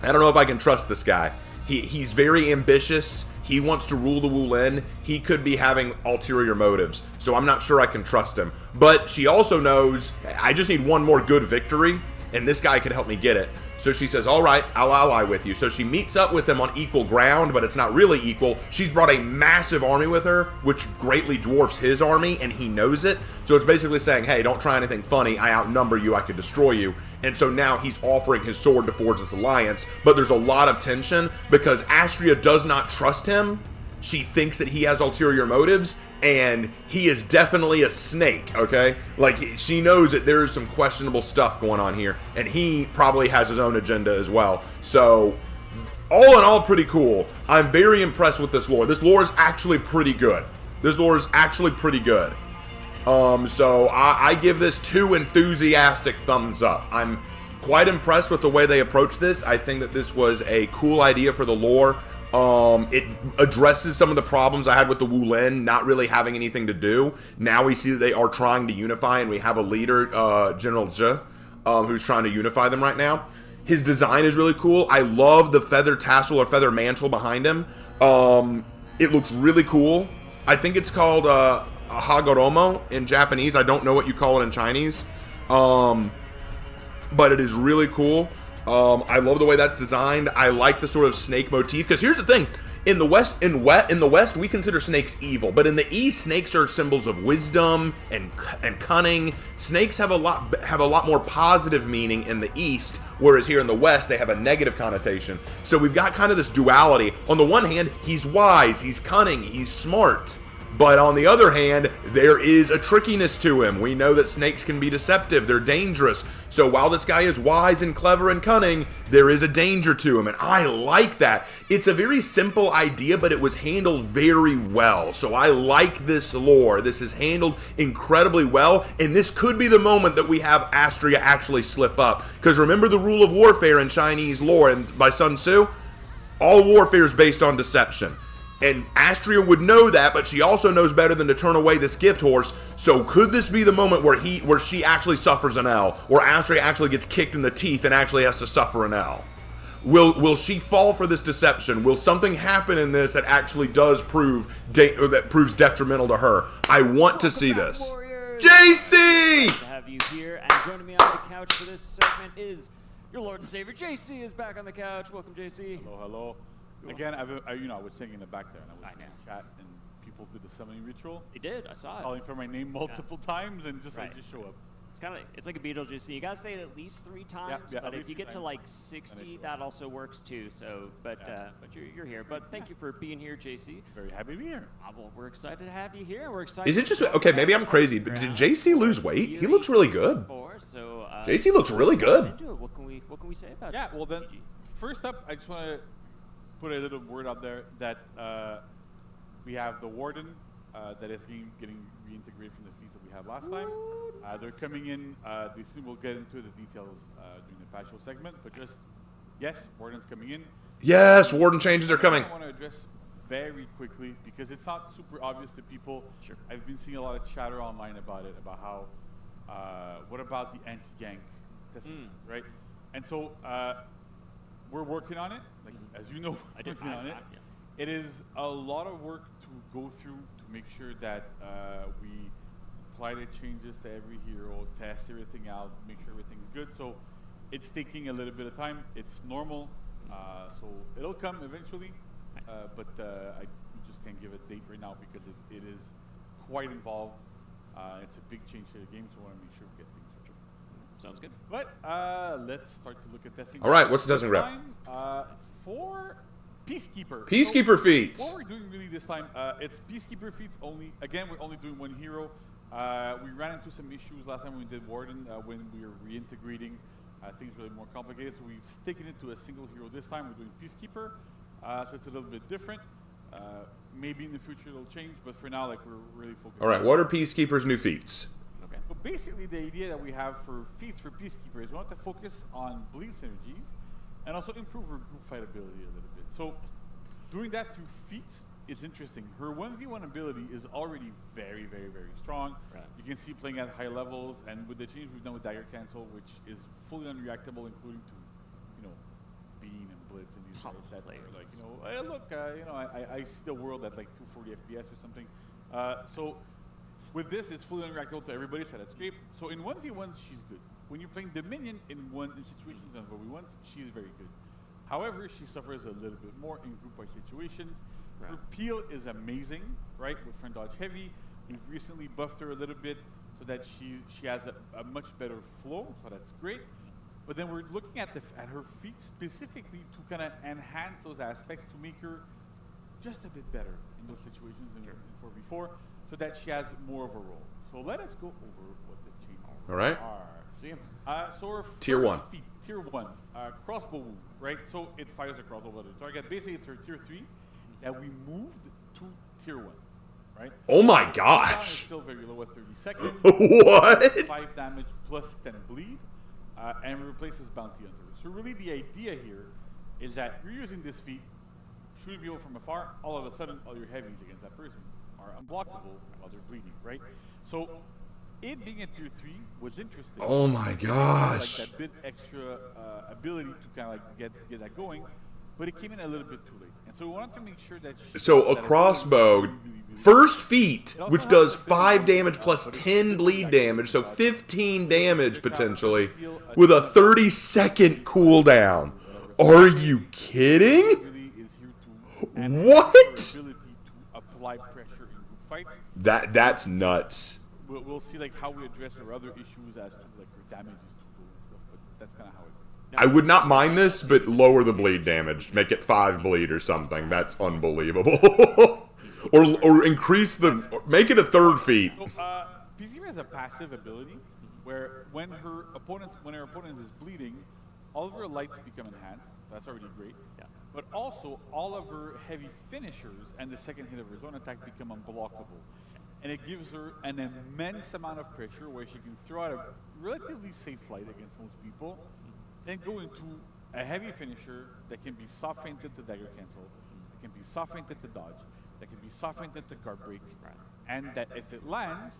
I don't know if I can trust this guy. He's very ambitious. He wants to rule the Wulin. He could be having ulterior motives. So I'm not sure I can trust him. But she also knows, I just need one more good victory, and this guy could help me get it. So she says, all right, I'll ally with you. So she meets up with him on equal ground, but it's not really equal. She's brought a massive army with her, which greatly dwarfs his army, and he knows it. So it's basically saying, hey, don't try anything funny. I outnumber you. I could destroy you. And so now he's offering his sword to forge this alliance, but there's a lot of tension because Astria does not trust him. She thinks that he has ulterior motives, and he is definitely a snake, okay? Like, she knows that there's some questionable stuff going on here, and he probably has his own agenda as well. So, all in all, pretty cool. I'm very impressed with this lore. This lore is actually pretty good. So I give this 2 enthusiastic thumbs up. I'm quite impressed with the way they approach this. I think that this was a cool idea for the lore. It addresses some of the problems I had with the Wulin not really having anything to do. Now we see that they are trying to unify, and we have a leader, General Zhe, who's trying to unify them right now. His design is really cool. I love the feather tassel or feather mantle behind him. It looks really cool. I think it's called a Hagoromo in Japanese. I don't know what you call it in Chinese. But it is really cool. I love the way that's designed. I like the sort of snake motif, because here's the thing: in the West, we consider snakes evil, but in the East, snakes are symbols of wisdom and cunning. Snakes have a lot more positive meaning in the East, whereas here in the West, they have a negative connotation. So we've got kind of this duality. On the one hand, he's wise, he's cunning, he's smart. But on the other hand, there is a trickiness to him. We know that snakes can be deceptive. They're dangerous. So while this guy is wise and clever and cunning, there is a danger to him. And I like that. It's a very simple idea, but it was handled very well. So I like this lore. This is handled incredibly well. And this could be the moment that we have Astria actually slip up. Because remember the rule of warfare in Chinese lore and by Sun Tzu? All warfare is based on deception. And Astria would know that, but she also knows better than to turn away this gift horse. So could this be the moment where she actually suffers an L, or Astria actually gets kicked in the teeth and actually has to suffer an L? Will she fall for this deception? Will something happen in this that actually does proves detrimental to her? I want to see this. JC! To have you here, and joining me on the couch for this segment is your Lord and Savior. JC is back on the couch. Welcome, JC. Hello, hello. Again, I was sitting in the back there, and I was in the chat, and people did the summoning ritual. They did. I saw it. Calling for my name multiple times, and just show up. It's like a Beetlejuice. You gotta say it at least 3 times. Yeah, but if you get to like 60, that also works too. So, but you're here. But thank you for being here, JC. Very happy to be here. Well, we're excited to have you here. We're excited. Is it just okay? Maybe I'm crazy, but did JC lose weight? He looks really good. JC looks really good. What can we say about it? Yeah. Well, then, first up, I just want to put a little word out there that we have the Warden that is getting reintegrated from the feats that we had last time. They're coming in. They soon will get into the details during the patchful segment, but just yes, Warden's coming in. Yes, Warden changes are coming. I want to address very quickly because it's not super obvious to people. Sure. I've been seeing a lot of chatter online about it, about how what about the anti-gank testing, right? And so we're working on it. Like as you know, we're working on it. It is a lot of work to go through to make sure that we apply the changes to every hero, test everything out, make sure everything's good. So it's taking a little bit of time. It's normal. So it'll come eventually. But I just can't give a date right now because it is quite involved. It's a big change to the game, so I want to make sure we get things right. Sounds good. But let's start to look at testing. All right, what's the testing rep? For Peacekeeper. Peacekeeper feats. What we're doing really this time, it's Peacekeeper feats only. Again, we're only doing one hero. We ran into some issues last time when we did Warden, when we were reintegrating. Things really more complicated, so we're sticking it to a single hero this time. We're doing Peacekeeper, so it's a little bit different. Maybe in the future it'll change, but for now, like we're really focused. All right, what are Peacekeeper's new feats? Okay. But basically, the idea that we have for feats for Peacekeeper is we want to focus on bleed synergies and also improve her group fight ability a little bit. So doing that through feats is interesting. Her 1v1 ability is already very, very, very strong. Right. You can see playing at high levels, and with the change we've done with Dagger Cancel, which is fully unreactable, including to, Beam and Blitz and these top guys that players. are like, hey, look, I see the world at like 240 FPS or something. So with this, it's fully unreactable to everybody, so that's great. So in 1v1s, she's good. when you're playing the minion in situations on 1v1s, she's very good. However, she suffers a little bit more in group fight situations. Her peel is amazing, right? With front dodge heavy. We've recently buffed her a little bit so that she has a much better flow, so that's great. But then we're looking at her feet specifically to kind of enhance those aspects to make her just a bit better in those situations in 4v4, so that she has more of a role. So let us go over what the changes All right. are. See him. So our Tier first 1. feat, Tier 1, crossbow wound, right? So it fires a crossbow at the target. Basically, it's her Tier 3 that we moved to Tier 1, right? Oh my It's gosh. still very low at 30 seconds. What? 5 damage plus 10 bleed, and replaces Bounty Hunter. So really the idea here is that you're using this feat, shooting people from afar, all of a sudden all your heavies against that person are unblockable while they're bleeding, right? So it being a Tier 3 was interesting. Oh my gosh. Like that bit extra ability to kind of like get that going, but it came in a little bit too late. And so we wanted to make sure that So a crossbow, first feat, which does 5 damage plus 10 bleed damage, so 15 damage potentially, with a 30-second cooldown. Are you kidding? really is here to enhance What? your ability to apply pressure in group fights. That's nuts. We'll see like how we address our other issues as to like her damage is too low and stuff, but that's kind of how it. I would not mind this, but lower the bleed damage. Make it 5 bleed or something. That's unbelievable. or increase make it a third feat. So PZ has a passive ability where when her opponent is bleeding, all of her lights become enhanced. So that's already great. Yeah. But also all of her heavy finishers and the second hit of her zone attack become unblockable. And it gives her an immense amount of pressure where she can throw out a relatively safe fight against most people, then go into a heavy finisher that can be soft feinted to dagger cancel, that can be soft feinted to dodge, that can be soft feinted to guard break, and that if it lands,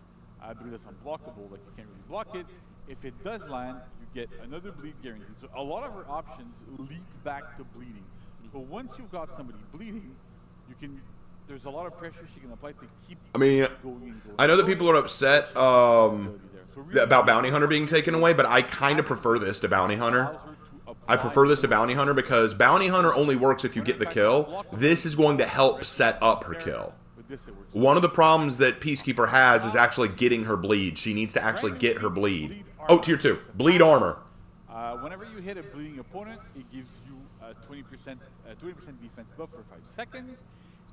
because it's unblockable, like you can't really block it, if it does land, you get another bleed guaranteed. So a lot of her options lead back to bleeding. So once you've got somebody bleeding, you can. There's a lot of pressure she can apply to keep. I mean, going. I know that people are upset about Bounty Hunter being taken away, but I kind of prefer this to Bounty Hunter. I prefer this to Bounty Hunter because Bounty Hunter only works if you get the kill. This is going to help set up her kill. One of the problems that Peacekeeper has is actually getting her bleed. She needs to actually get her bleed. Oh, Tier 2. Bleed armor. Whenever you hit a bleeding opponent, it gives you a 20% defense buff for 5 seconds.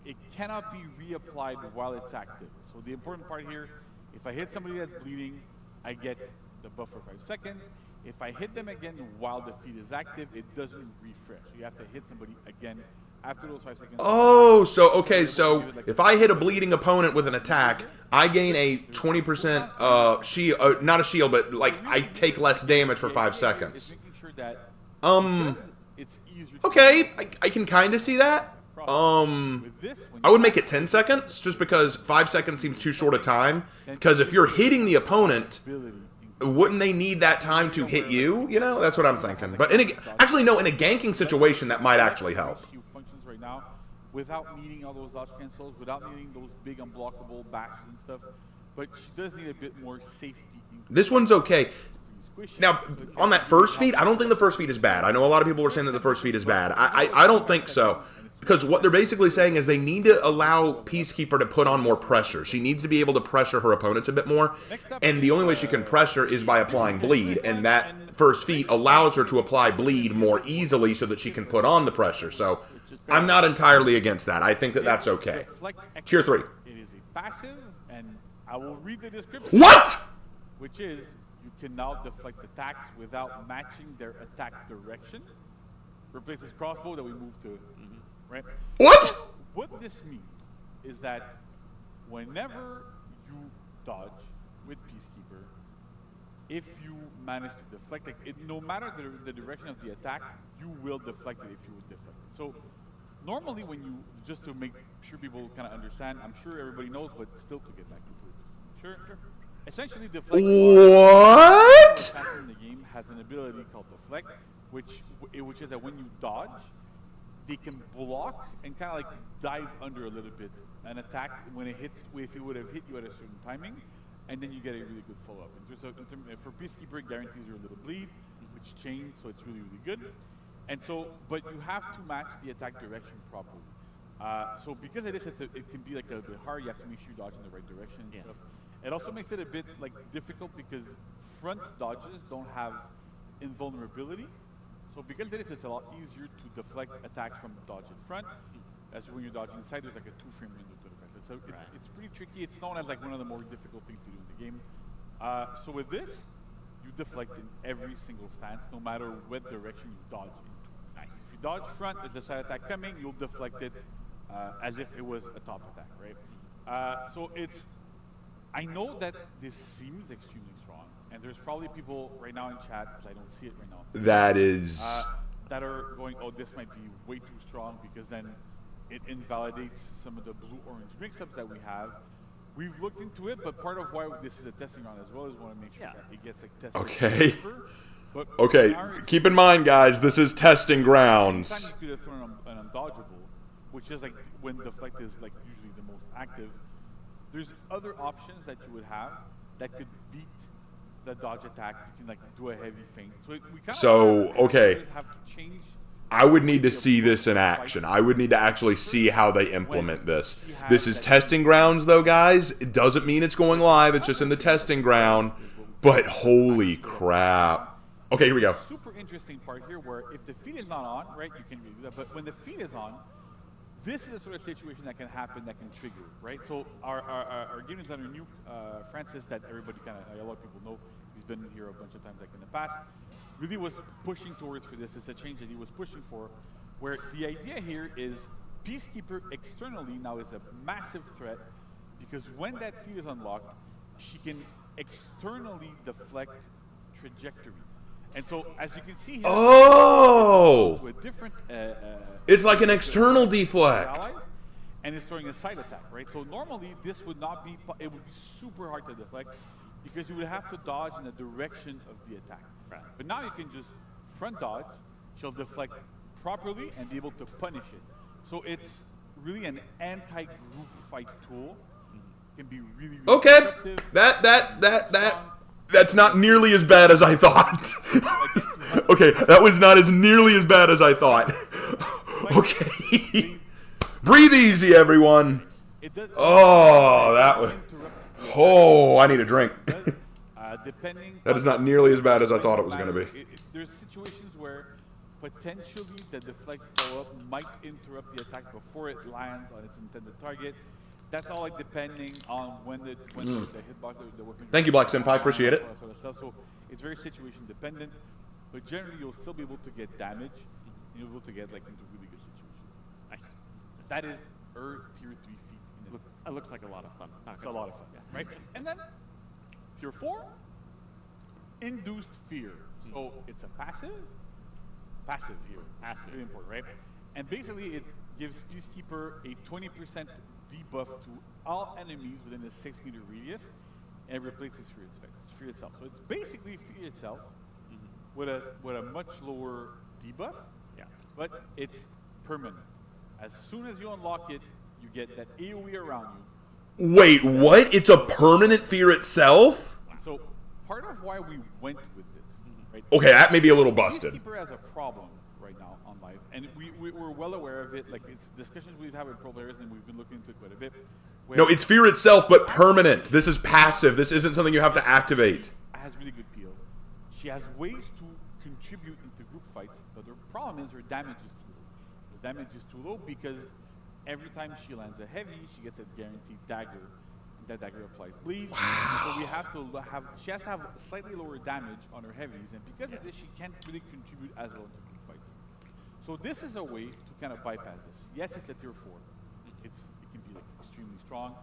It cannot be reapplied while it's active. So the important part here, if I hit somebody that's bleeding, I get the buff for 5 seconds. If I hit them again while the feat is active, it doesn't refresh. You have to hit somebody again after those 5 seconds. Oh, so, okay, so if I hit a bleeding opponent with an attack, I gain a 20% shield, not a shield, but like I take less damage for 5 seconds. Okay, I can kind of see that. I would make it 10 seconds, just because 5 seconds seems too short a time. Because if you're hitting the opponent, wouldn't they need that time to hit you? You know, that's what I'm thinking. But actually, no, in a ganking situation, that might actually help. Functions right now, without needing all those dodge cancels, without needing those big unblockable bashes and stuff. But she does need a bit more safety. This one's okay. Now, on that first feat, I don't think the first feat is bad. I know a lot of people are saying that the first feat is bad. I don't think so. Because what they're basically saying is they need to allow Peacekeeper to put on more pressure. She needs to be able to pressure her opponents a bit more. And the only way she can pressure is by applying bleed. And that first feat allows her to apply bleed more easily so that she can put on the pressure. So I'm not entirely against that. I think that that's okay. Tier 3. It is a passive, and I will read the description. What? Which is, you can now deflect attacks without matching their attack direction. Replaces crossbow that we moved to. Right? What? So what this means is that whenever you dodge with Peacekeeper, if you manage to deflect it, no matter the direction of the attack, you will deflect it if you would deflect it. So normally when you, just to make sure people kind of understand, I'm sure everybody knows, but still to get back into it. Sure. Essentially, deflect. What? Assassin in the game has an ability called deflect, which is that when you dodge, they can block and kind of like dive under a little bit an attack when it hits, if it would have hit you at a certain timing, and then you get a really good follow-up. For Peacekeeper, it guarantees your little bleed, which chains, so it's really, really good. And so, but you have to match the attack direction properly. So because it is, it can be like a bit hard. You have to make sure you dodge in the right direction and stuff. It also makes it a bit like difficult because front dodges don't have invulnerability. So because it is, it's a lot easier to deflect attacks from dodge in front. As when you're dodging inside, there's like a 2-frame window to deflect it. So it's pretty tricky. It's known as like one of the more difficult things to do in the game. So with this, you deflect in every single stance, no matter what direction you dodge into. Nice. If you dodge front, there's a side attack coming, you'll deflect it as if it was a top attack, right? So it's, I know that this seems extremely strong, and there's probably people right now in chat, because I don't see it right now. That is... that are going, oh, this might be way too strong, because then it invalidates some of the blue-orange mix-ups that we have. We've looked into it, but part of why this is a testing round as well is we want to make sure that it gets like tested. Okay. Deeper. But okay, keep in mind, guys, this is testing grounds. Anytime you could have thrown an undodgeable, which is like when deflect is like usually the most active, there's other options that you would have that could beat the dodge attack. You can like do a heavy feint. So we kind of okay. have to change. I would need to see this in action. I would need to actually see how they implement this. This is testing grounds, though, guys. It doesn't mean it's going live. It's just in the testing ground. But holy crap. Okay, here we go. Super interesting part here where if the feed is not on, right, you can do that. But when the feed is on, this is a sort of situation that can happen that can trigger, right? So our game designer, Nuke Francis, that everybody kind of, a lot of people know, he's been here a bunch of times like in the past, really was pushing towards for this. It's a change that he was pushing for, where the idea here is Peacekeeper externally now is a massive threat because when that feed is unlocked, she can externally deflect trajectories. And so, as you can see here, to a different, it's like an external deflect. Allies, and it's throwing a side attack, right? So normally this would not be, it would be super hard to deflect because you would have to dodge in the direction of the attack. Right. But now you can just front dodge, she'll deflect properly and be able to punish it. So it's really an anti-group fight tool. It can be really, really effective. That's not nearly as bad as I thought. Okay, that was not as nearly as bad as I thought. Okay. Breathe easy, everyone. Oh, that was... Oh, I need a drink. That is not nearly as bad as I thought it was going to be. There's situations where potentially the deflect follow-up might interrupt the attack before it lands on its intended target. That's all like depending on when the hitbox, the weapon. Thank you, Black Senpai. Appreciate it. Sort of stuff. So it's very situation dependent, but generally you'll still be able to get damage. And you'll be able to get like into really good situations. Nice. That is tier 3 feat. It looks like a lot of fun. It's a lot of fun, right? And then tier 4, induced fear. So it's a passive here. Passive. Really important, right? And basically it gives Peacekeeper a 20% debuff to all enemies within a 6-meter radius and replaces fear itself. So it's basically fear itself with a much lower debuff, but it's permanent. As soon as you unlock it, you get that AoE around you. Wait, what? It's a permanent fear itself? So part of why we went with this, right? Okay, that may be a little busted. Peacekeeper has a problem right now on live, and we're well aware of it. Like it's discussions we've had with pro players, and we've been looking into it quite a bit. No, it's fear itself, but permanent. This is passive. This isn't something you have to activate. She has really good peel. She has ways to contribute into group fights, but the problem is her damage is too low. The damage is too low because every time she lands a heavy, she gets a guaranteed dagger. And that dagger applies bleed. Wow. So we have to she has to have slightly lower damage on her heavies, and because of this, she can't really contribute as well to group fights. So this is a way to kind of bypass this. Yes, it's a tier 4. It can be like extremely strong,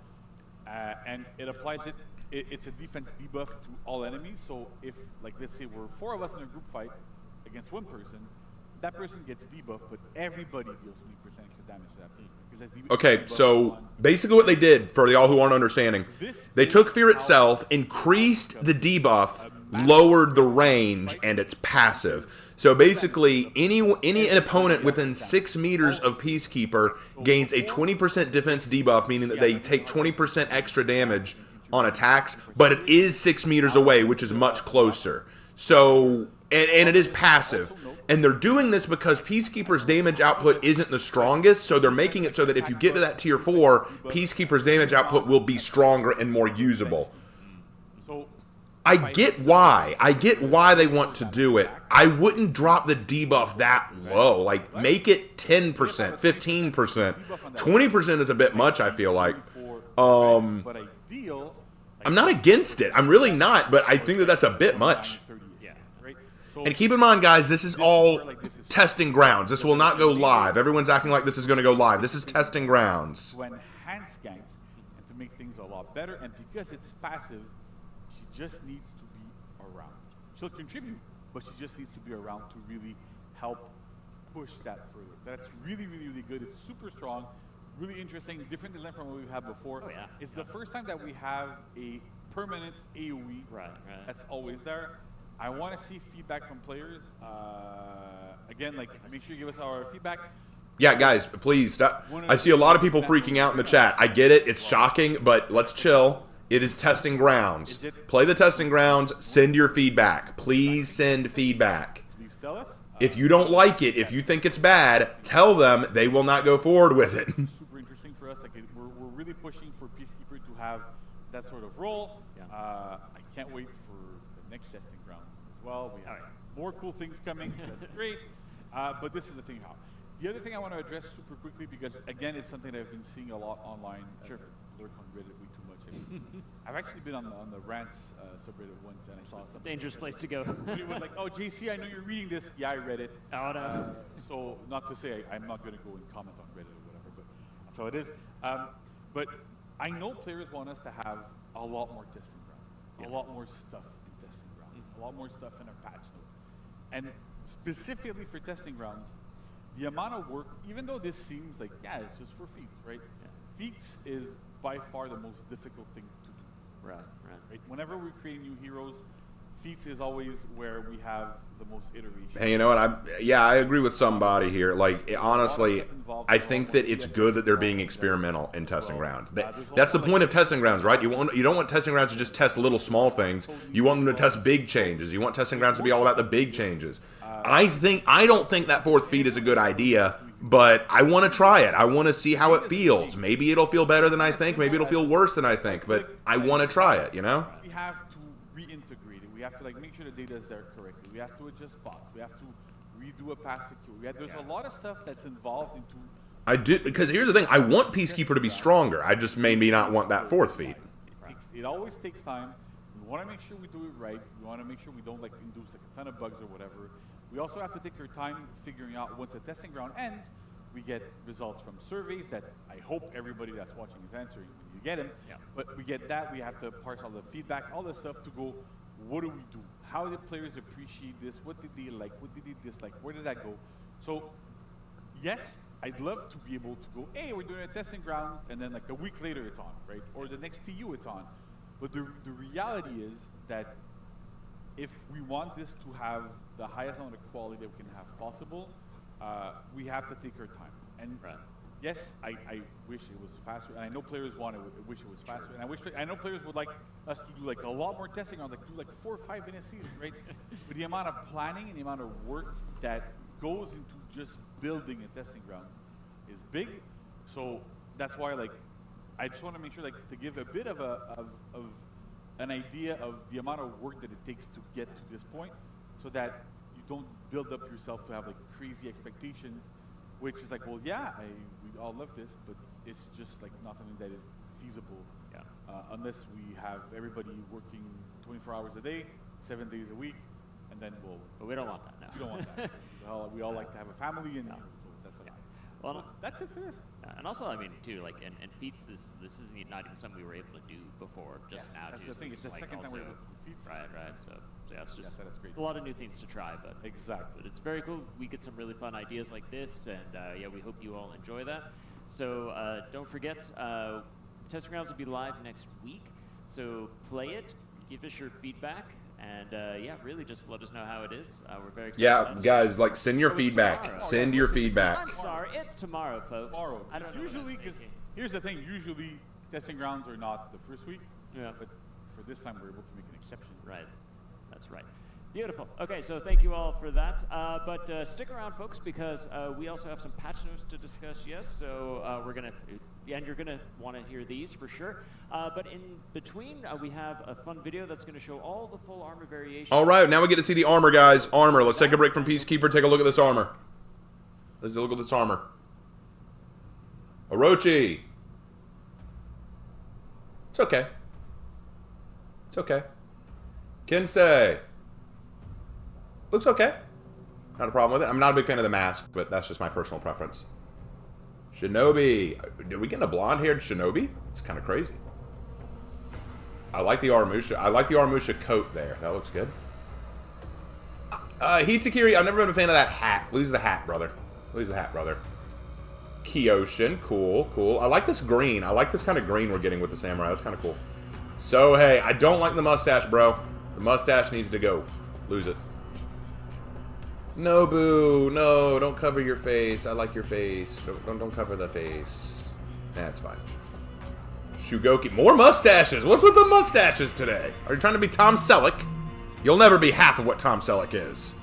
and it applies it. It's a defense debuff to all enemies. So if, like, let's say we're 4 of us in a group fight against one person, that person gets debuffed, but everybody deals 20% extra damage to that person. Okay, so basically what they did, for y'all who aren't understanding, they took fear itself, increased the debuff, lowered the range, and it's passive. So basically, any opponent within 6 meters of Peacekeeper gains a 20% defense debuff, meaning that they take 20% extra damage on attacks, but it is 6 meters away, which is much closer. So, and it is passive. And they're doing this because Peacekeeper's damage output isn't the strongest, so they're making it so that if you get to that tier 4, Peacekeeper's damage output will be stronger and more usable. I get why. I get why they want to do it. I wouldn't drop the debuff that low. Like, make it 10%, 15%. 20% is a bit much, I feel like. I'm not against it. I'm really not, but I think that that's a bit much. And keep in mind, guys, this is all testing grounds. This will not go live. Everyone's acting like this is going to go live. This is testing grounds. To enhance ganks and to make things a lot better, and because it's passive, she just needs to be around. She'll contribute, but she just needs to be around to really help push that further. That's really, really, really good. It's super strong, really interesting, different design from what we've had before. Oh, yeah. It's the first time that we have a permanent AoE that's always there. I want to see feedback from players. Again, like, make sure you give us our feedback. Yeah, guys, please stop. I see a lot of people freaking out in the chat. I get it. It's shocking, but let's chill. It is testing grounds. Play the testing grounds. Send your feedback. Please send feedback. Please tell us. If you don't like it, if you think it's bad, tell them. They will not go forward with it. Super interesting for us. Like, we're really pushing for Peacekeeper to have that sort of role. I can't wait for the next testing grounds as well. We have more cool things coming. That's great. But this is the thing now. The other thing I want to address super quickly, because again, it's something that I've been seeing a lot online. Sure. Lurk on Reddit way too much. I've actually been on the rants subreddit once, and I saw it's a dangerous place to go. It was like, oh, JC, I know you're reading this. Yeah, I read it. Oh, no. So not to say I'm not going to go and comment on Reddit or whatever, but that's how it is. But I know players want us to have a lot more testing grounds, a lot more stuff in testing grounds, a lot more stuff in our patch notes. And specifically for testing grounds, the amount of work, even though this seems like, yeah, it's just for feats, right? Feats is by far the most difficult thing to do. Right? Whenever we're creating new heroes, feats is always where we have the most iteration. Hey, you know what? I agree with somebody here. Like, honestly, I think that it's good that they're being experimental in testing grounds. That's the point of testing grounds, right? You don't want testing grounds to just test little small things. You want them to test big changes. You want testing grounds to be all about the big changes. I don't think that 4th feat is a good idea, but I want to try it. I want to see how it feels. Maybe it'll feel better than I think. Maybe it'll feel worse than I think. But I want to try it, you know? We have to reintegrate it. We have to make sure the data is there correctly. We have to adjust bots. We have to redo a pass secure. There's a lot of stuff that's involved into... I do, because here's the thing. I want Peacekeeper to be stronger. I just maybe not want that 4th feat. It always takes time. We want to make sure we do it right. We want to make sure we don't induce a ton of bugs or whatever. We also have to take our time figuring out once the testing ground ends, we get results from surveys that I hope everybody that's watching is answering when you get them. But we get that, we have to parse all the feedback, all the stuff to go, what do we do? How did players appreciate this? What did they like? What did they dislike? Where did that go? So, yes, I'd love to be able to go, hey, we're doing a testing ground, and then like a week later it's on, right? Or the next TU it's on. But the reality is that if we want this to have the highest amount of quality that we can have possible, we have to take our time. And yes, I wish it was faster. And I know players wish it was faster. And I know players would like us to do like a lot more testing on, like do like 4 or 5 in a season, right? But the amount of planning and the amount of work that goes into just building a testing ground is big. So that's why I just want to make sure to give a bit of an idea of the amount of work that it takes to get to this point, so that you don't build up yourself to have crazy expectations, which is well, yeah, we all love this, but it's just not something that is feasible unless we have everybody working 24 hours a day, 7 days a week, and then But we don't want that. No. We don't want that. we all like to have a family, and so that's well, that's it for this. And also, I mean, too, and feats, this isn't not even something we were able to do before. Just now, that's the thing. It's the second time we're able to do feats. Right. So yeah, it's just that's great. It's a lot of new things to try, but But it's very cool. We get some really fun ideas like this, and we hope you all enjoy that. So don't forget, testing grounds will be live next week. So play it, give us your feedback. And really just let us know how it is. We're very excited. Yeah, guys, send your feedback. Tomorrow. Send your feedback. I'm sorry, it's tomorrow, folks. Tomorrow. I don't usually, because here's the thing. Usually, testing grounds are not the first week. Yeah. But for this time, we're able to make an exception. Right. That's right. Beautiful. Okay, so thank you all for that. But stick around, folks, because we also have some patch notes to discuss. Yes, so we're gonna, and you're gonna want to hear these for sure. But in between, we have a fun video that's going to show all the full armor variations. All right, now we get to see the armor, guys. Armor. Let's take a break from Peacekeeper. Take a look at this armor. Let's look at this armor. Orochi. It's okay. It's okay. Kinsei. Looks okay. Not a problem with it. I'm not a big fan of the mask, but that's just my personal preference. Shinobi. Did we get a blonde-haired Shinobi? It's kind of crazy. I like the Aramusha. I like the Aramusha coat there. That looks good. Hitokiri, I've never been a fan of that hat. Lose the hat, brother. Lose the hat, brother. Kyoshin. Cool, cool. I like this green. I like this kind of green we're getting with the samurai. That's kind of cool. So, hey, I don't like the mustache, bro. The mustache needs to go. Lose it. No, boo. No, don't cover your face. I like your face. Don't cover the face. That's fine. Shugoki. More mustaches. What's with the mustaches today? Are you trying to be Tom Selleck? You'll never be half of what Tom Selleck is.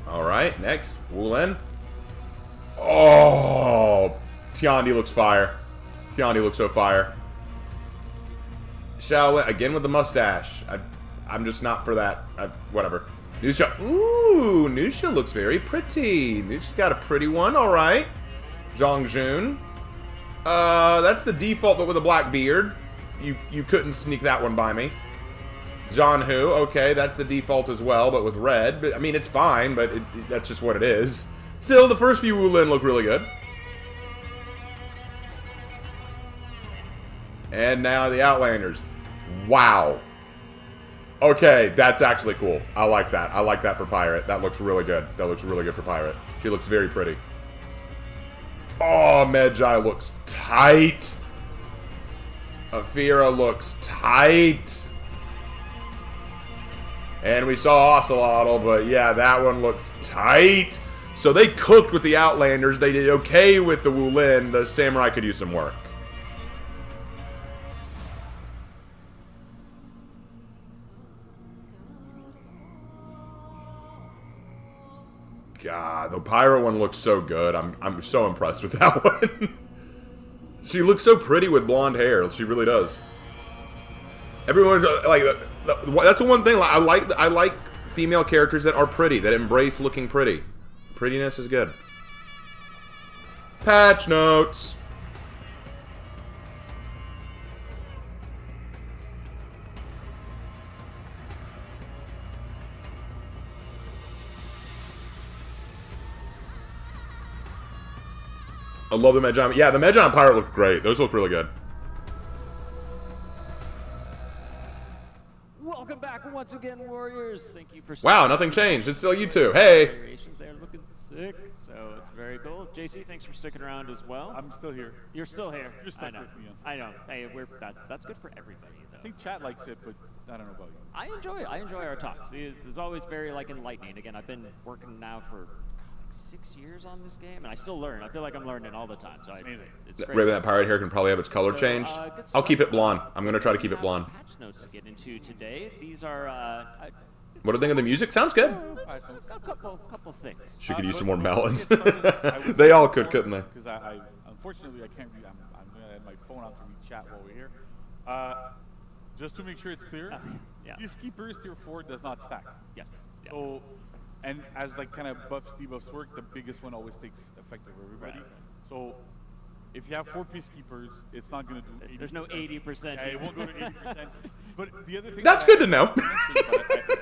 All right, next. Wulin. Oh, Tiandi looks fire. Tiandi looks so fire. Shaolin, again with the mustache. I'm just not for that. Whatever. Nusha. Ooh, Nusha looks very pretty. Nusha's got a pretty one. All right. Zhongjun. That's the default, but with a black beard. You couldn't sneak that one by me. Zhanhu. Okay, that's the default as well, but with red. But, I mean, it's fine, but that's just what it is. Still, the first few Wulin look really good. And now the Outlanders. Wow. Okay, that's actually cool. I like that. I like that for Pirate. That looks really good. That looks really good for Pirate. She looks very pretty. Oh, Medjai looks tight. Afira looks tight. And we saw Ocelotl, but yeah, that one looks tight. So they cooked with the Outlanders. They did okay with the Wulin. The Samurai could use some work. God, the Pirate one looks so good. I'm so impressed with that one. She looks so pretty with blonde hair. She really does. Everyone's like, that's the one thing. I like female characters that are pretty, that embrace looking pretty. Prettiness is good. Patch notes. I love the Medjai. Yeah, the Medjai Pirate look great. Those look really good. Welcome back once again, Warriors. Thank you for. Wow, nothing changed. It's still you two. Hey. Variations there looking sick, so it's very cool. JC, thanks for sticking around as well. I'm still here. You're still here. You're stuck I know. with me. I know. Hey, that's good for everybody. Though. I think chat likes it, but I don't know about you. I enjoy our talks. It's always very enlightening. Again, I've been working now for 6 years on this game, and I still learn. I feel like I'm learning all the time. So it's great. Maybe that pirate hair can probably have its color changed. I'll keep it blonde. I'm gonna try to keep it blonde. Patch notes to get into today. These are. What do you think of the music? Sounds good. A couple things. She could use some more melons. They all could, couldn't they? Because unfortunately I can't read. I'm gonna have my phone out to read chat while we're here. Just to make sure it's clear, yeah. Peacekeepers tier 4 does not stack. Yes. Yeah. So, and as kind of buffs debuffs work, the biggest one always takes effect over everybody. Right. So, if you have 4 Peacekeepers, it's not going to do 80%. There's no 80%. Yeah, it won't go to 80%. But the other thing that's good to know.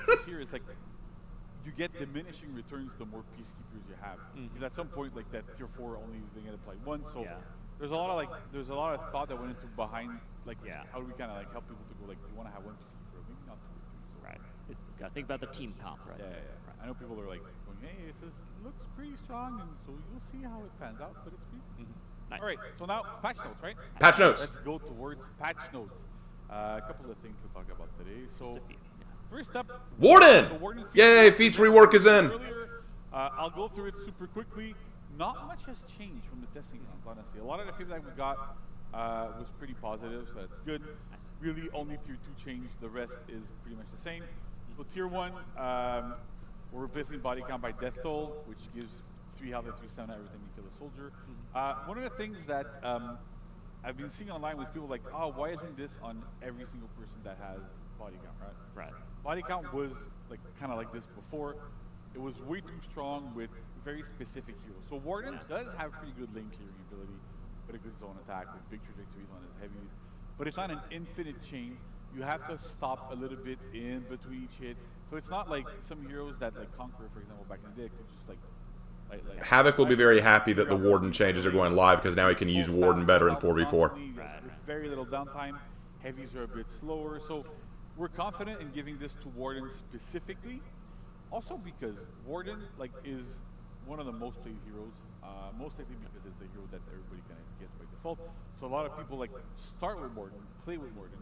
This here is you get diminishing returns the more Peacekeepers you have. Because at some point, that tier 4 only is going to apply once. So there's a lot of thought that went into behind how do we kind of help people to go you want to have 1 Peacekeeper, maybe not 2 or 3. So right. Gotta think about the team comp, right? Yeah. Right. I know people are going, hey, this looks pretty strong, and so you'll see how it pans out, but it's pretty. Nice. All right, so now patch notes, right? Patch notes. Let's go towards patch notes. A couple of things to talk about today. So first up, Warden. so Warden Yay, Feats rework is in. Earlier, I'll go through it super quickly. Not much has changed from the testing rounds, honestly. A lot of the feedback we got was pretty positive, so that's good. Really, only Tier 2 changed. The rest is pretty much the same. So Tier 1, we're replacing body count by death toll, which gives 3 health and 3 stamina every time you kill a soldier. One of the things that I've been seeing online with people like, oh, why isn't this on every single person that has body count, right? Right. Body count was like kind of like this before. It was way too strong with very specific heroes. So Warden does have pretty good lane clearing ability, with a good zone attack, with big trajectories on his heavies, but it's not an infinite chain. You have to stop a little bit in between each hit. So it's not like some heroes that like Conqueror, for example, back in the day could just like Havoc will be very happy that the Warden changes are going live because now he can use Warden better in 4v4. With very little downtime. Heavies are a bit slower, so we're confident in giving this to Warden specifically. Also because Warden is one of the most played heroes, most likely because it's the hero that everybody kind of gets by default. So a lot of people start with Warden, play with Warden,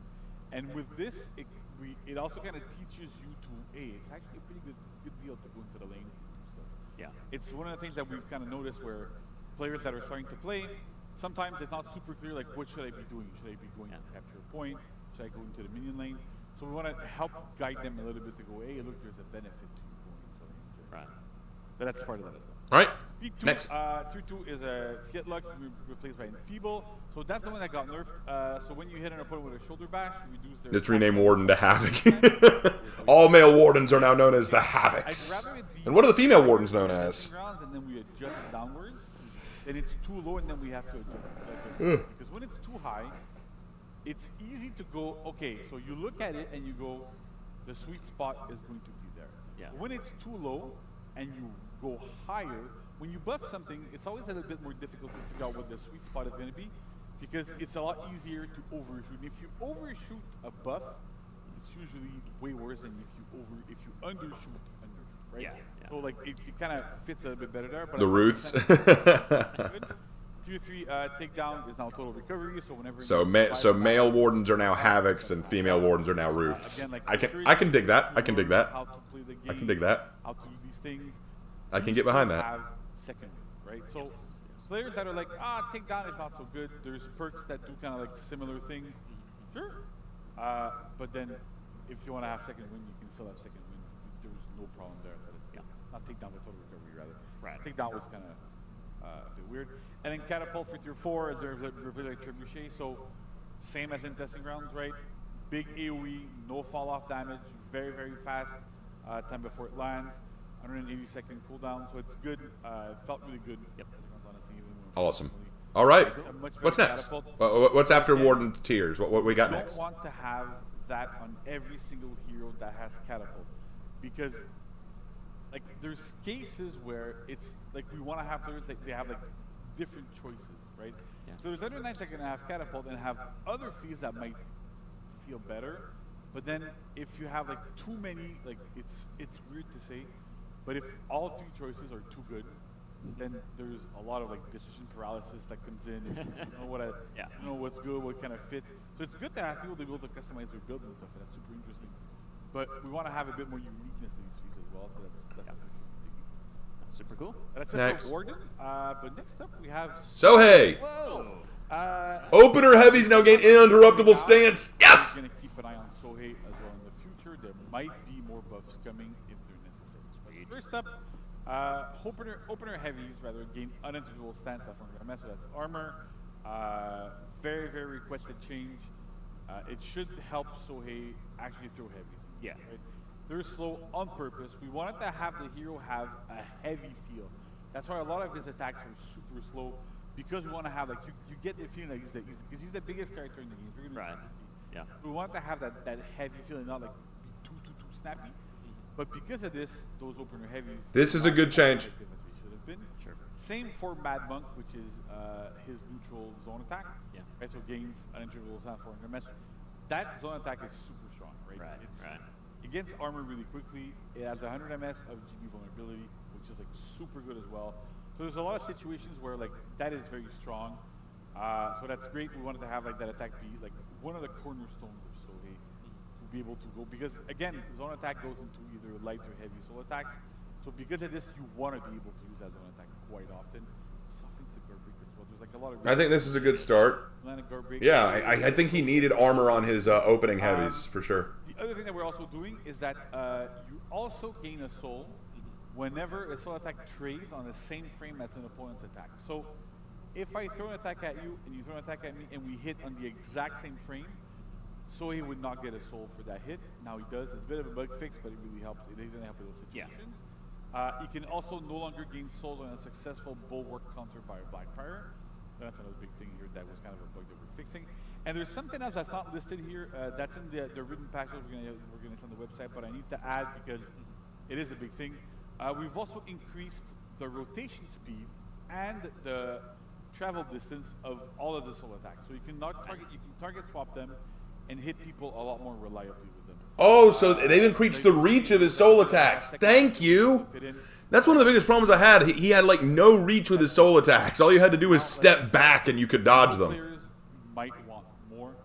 and with this, it also kind of teaches you to, hey, it's actually a pretty good deal to go into the lane and do stuff. Yeah. It's one of the things that we've kind of noticed where players that are starting to play, sometimes it's not super clear, like, what should I be doing? Should I be going to capture a point? Should I go into the minion lane? So we want to help guide them a little bit to go, hey, look, there's a benefit to you going into the lane too. Right. But that's part of that as well. All right. V2, Next. Tier 2 is a Fiat Lux replaced by Enfeeble. So that's the one that got nerfed. So when you hit an opponent with a shoulder bash, you reduce their... Let's rename Warden to Havoc. All male Wardens are now known as the Havocs. And what are the female Wardens known as? And then we adjust downwards. Then it's too low, and then we have to adjust. Because when it's too high, it's easy to go, okay, so you look at it and you go, the sweet spot is going to be there. Yeah. When it's too low and you go higher, when you buff something, it's always a little bit more difficult to figure out what the sweet spot is going to be, because it's a lot easier to overshoot. If you overshoot a buff, it's usually way worse than if you undershoot a nerf, right? Yeah. So it kind of fits a little bit better there. But The roots. Tier 3 takedown is now total recovery, so whenever So male Wardens are now Havocs and female Wardens are now Ruths. again, I can dig that. I can dig that. How to play the game, I can dig that. how to do these things. I can You get behind still that. Have second, right? So players that are like, takedown is not so good. There's perks that do kind of similar things. Sure. But then if you want to have second win, you can still have second win. There's no problem there. But it's not takedown, but total recovery rather. Right. Takedown was kind of a bit weird. And then catapult for tier 4 is there's like trebuchet. So same as in testing grounds, right? Big AoE, no fall off damage, very fast time before it lands. 180-second cooldown, so it's good. It felt really good. Yep. Awesome. All right. It's a much better What's next? catapult. What's after Warden tiers? What we got I next? don't want to have that on every single hero that has catapult, because there's cases where it's we want to have players they have different choices, right? Yeah. So there's other nights that are gonna have catapult and have other fees that might feel better, but then if you have too many, it's weird to say, but if all 3 choices are too good, then there's a lot of decision paralysis that comes in. And you don't know what's good, what kind of fit. So it's good to have people to be able to customize their builds and stuff, and that's super interesting. But we want to have a bit more uniqueness to these feats as well. So that's That's super cool. That's it Next. for Warden. But next up we have Sohei. Whoa. Opener heavies now gain uninterruptible stance. Yes. We're going to keep an eye on Sohei as well in the future. There might be more buffs coming if they're necessary. But first up, opener heavies rather gain uninterruptible stance from MS, so that's armor. Very requested change. It should help Sohei actually throw heavies. Yeah. Right? They're slow on purpose. We wanted to have the hero have a heavy feel. That's why a lot of his attacks are super slow, because we want to have you get the feeling because he's the biggest character in the game. Right. Yeah. We want to have that heavy feeling, not be too snappy. But because of this, those opener heavies. This is a good change. As they should have been. Sure. Same for Mad Monk, which is his neutral zone attack. Yeah. Right, so gains an interval sound for 400 MS. That zone attack is super strong, right? Right. It gets armor really quickly. It has 100 MS of GB vulnerability, which is super good as well. So there's a lot of situations where that is very strong. So that's great. We wanted to have that attack be one of the cornerstones of Sohei to be able to go, because again, zone attack goes into either light or heavy soul attacks. So because of this, you want to be able to use that zone attack quite often. Softens the guard breaker as well. There's like a lot of. I think this is a good start. Yeah, I think he needed armor on his opening heavies for sure. The other thing that we're also doing is that you also gain a soul whenever a soul attack trades on the same frame as an opponent's attack. So if I throw an attack at you and you throw an attack at me and we hit on the exact same frame, so he would not get a soul for that hit. Now he does. It's a bit of a bug fix, but it really helps. It doesn't help in those situations. He can also no longer gain souls on a successful bulwark counter by a Black Pirate. That's another big thing here that was kind of a bug that we're fixing. And there's something else that's not listed here. That's in the written package we're gonna on the website, but I need to add because it is a big thing. We've also increased the rotation speed and the travel distance of all of the soul attacks. So you can target swap them and hit people a lot more reliably with them. Oh, so they've increased the reach of his soul attacks. Thank you. That's one of the biggest problems I had. He had like no reach with his soul attacks. All you had to do was step back and you could dodge them. Players might want more.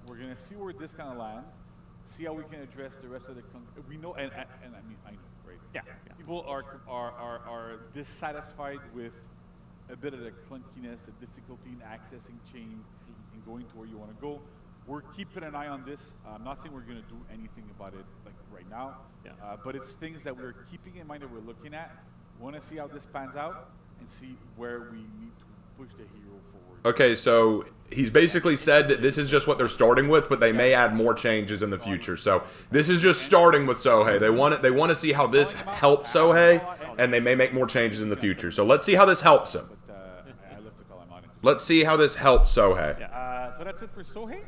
We're gonna see where this kind of lands. See how we can address the rest of the. We know, and I mean, I know, right? Yeah. People are dissatisfied with a bit of the clunkiness, the difficulty in accessing chains and going to where you want to go. We're keeping an eye on this. I'm not saying we're going to do anything about it like right now, but it's things that we're keeping in mind that we're looking at. We want to see how this pans out and see where we need to push the hero forward. Okay, so he's basically said that this is just what they're starting with, but they may add more changes in the future. So this is just starting with Sohei. They want to see how this helps Sohei, and they may make more changes in the future. So let's see how this helps him. I love to call him out. Let's see how this helps Sohei. So that's it for Sohei.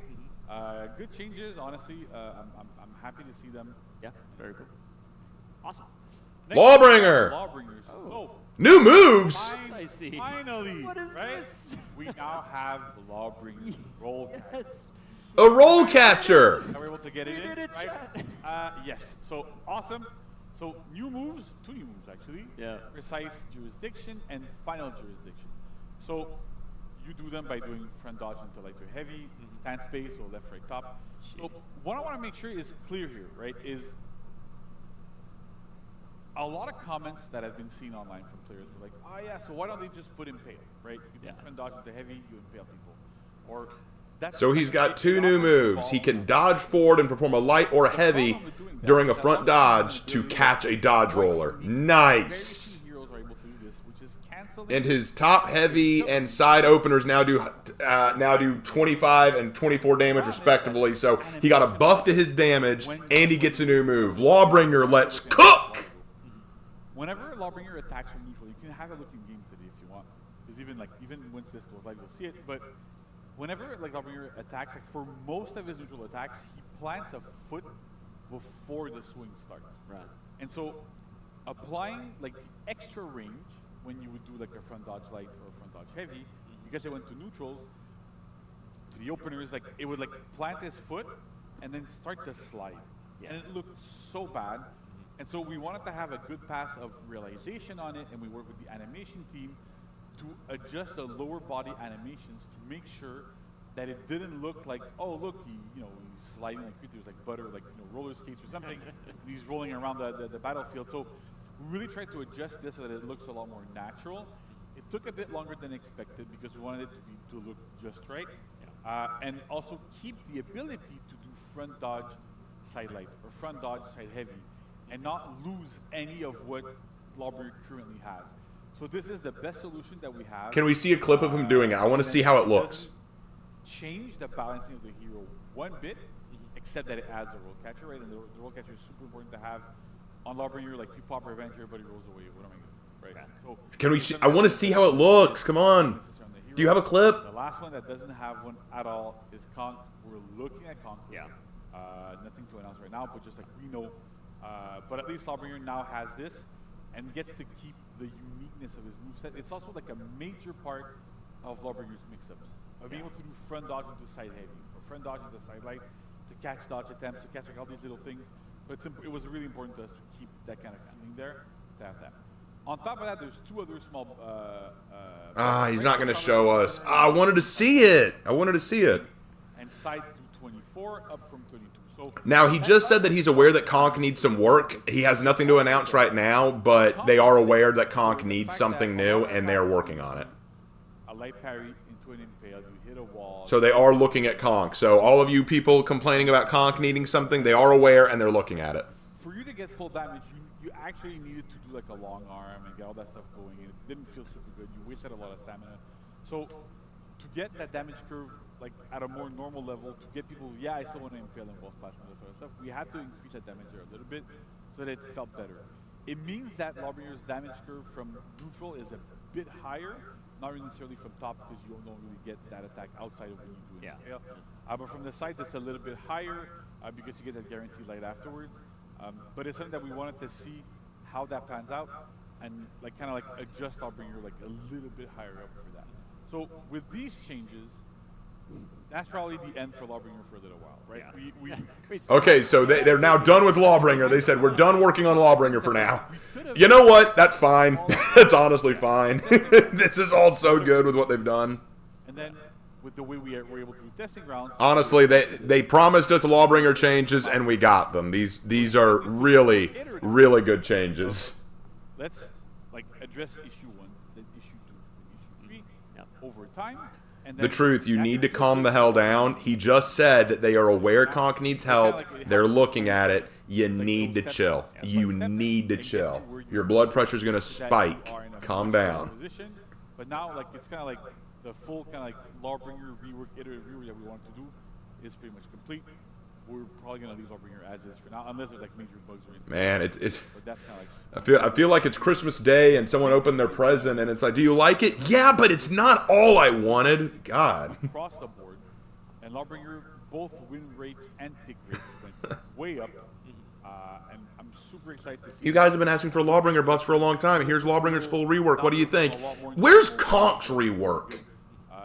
Good changes, honestly. I'm happy to see them. Yeah, very cool. Awesome. Lawbringer. Lawbringers. Oh. New moves. I see. Finally, What is right? this? We now have Lawbringer roll. Yes. A roll catcher. Are we able to get it in? did it, Right? Yes. So awesome. So new moves, 2 new moves actually. Yeah. Precise jurisdiction and final jurisdiction. So you do them by doing front dodge into light to heavy, stand space or left right top. So what I want to make sure is clear here, right, is a lot of comments that have been seen online from players were like, oh yeah, so why don't they just put impale, right? You do front dodge into heavy, you impale people. Or that's So he's got 2 new moves. He can dodge forward and perform a light or heavy during a front dodge to catch a dodge roller. Nice. And his top heavy and side openers now do 25 and 24 damage respectively. So he got a buff to his damage and he gets a new move. Lawbringer, let's cook. Whenever Lawbringer attacks from neutral, you can have a look in game today if you want. Because even once this goes live, you'll see it. But whenever Lawbringer attacks, like for most of his neutral attacks, he plants a foot before the swing starts. Right. And so applying like the extra range when you would do like a front dodge light or front dodge heavy, because it went to neutrals, to the openers, like it would like plant his foot and then start to slide. And it looked so bad. And so we wanted to have a good pass of realization on it, and we worked with the animation team to adjust the lower body animations to make sure that it didn't look like, oh look, he's sliding like creatures like butter, like roller skates or something. He's rolling around the battlefield. So we really tried to adjust this so that it looks a lot more natural. It took a bit longer than expected because we wanted it to look just right. And also keep the ability to do front dodge side light or front dodge side heavy and not lose any of what Lawbringer currently has. So this is the best solution that we have. Can we see a clip of him doing it? I want to see how it looks. Change the balancing of the hero one bit, except that it adds a roll catcher, right? And the roll catcher is super important to have. On Lawbringer, like you pop revenge, everybody rolls away. What am I doing? Right. So can we? I want to see how it looks. Come on. Do you have a clip? The last one that doesn't have one at all is Conk. We're looking at Conk. Yeah. Nothing to announce right now, but just like we know. But at least Lawbringer now has this and gets to keep the uniqueness of his moveset. It's also like a major part of Lawbringer's mix-ups. Of being able to do front dodge into side heavy or front dodge into side light to catch dodge attempts, to catch like all these little things. But it was really important to us to keep that kind of feeling there, to have that. On top of that, there's 2 other small... he's not going to show us. I wanted to see it. And sides do 24, up from 22. So Now, he just said that he's aware that Conk needs some work. He has nothing to announce right now, but they are aware that Conk needs something new, and they are working on it. a light parry into an impale, you hit a wall. So they are looking at Conk. So all of you people complaining about Conk needing something, they are aware, and they're looking at it. For you to get full damage, you actually needed to do like a long arm and get all that stuff going. It didn't feel super good. You wasted a lot of stamina. So to get that damage curve like at a more normal level, to get people, yeah, I still want to impale and wall splash and that sort of stuff, we had to increase that damage there a little bit so that it felt better. It means that Lawbringer's damage curve from neutral is a bit higher, not necessarily from top because you don't really get that attack outside of when you do an impale. But from the sides, it's a little bit higher because you get that guaranteed light afterwards. But it's something that we wanted to see how that pans out and like kind of like adjust Lawbringer like a little bit higher up for that. So with these changes, that's probably the end for Lawbringer for a little while, right? Yeah. Okay, so they're now done with Lawbringer. They said, we're done working on Lawbringer for now. You know what? That's fine. That's honestly fine. This is all so good with what they've done. And then with the way we were able to do testing rounds. Honestly, they promised us Lawbringer changes, and we got them. These are really, really good changes. Let's like address issue 1, then issue 2, issue 3 over time. And then The truth, you need to calm the hell down. He just said that they are aware Conk needs help. They're looking at it. You need to chill. You need to chill. Your blood pressure is going to spike. Calm down. But now, like, it's kind of like the full kind of like Lawbringer rework, iterative rework that we want to do is pretty much complete. We're probably gonna leave Lawbringer as is for now, unless there's like major bugs or anything. Man, it's. But that's kind of like. I feel like it's Christmas Day and someone opened their present and it's like, do you like it? Yeah, but it's not all I wanted. God. Across the board, and Lawbringer, both win rates and tick rates went way up. And I'm super excited to see. You guys have been asking for Lawbringer buffs for a long time. Here's Lawbringer's full rework. What do you think? Where's Conk's rework?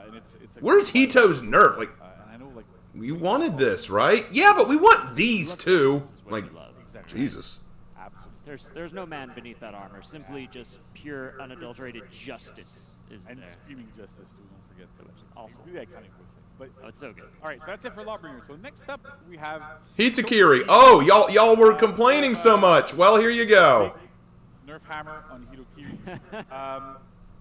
And it's Where's Hito's nerf? Like, and I know, like, we wanted this, right? Yeah, but we want these too. Like, Jesus. Absolutely. There's no man beneath that armor. Simply just pure, unadulterated justice is And there. screaming justice too. Don't forget. Also. Do that kind of quick things. But Oh, it's so good. all right, so that's it for Lawbringer. So next up we have Hitokiri. Oh, y'all were complaining so much. Well, here you go. Nerf hammer on Hitokiri.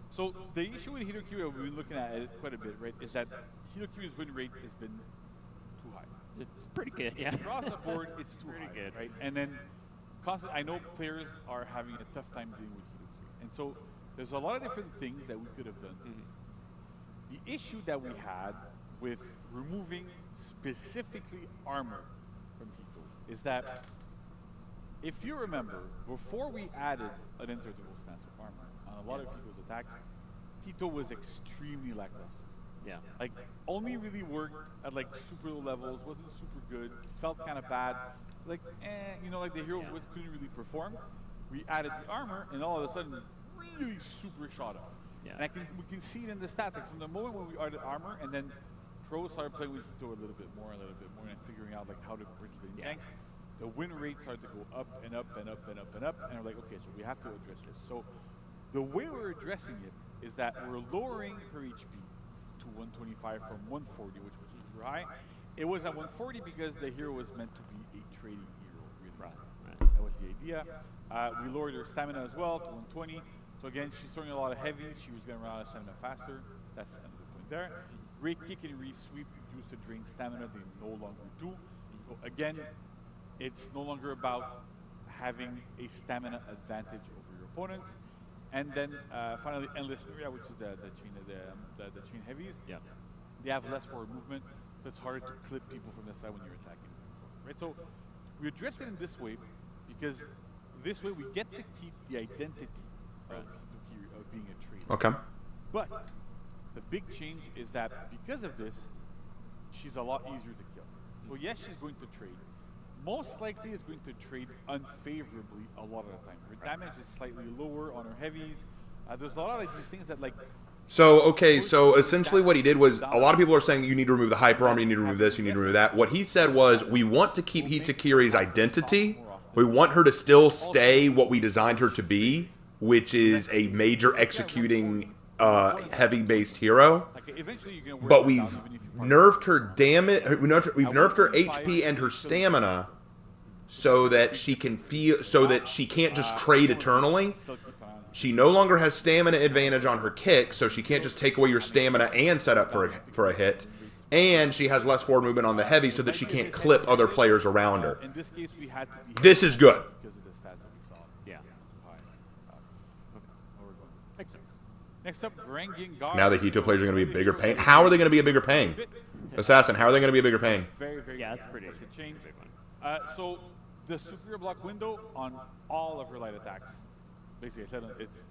So the issue with Hitokiri, we've been looking at it quite a bit, right? Is that Hitokiri's win rate has been too high. It's pretty good, yeah. Across the board, it's too pretty high, good. right? And then I know players are having a tough time dealing with Hitokiri, and so there's a lot of different things that we could have done. The issue that we had with removing specifically armor from Hito is that if you remember, before we added an interdimensional stance of armor on a lot of Hito's attacks, Hito was extremely lackluster. Yeah. Like, only really worked at like super low levels, wasn't super good, felt kind of bad. Like, like the hero couldn't really perform. We added the armor, and all of a sudden, really super shot up. Yeah. And we can see it in the stats. Like, from the moment when we added armor, and then pros started playing with Hito a little bit more, and figuring out like how to participate in ganks, the win rate started to go up and up and up and up and up. And we're like, okay, so we have to address this. So the way we're addressing it is that we're lowering her HP to 125 from 140, which was super high. It was at 140 because the hero was meant to be a trading hero, really. Right. That was the idea. We lowered her stamina as well to 120. So again, she's throwing a lot of heavies. She was going to run out of stamina faster. That's another point there. Re kick and re sweep used to drain stamina. They no longer do. So again, it's no longer about having a stamina advantage over your opponents. And then finally, endless Myria, which is the chain heavies. Yeah. They have less forward movement, so it's harder to clip people from the side when you're attacking. Right. So we addressed it in this way because this way we get to keep the identity of Hitokiri, of being a trader. Okay. But the big change is that because of this, she's a lot easier to kill. So yes, she's going to trade. Most likely is going to trade unfavorably a lot of the time. Her damage is slightly lower on her heavies. There's a lot of these things that like. So essentially what he did was, a lot of people are saying you need to remove the hyper armor, you need to remove this, you need to remove that. What he said was, we want to keep Hitokiri's identity. We want her to still stay what we designed her to be, which is a major executing heavy-based hero. Like eventually you're gonna wear But them we've down even if you park nerfed her damage. We've nerfed her HP and her stamina, so that she can feel, so that she can't just trade eternally. still keep an eye on her. She no longer has stamina advantage on her kick, so she can't just take away your stamina and set up for a hit. And she has less forward movement on the heavy, so that she can't clip other players around her. In this case, we had to be This is good. because of the stats that we saw. Yeah. High. Okay, where we're going. Makes sense. Next up, Varangian Guard. Now the Hito players are going to be a bigger pain. How are they going to be a bigger pain? Assassin, how are they going to be a bigger pain? Very, very Yeah, good. it's pretty That's a change. big one. So the superior block window on all of her light attacks. Basically, I said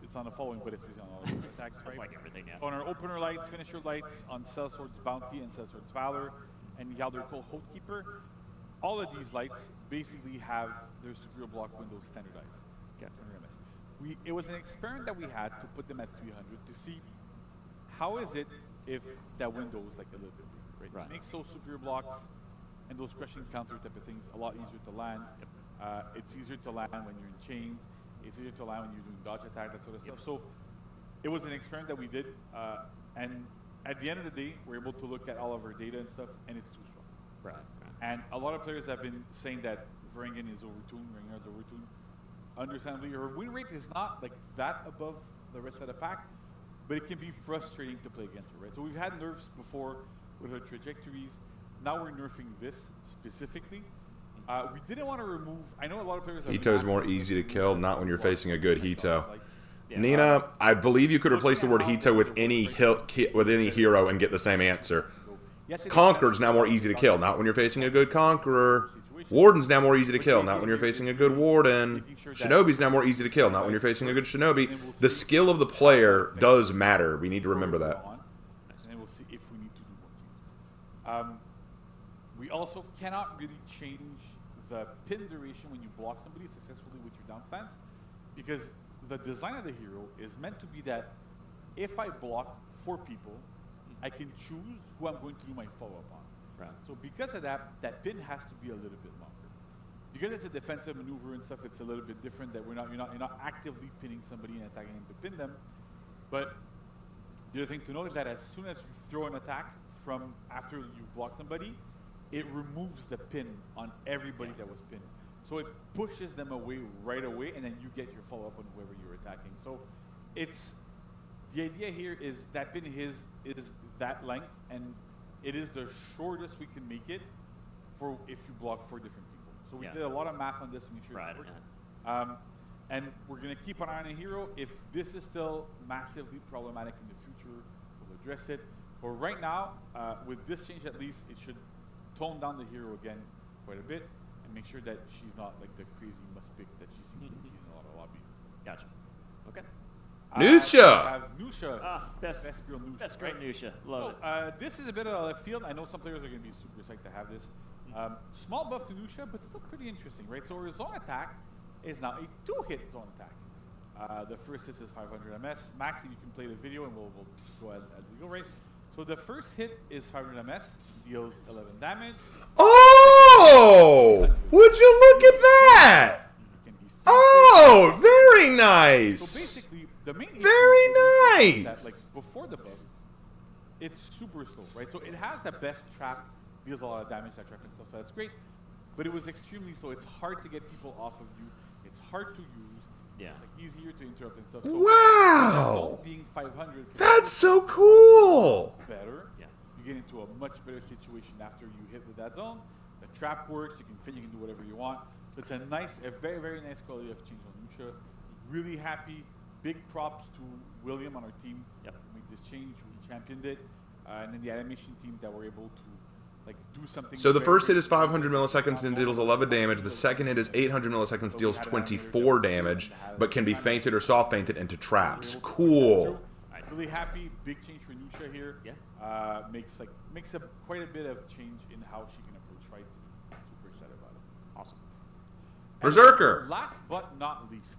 it's on the following, but it's basically on all of her attacks, It's right? like everything, yeah. On our opener lights, finisher lights, on Sellsword's Bounty and Sellsword's Valor, and Yalderco Hopekeeper, all of these lights basically have their superior block windows standardized. Yeah. It was an experiment that we had to put them at 300 to see how is it if that window is like a little bit bigger, right? Right. It makes those superior blocks and those crushing counter type of things a lot easier to land. It's easier to land when you're in chains. It's easier to land when you're doing dodge attack, that sort of stuff. So it was an experiment that we did, and at the end of the day, we're able to look at all of our data and stuff, and it's too strong. Right. And a lot of players have been saying that Varangian is overtuned, Reinhardt's overtuned. Understandably, her win rate is not like that above the rest of the pack, but it can be frustrating to play against her, right? So we've had nerfs before with her trajectories. Now we're nerfing this specifically. We didn't want to remove. I know a lot of players. Hito is more easy to kill, not when you're facing a good Hito. Yeah. Nina, I believe you could replace the word Hito with any hero and get the same answer. Conqueror's now more easy to kill, not when you're facing a good Conqueror. Warden's now more easy to kill, not when you're facing a good Warden. Shinobi's now more easy to kill, not when you're facing a good Shinobi. The skill of the player does matter. We need to remember that. And then we'll see if we need to do more changes. We also cannot really change the pin duration when you block somebody successfully with your down stance, because the design of the hero is meant to be that if I block 4 people, I can choose who I'm going to do my follow-up on. Right. So because of that, that pin has to be a little bit longer. Because it's a defensive maneuver and stuff, it's a little bit different. That you're not actively pinning somebody and attacking them to pin them. But the other thing to note is that as soon as you throw an attack from after you've blocked somebody, it removes the pin on everybody that was pinned. So it pushes them away right away, and then you get your follow-up on whoever you're attacking. So it's the idea here is that pin is that length, and it is the shortest we can make it for if you block 4 different people. So we did a lot of math on this to make sure it worked. And we're going to keep an eye on a hero. If this is still massively problematic in the future, we'll address it. But right now, with this change at least, it should tone down the hero again quite a bit and make sure that she's not like the crazy must-pick that she seems to be in a lot of lobbies. Gotcha. Okay. Nusha! We have Nusha. Best girl Nusha. Best girl Nusha. Love it. This is a bit of a left field. I know some players are going to be super psyched to have this. Small buff to Nusha, but still pretty interesting, right? So her zone attack is now a 2-hit zone attack. The first hit is 500 MS. Maxi, you can play the video and we'll go as we go, right? So the first hit is 500 MS, deals 11 damage. Oh! Would you look at that? Oh, very nice. So basically, the main issue Very is nice. that, like, before the buff, it's super slow, right? So it has the best trap, deals a lot of damage, that trap and stuff, so that's great. But it was extremely slow. It's hard to get people off of you. It's hard to use. Yeah. It's like easier to interrupt and stuff. So Wow. being 500 for That's so cool. better. Yeah. You get into a much better situation after you hit with that zone. The trap works. You can do whatever you want. It's a very, very nice quality of change on Nusha. Really happy. Big props to William on our team. Yep. Who made this change. We championed it, and then the animation team that were able to like do something. So the very, first hit very is 500 milliseconds and deals 11 damage. The second hit is 800 milliseconds, deals 24 damage, but can be feinted or soft feinted into traps. Cool. Really happy. Big change for Nusha here. Yeah. Makes quite a bit of change in how she can approach fights. Super excited about it. Awesome. And Berserker. Last but not least,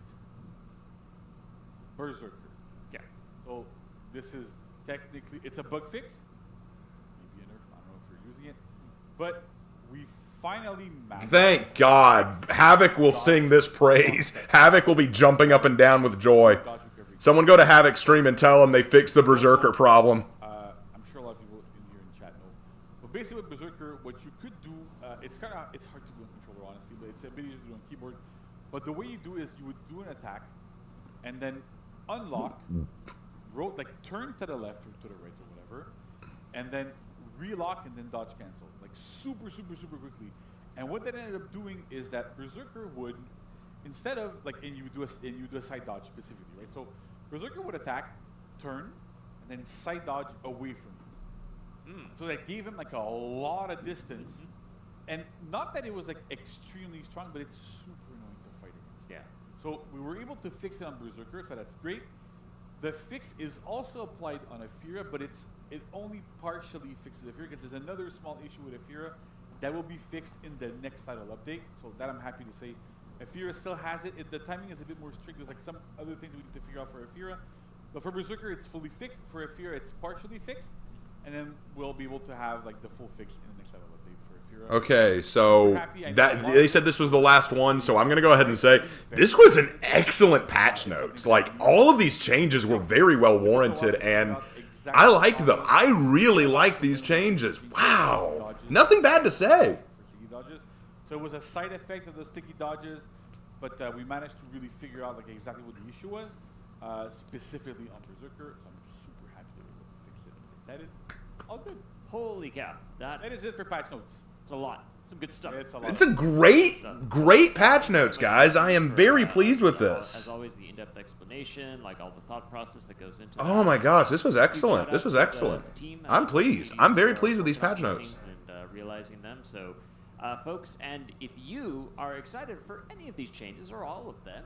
Berserker. Yeah. So this is technically, it's a bug fix. Maybe a nerf, I don't know if we're using it. But we finally managed. Thank God. Havoc will sing this praise. Havoc will be jumping up and down with joy. Dodge recovery Someone go to Havoc stream and tell them they fixed the Berserker problem. I'm sure a lot of people in here in chat know. But basically with Berserker, what you could do, it's hard to do on controller, honestly, but it's a bit easier to do on keyboard. But the way you do is you would do an attack, and then unlock, turn to the left or to the right or whatever, and then relock and then dodge cancel, like super quickly. And what that ended up doing is that Berserker would, instead of and you do a side dodge specifically, right? So Berserker would attack, turn, and then side dodge away from you. So that gave him like a lot of distance, and not that it was like extremely strong, but it's super annoying to fight against. Yeah. So we were able to fix it on Berserker, so that's great. The fix is also applied on Aphira, but it only partially fixes Aphira, because there's another small issue with Aphira that will be fixed in the next title update. So that I'm happy to say. Aphira still has it. The timing is a bit more strict. There's like some other things we need to figure out for Aphira. But for Berserker, it's fully fixed. For Aphira, it's partially fixed. And then we'll be able to have like the full fix in the next title update for Aphira. Okay, so they said this was the last one, so I'm going to go ahead and say this was an excellent patch notes. Like, all of these changes were very well warranted, and I liked them. I really like these changes. Wow. Nothing bad to say. So it was a side effect of those sticky dodges, but we managed to really figure out like exactly what the issue was, specifically on Berserker. So I'm super happy that we were able to fix it. That is all good. Holy cow. That is it for patch notes. It's a lot. Some good stuff. It's a lot. It's a great patch notes, guys. I am very pleased with this. As always, the in-depth explanation, like all the thought process that goes into Oh my gosh, this was excellent. This was excellent. I'm pleased. I'm very pleased with these patch notes. And realizing them. So, folks, and if you are excited for any of these changes or all of them,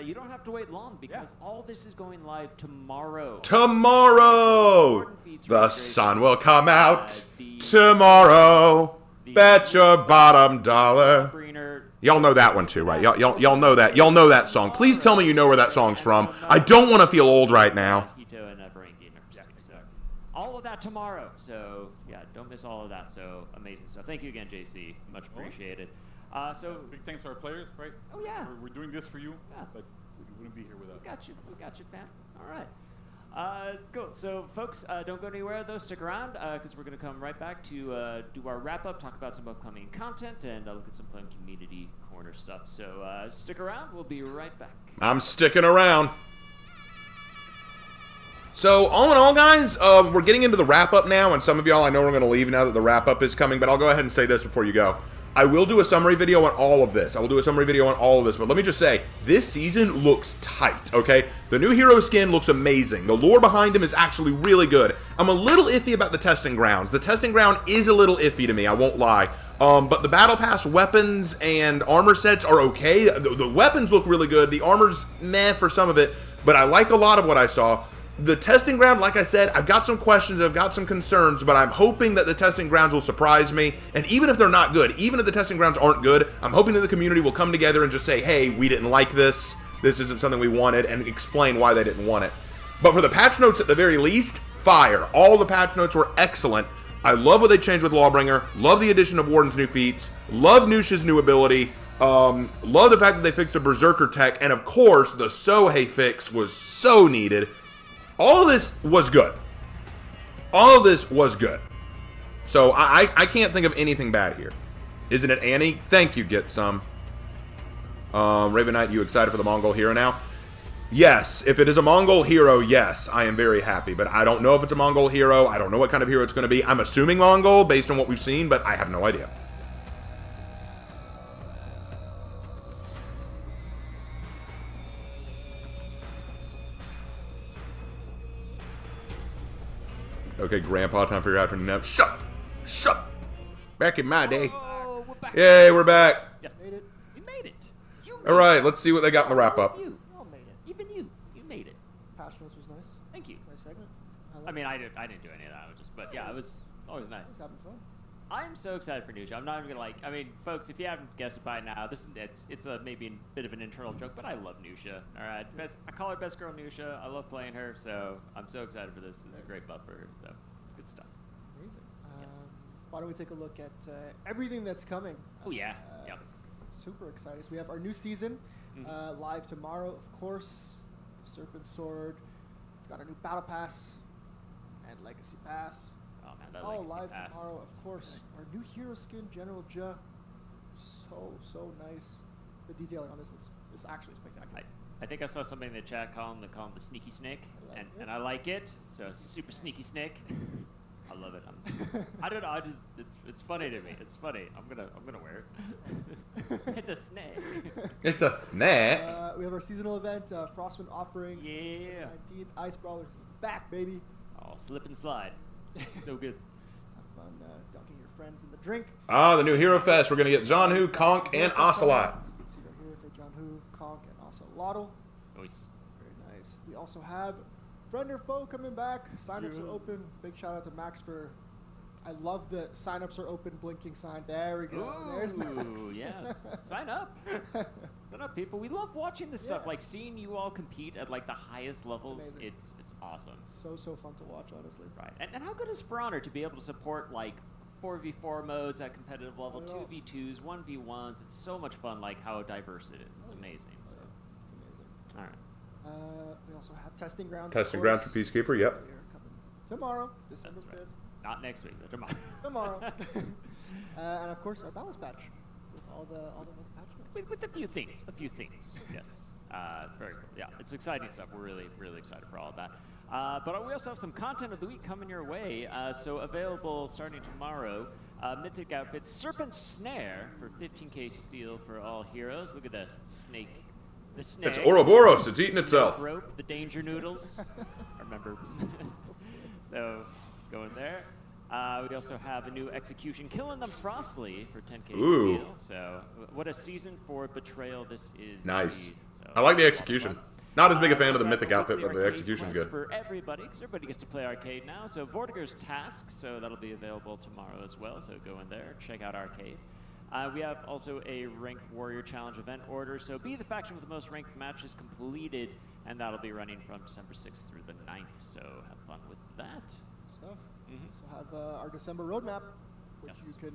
you don't have to wait long, because all this is going live tomorrow. Tomorrow! The sun will come out tomorrow. Bet your bottom dollar. Y'all know that one too, right? Y'all know that. Y'all know that song. Please tell me you know where that song's from. I don't want to feel old right now. So all of that tomorrow. So yeah, don't miss all of that. So amazing stuff. Thank you again, JC. Much appreciated. So big thanks to our players, right? Oh yeah. We're doing this for you, yeah. But we wouldn't be here without. We got you, fam. All right. Cool. So, folks, don't go anywhere, though. Stick around, because we're going to come right back to do our wrap-up, talk about some upcoming content, and look at some fun community corner stuff. So, stick around. We'll be right back. I'm sticking around. So, all in all, guys, we're getting into the wrap-up now, and some of y'all I know are going to leave now that the wrap-up is coming, but I'll go ahead and say this before you go. I will do a summary video on all of this. But let me just say, this season looks tight, okay? The new hero skin looks amazing. The lore behind him is actually really good. I'm a little iffy about the testing grounds. The testing ground is a little iffy to me, I won't lie. But the Battle Pass weapons and armor sets are okay. The weapons look really good. The armor's meh for some of it, but I like a lot of what I saw. The testing ground, like I said, I've got some questions, I've got some concerns, but I'm hoping that the testing grounds will surprise me. And even if they're not good, even if the testing grounds aren't good, I'm hoping that the community will come together and just say, hey, we didn't like this isn't something we wanted, and explain why they didn't want it. But for the patch notes, at the very least, fire. All the patch notes were excellent. I love what they changed with Lawbringer, love the addition of Warden's new feats, love Nusha's new ability, love the fact that they fixed the Berserker tech, and of course, the Sohei fix was so needed. All of this was good. So I can't think of anything bad here. Isn't it, Annie? Thank you, Get Some. Raven Knight, you excited for the Mongol hero now? Yes. If it is a Mongol hero, yes, I am very happy. But I don't know if it's a Mongol hero. I don't know what kind of hero it's going to be. I'm assuming Mongol based on what we've seen, but I have no idea. Okay, Grandpa, time for your afternoon nap. Shut! Back in my day. Oh, we're back. Yay, we're back. Yes. You made it. All right, let's see what they got in the wrap-up. You all made it. Even you made it. Patch notes was nice. Thank you. Nice segment. I mean, I didn't do any of that. But yeah, it was always nice. It's having fun. I'm so excited for Nusha. I'm not even gonna I mean, folks, if you haven't guessed it by now, it's a maybe a bit of an internal joke, but I love Nusha. All right, I call her best girl Nusha. I love playing her, so I'm so excited for this. It's a great buff for her, so it's good stuff. Amazing. Yes. Why don't we take a look at everything that's coming? Oh yeah. Yep. Super excited. So we have our new season live tomorrow, of course. Serpent Sword. We've got a new Battle Pass and Legacy Pass. Oh man, that All Legacy live Pass. tomorrow, of course. Our new hero skin, General Ja. So nice. The detailing on this is actually spectacular. I think I saw somebody in the chat call him the Sneaky Snake, and I like it. So super Sneaky Snake. I love it. I don't know. It's funny to me. It's funny. I'm gonna wear it. It's a snake. It's a snake. We have our seasonal event, Frostwind Offerings. Yeah. 19th. Ice Brawlers is back, baby. Oh, slip and slide. So good. Have fun dunking your friends in the drink. Ah, the new Hero Fest. We're going to get John Hu, Conk, and Ocelot. You can see right here for John Hu, Conk, and Ocelotl. Nice. Very nice. We also have Friend or Foe coming back. Sign-ups are open. Big shout out to Max for... I love the sign-ups are open blinking sign. There we go. There's Max. Ooh, yes. Sign up. Sign up, people. We love watching this stuff. Like seeing you all compete at like the highest levels. It's awesome. So fun to watch, honestly. Right. And how good is For Honor to be able to support like 4v4 modes at competitive level, 2v2s, 1v1s. It's so much fun. Like how diverse it is. It's amazing. So. It's amazing. All right. We also have Testing Grounds. Testing Ground for Peacekeeper, yep. Coming tomorrow, December 5th. Not next week, but tomorrow. Tomorrow. And of course, our balance patch with all the patch notes. With a few things. Yes. Very cool. Yeah, it's exciting stuff. We're really excited for all of that. But we also have some content of the week coming your way. So available starting tomorrow. Mythic outfit Serpent Snare for 15k steel for all heroes. Look at that snake. The snake. It's Ouroboros. It's eating itself. The rope, the danger noodles. I remember. So going there. We also have a new execution, Killing Them Frostly for 10k steel. So what a season for betrayal this is. Nice. Indeed. So, I like the execution. Not as big a fan of the Mythic outfit, but the execution's good. For everybody, because everybody gets to play arcade now. So Vortiger's Task, so that'll be available tomorrow as well. So go in there, check out arcade. We have also a Ranked Warrior Challenge event order. So be the faction with the most ranked matches completed, and that'll be running from December 6th through the 9th. So have fun with that. Stuff. So have our December roadmap, which you can.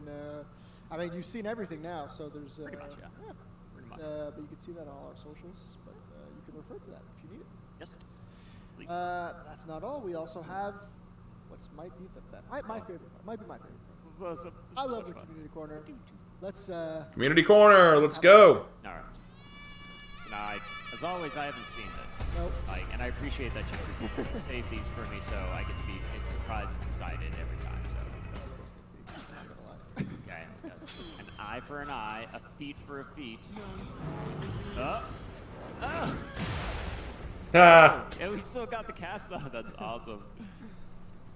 I mean, you've seen everything now, so there's. Pretty much, yeah. Pretty much. But you can see that on all our socials. But you can refer to that if you need it. Yes. Please. That's not all. We also have what might be my favorite part. Might be my favorite part. I love the community corner. Let's. Community corner. Let's go. All right. So now, as always, I haven't seen this. Nope. And I appreciate that you saved these for me, so I get to be as surprised and excited every time. So that's a cool sneak peek. I'm not gonna lie. Okay. That's an eye for an eye, a feet for a feet. Oh. Yeah, we still got the cast on. That's awesome.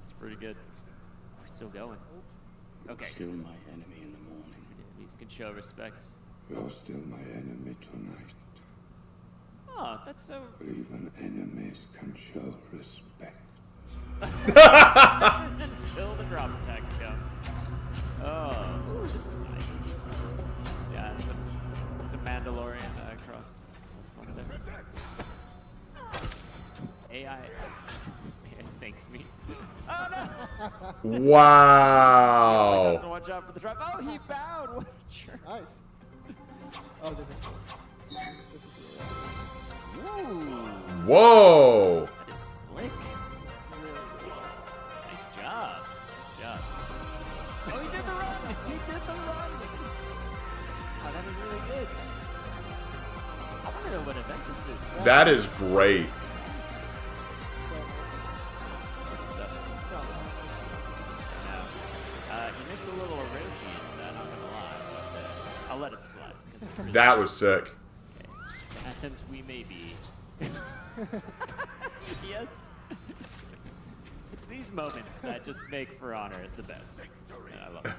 It's pretty good. We're still going. Okay. You're still my enemy in the morning. Enemies can show respect. You're still my enemy tonight. Oh, that's so. But even enemies can show respect. Until the drop attacks come. Oh, this is nice. Yeah, it's a Mandalorian cross. There. AI thanks me. Oh no! Wow. Always have to watch out for the drop. Oh, he bowed. What a jerk. Nice. Oh, this is Ooh. Whoa. That is slick. Nice job. Nice job. Oh, he did the run. He did the run. Oh, that is really good. I want to know what event this is. That is great. You missed a little Orochi in that, I'm gonna lie, but I'll let him slide. It's really That was sick. Okay. Athens we may be. Yes. It's these moments that just make For Honor the best. And I love it.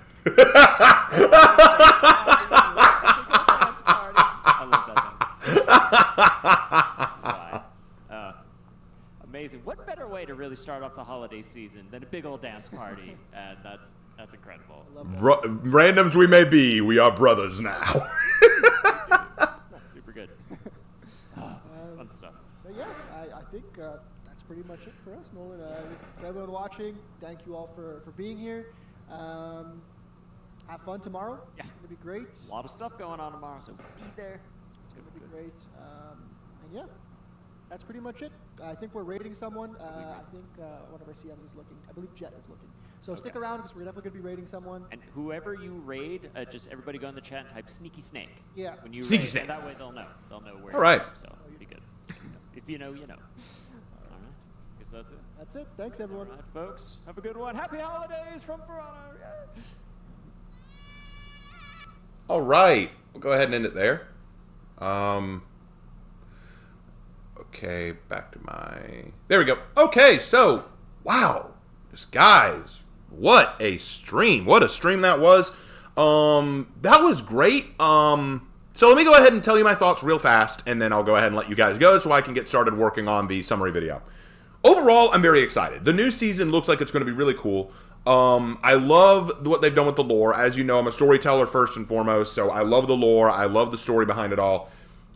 I love that thing. Amazing. What better way to really start off the holiday season than a big old dance party? And that's incredible. Randoms we may be, we are brothers now. Super good. Fun stuff. But yeah, I think that's pretty much it for us, Nolan. Everyone watching, thank you all for being here. Have fun tomorrow. Yeah. It's going to be great. A lot of stuff going on tomorrow, so be there. It's going to be great. And yeah, that's pretty much it. I think we're raiding someone. I think one of our CMs is looking. I believe Jet is looking. So stick around because we're definitely going to be raiding someone. And whoever you raid, just everybody go in the chat and type Sneaky Snake. Yeah. When you Sneaky raid, Snake. and that way they'll know. They'll know where. All right. So it'll be good. If you know, you know. All right. Guess that's it. That's it. Thanks, everyone. All right, folks. Have a good one. Happy holidays from For Honor. Yeah. All right. We'll go ahead and end it there. Okay, back to my... There we go. Okay, so, wow. Just guys, what a stream. What a stream that was. That was great. So let me go ahead and tell you my thoughts real fast, and then I'll go ahead and let you guys go so I can get started working on the summary video. Overall, I'm very excited. The new season looks like it's going to be really cool. I love what they've done with the lore. As you know, I'm a storyteller first and foremost, so I love the lore. I love the story behind it all.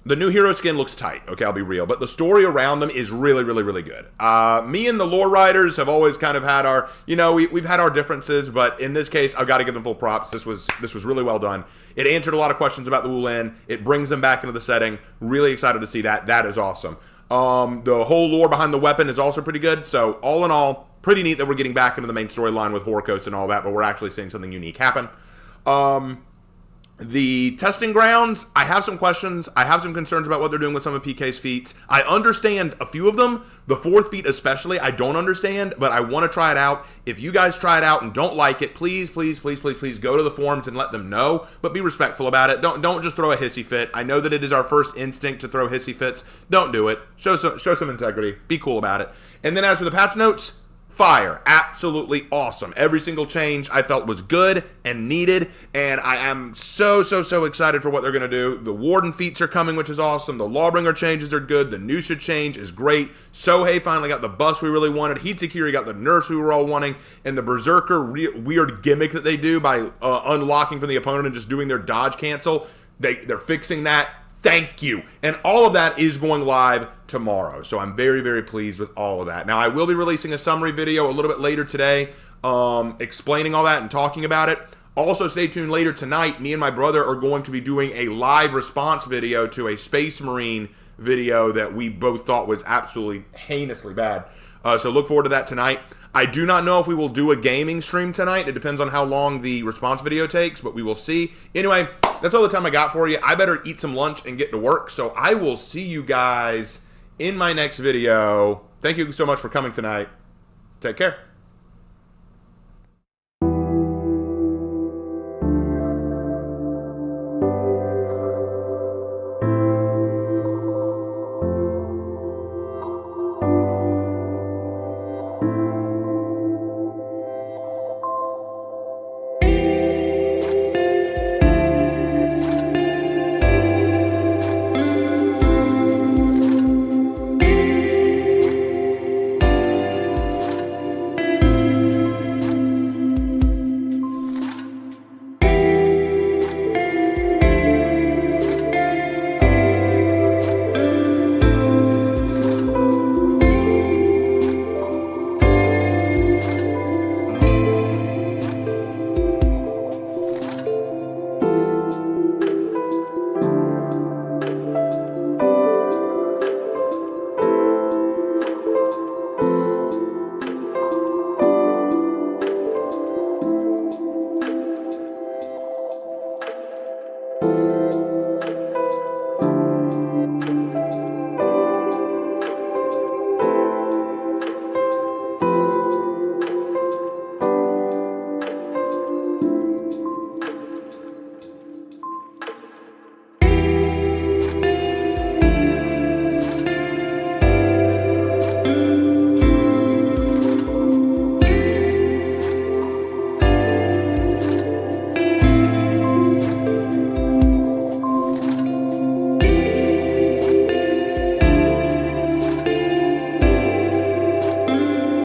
The new hero skin looks tight, okay, I'll be real, but the story around them is really, really, really good. Me and the lore writers have always kind of had our, you know, we've had our differences, but in this case, I've got to give them full props. This was really well done. It answered a lot of questions about the Wulin. It brings them back into the setting. Really excited to see that. That is awesome. The whole lore behind the weapon is also pretty good, so all in all, pretty neat that we're getting back into the main storyline with Horcoats and all that, but we're actually seeing something unique happen. The testing grounds, I have some questions. I have some concerns about what they're doing with some of PK's feats. I understand a few of them. The fourth feat especially, I don't understand, but I want to try it out. If you guys try it out and don't like it, please, please, please, please, please go to the forums and let them know, but be respectful about it. Don't just throw a hissy fit. I know that it is our first instinct to throw hissy fits. Don't do it. Show some integrity. Be cool about it. And then as for the patch notes, fire. Absolutely awesome. Every single change I felt was good and needed, and I am so excited for what they're going to do. The Warden feats are coming, which is awesome. The Lawbringer changes are good. The Nusha change is great. Sohei finally got the buffs we really wanted. Hitokiri got the nerfs we were all wanting, and the Berserker weird gimmick that they do by unlocking from the opponent and just doing their dodge cancel, they're fixing that. Thank you. And all of that is going live tomorrow. So I'm very, very pleased with all of that. Now, I will be releasing a summary video a little bit later today, explaining all that and talking about it. Also, stay tuned later tonight. Me and my brother are going to be doing a live response video to a Space Marine video that we both thought was absolutely heinously bad. So look forward to that tonight. I do not know if we will do a gaming stream tonight. It depends on how long the response video takes, but we will see. Anyway, that's all the time I got for you. I better eat some lunch and get to work, so I will see you guys in my next video. Thank you so much for coming tonight. Take care.